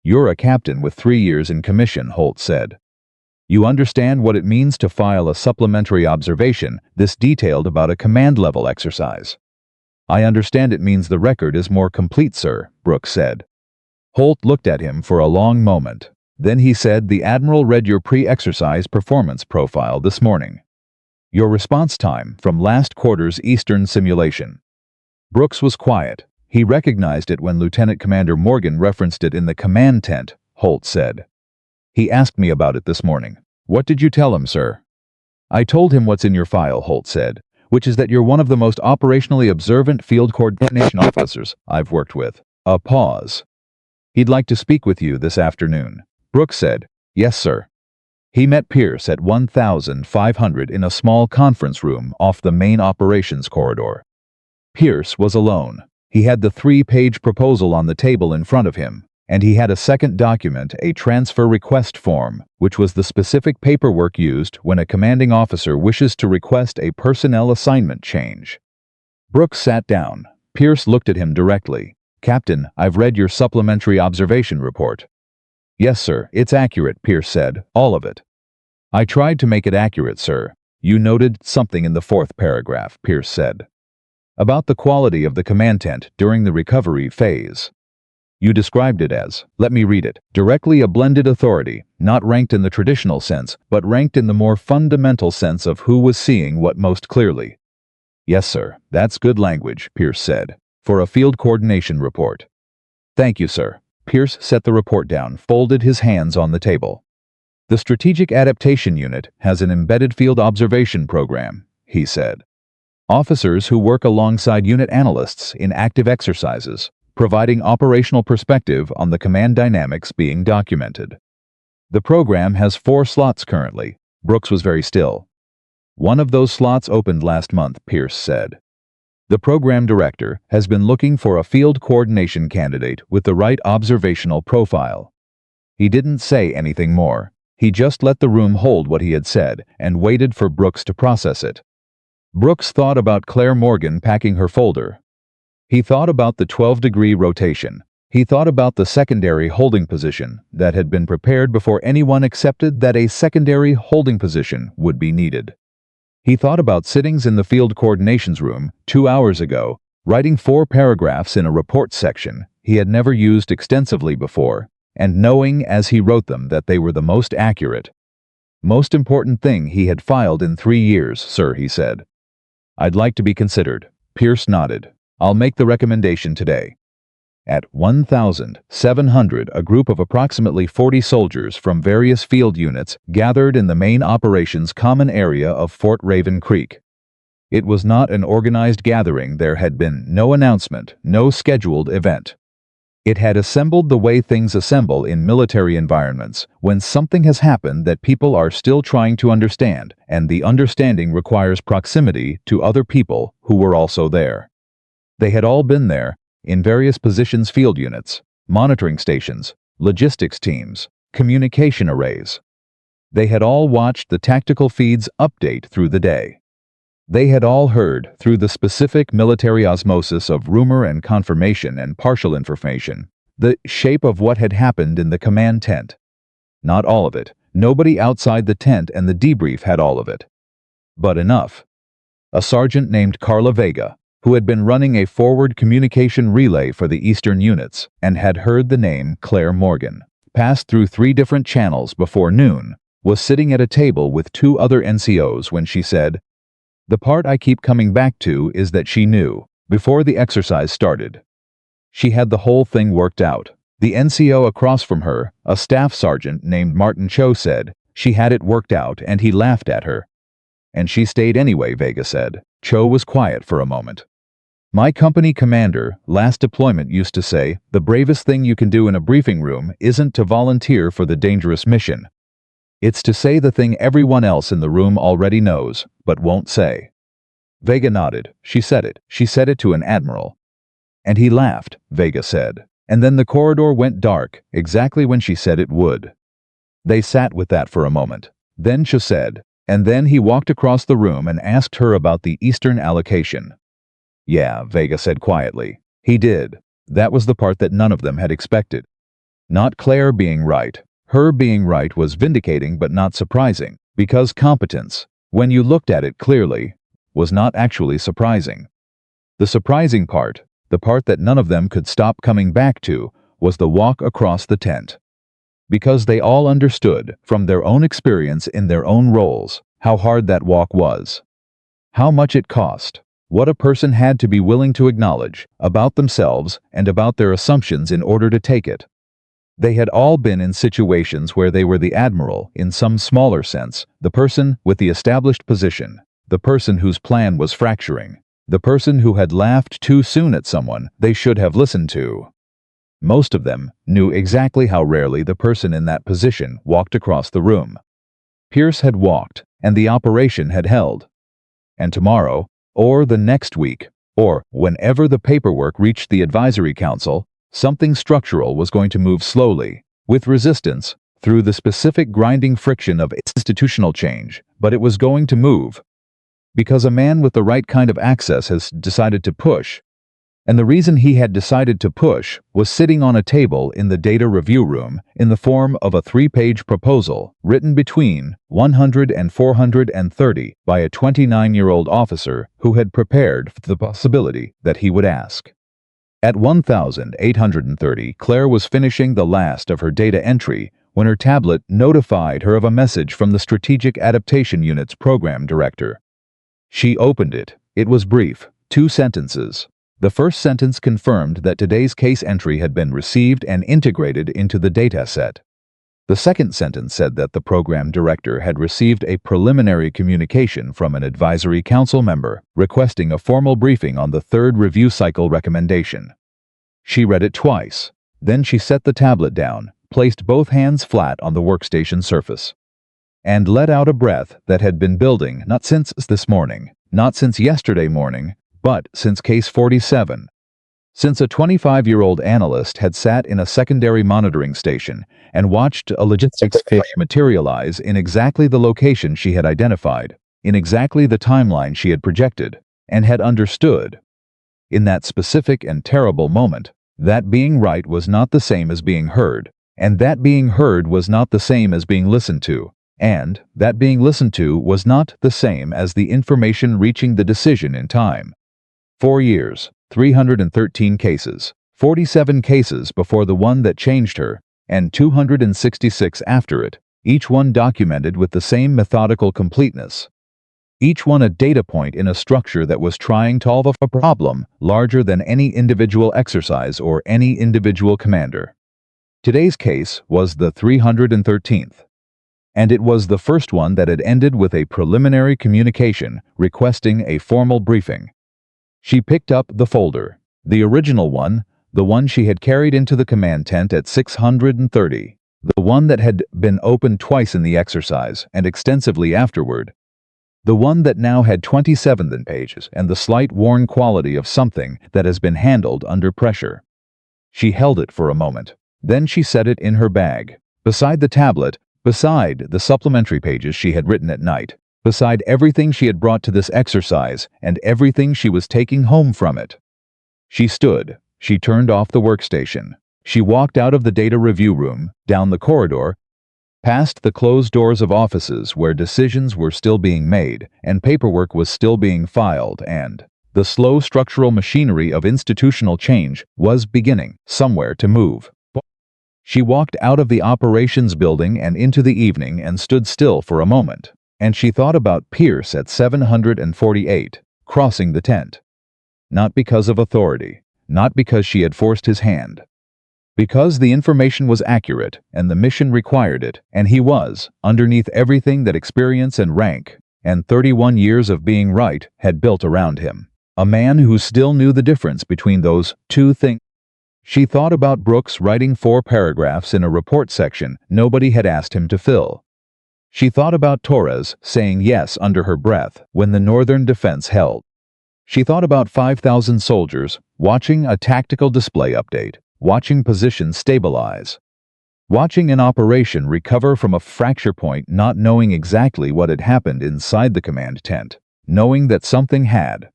"You're a captain with 3 years in commission," Holt said. "You understand what it means to file a supplementary observation this detailed about a command-level exercise." "I understand it means the record is more complete, sir," Brooks said. Holt looked at him for a long moment. Then he said, "The Admiral read your pre-exercise performance profile this morning. Your response time from last quarter's Eastern simulation." Brooks was quiet. He recognized it when Lieutenant Commander Morgan referenced it in the command tent, Holt said. "He asked me about it this morning." "What did you tell him, sir?" "I told him what's in your file," Holt said, "which is that you're one of the most operationally observant field coordination officers I've worked with." A pause. "He'd like to speak with you this afternoon." Brooks said, "Yes, sir." He met Pierce at 1500 in a small conference room off the main operations corridor. Pierce was alone. He had the 3-page proposal on the table in front of him, and he had a second document, a transfer request form, which was the specific paperwork used when a commanding officer wishes to request a personnel assignment change. Brooks sat down. Pierce looked at him directly. "Captain, I've read your supplementary observation report." "Yes, sir, it's accurate," Pierce said, "all of it." "I tried to make it accurate, sir." "You noted something in the 4th paragraph," Pierce said, "about the quality of the command tent during the recovery phase. You described it as, let me read it, directly a blended authority, not ranked in the traditional sense, but ranked in the more fundamental sense of who was seeing what most clearly." "Yes, sir, that's good language," Pierce said, "for a field coordination report." "Thank you, sir." Pierce set the report down, folded his hands on the table. "The Strategic Adaptation Unit has an embedded field observation program," he said. "Officers who work alongside unit analysts in active exercises, providing operational perspective on the command dynamics being documented. The program has 4 slots currently." Brooks was very still. "One of those slots opened last month," Pierce said. "The program director has been looking for a field coordination candidate with the right observational profile." He didn't say anything more. He just let the room hold what he had said and waited for Brooks to process it. Brooks thought about Claire Morgan packing her folder. He thought about the 12-degree rotation, He thought about the secondary holding position that had been prepared before anyone accepted that a secondary holding position would be needed. He thought about sittings in the field coordinations room 2 hours ago, writing 4 paragraphs in a report section he had never used extensively before, and knowing as he wrote them that they were the most accurate. "Most important thing he had filed in 3 years, sir," he said. "I'd like to be considered." Pierce nodded. "I'll make the recommendation today." At 1,700, a group of approximately 40 soldiers from various field units gathered in the main operations common area of Fort Raven Creek. It was not an organized gathering. There had been no announcement, no scheduled event. It had assembled the way things assemble in military environments, when something has happened that people are still trying to understand, and the understanding requires proximity to other people who were also there. They had all been there, in various positions, field units, monitoring stations, logistics teams, communication arrays. They had all watched the tactical feeds update through the day. They had all heard, through the specific military osmosis of rumor and confirmation and partial information, the shape of what had happened in the command tent. Not all of it. Nobody outside the tent and the debrief had all of it. But enough. A sergeant named Carla Vega, who had been running a forward communication relay for the Eastern units and had heard the name Claire Morgan passed through 3 different channels before noon, was sitting at a table with 2 other NCOs when she said, "The part I keep coming back to is that she knew, before the exercise started. She had the whole thing worked out." The NCO across from her, a staff sergeant named Martin Cho, said she had it worked out, and he laughed at her. "And she stayed anyway," Vega said. Cho was quiet for a moment. "My company commander, last deployment, used to say, the bravest thing you can do in a briefing room isn't to volunteer for the dangerous mission. It's to say the thing everyone else in the room already knows, but won't say." Vega nodded. "She said it. She said it to an admiral." "And he laughed," Vega said. "And then the corridor went dark, exactly when she said it would." They sat with that for a moment. Then Cho said, "And then he walked across the room and asked her about the Eastern allocation." "Yeah," Vega said quietly. "He did." That was the part that none of them had expected. Not Claire being right. Her being right was vindicating but not surprising, because competence, when you looked at it clearly, was not actually surprising. The surprising part, the part that none of them could stop coming back to, was the walk across the tent. Because they all understood, from their own experience in their own roles, how hard that walk was. How much it cost. What a person had to be willing to acknowledge about themselves and about their assumptions in order to take it. They had all been in situations where they were the admiral, in some smaller sense, the person with the established position, the person whose plan was fracturing, the person who had laughed too soon at someone they should have listened to. Most of them knew exactly how rarely the person in that position walked across the room. Pierce had walked, and the operation had held. And tomorrow, or the next week, or whenever the paperwork reached the advisory council, something structural was going to move slowly, with resistance, through the specific grinding friction of institutional change, but it was going to move. Because a man with the right kind of access has decided to push. And the reason he had decided to push was sitting on a table in the data review room in the form of a 3-page proposal written between 100 and 430 by a 29-year-old officer who had prepared for the possibility that he would ask. At 1,830, Claire was finishing the last of her data entry when her tablet notified her of a message from the Strategic Adaptation Unit's program director. She opened it. It was brief, 2 sentences. The first sentence confirmed that today's case entry had been received and integrated into the dataset. The second sentence said that the program director had received a preliminary communication from an advisory council member requesting a formal briefing on the 3rd review cycle recommendation. She read it twice. Then she set the tablet down, placed both hands flat on the workstation surface, and let out a breath that had been building not since this morning, not since yesterday morning, but since case 47. Since a 25-year-old analyst had sat in a secondary monitoring station and watched a logistics fish materialize in exactly the location she had identified, in exactly the timeline she had projected, and had understood. In that specific and terrible moment, That being right was not the same as being heard, and that being heard was not the same as being listened to, and that being listened to was not the same as the information reaching the decision in time. 4 years, 313 cases, 47 cases before the one that changed her, and 266 after it, each one documented with the same methodical completeness. Each one a data point in a structure that was trying to solve a problem larger than any individual exercise or any individual commander. Today's case was the 313th. And it was the first one that had ended with a preliminary communication requesting a formal briefing. She picked up the folder, the original one, the one she had carried into the command tent at 630, the one that had been opened twice in the exercise and extensively afterward, the one that now had 27 pages and the slight worn quality of something that has been handled under pressure. She held it for a moment. Then she set it in her bag, beside the tablet, beside the supplementary pages she had written at night, beside everything she had brought to this exercise and everything she was taking home from it. She stood. She turned off the workstation. She walked out of the data review room, down the corridor, past the closed doors of offices where decisions were still being made and paperwork was still being filed, and the slow structural machinery of institutional change was beginning somewhere to move. She walked out of the operations building and into the evening and stood still for a moment, and she thought about Pierce at 748, crossing the tent. Not because of authority, not because she had forced his hand. Because the information was accurate and the mission required it, and he was, underneath everything that experience and rank and 31 years of being right had built around him, a man who still knew the difference between those two things. She thought about Brooks writing 4 paragraphs in a report section nobody had asked him to fill. She thought about Torres saying yes under her breath when the Northern Defense held. She thought about 5,000 soldiers watching a tactical display update, watching positions stabilize, watching an operation recover from a fracture point, not knowing exactly what had happened inside the command tent, knowing that something had.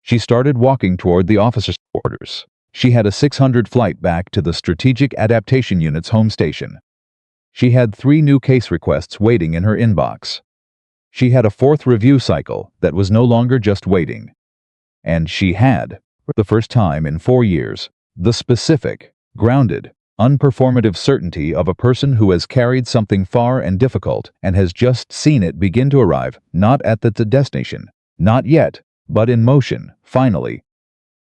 She started walking toward the officers' quarters. She had a 600 flight back to the Strategic Adaptation Unit's home station. She had 3 new case requests waiting in her inbox. She had a 4th review cycle that was no longer just waiting. And she had, for the first time in 4 years, the specific, grounded, unperformative certainty of a person who has carried something far and difficult and has just seen it begin to arrive, not at the destination, not yet, but in motion, finally.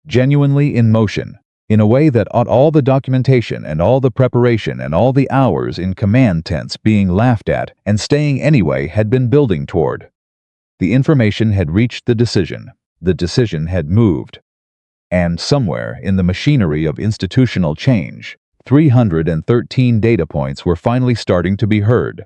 Genuinely in motion, in a way that ought all the documentation and all the preparation and all the hours in command tents being laughed at and staying anyway had been building toward. The information had reached the decision had moved. And somewhere in the machinery of institutional change, 313 data points were finally starting to be heard.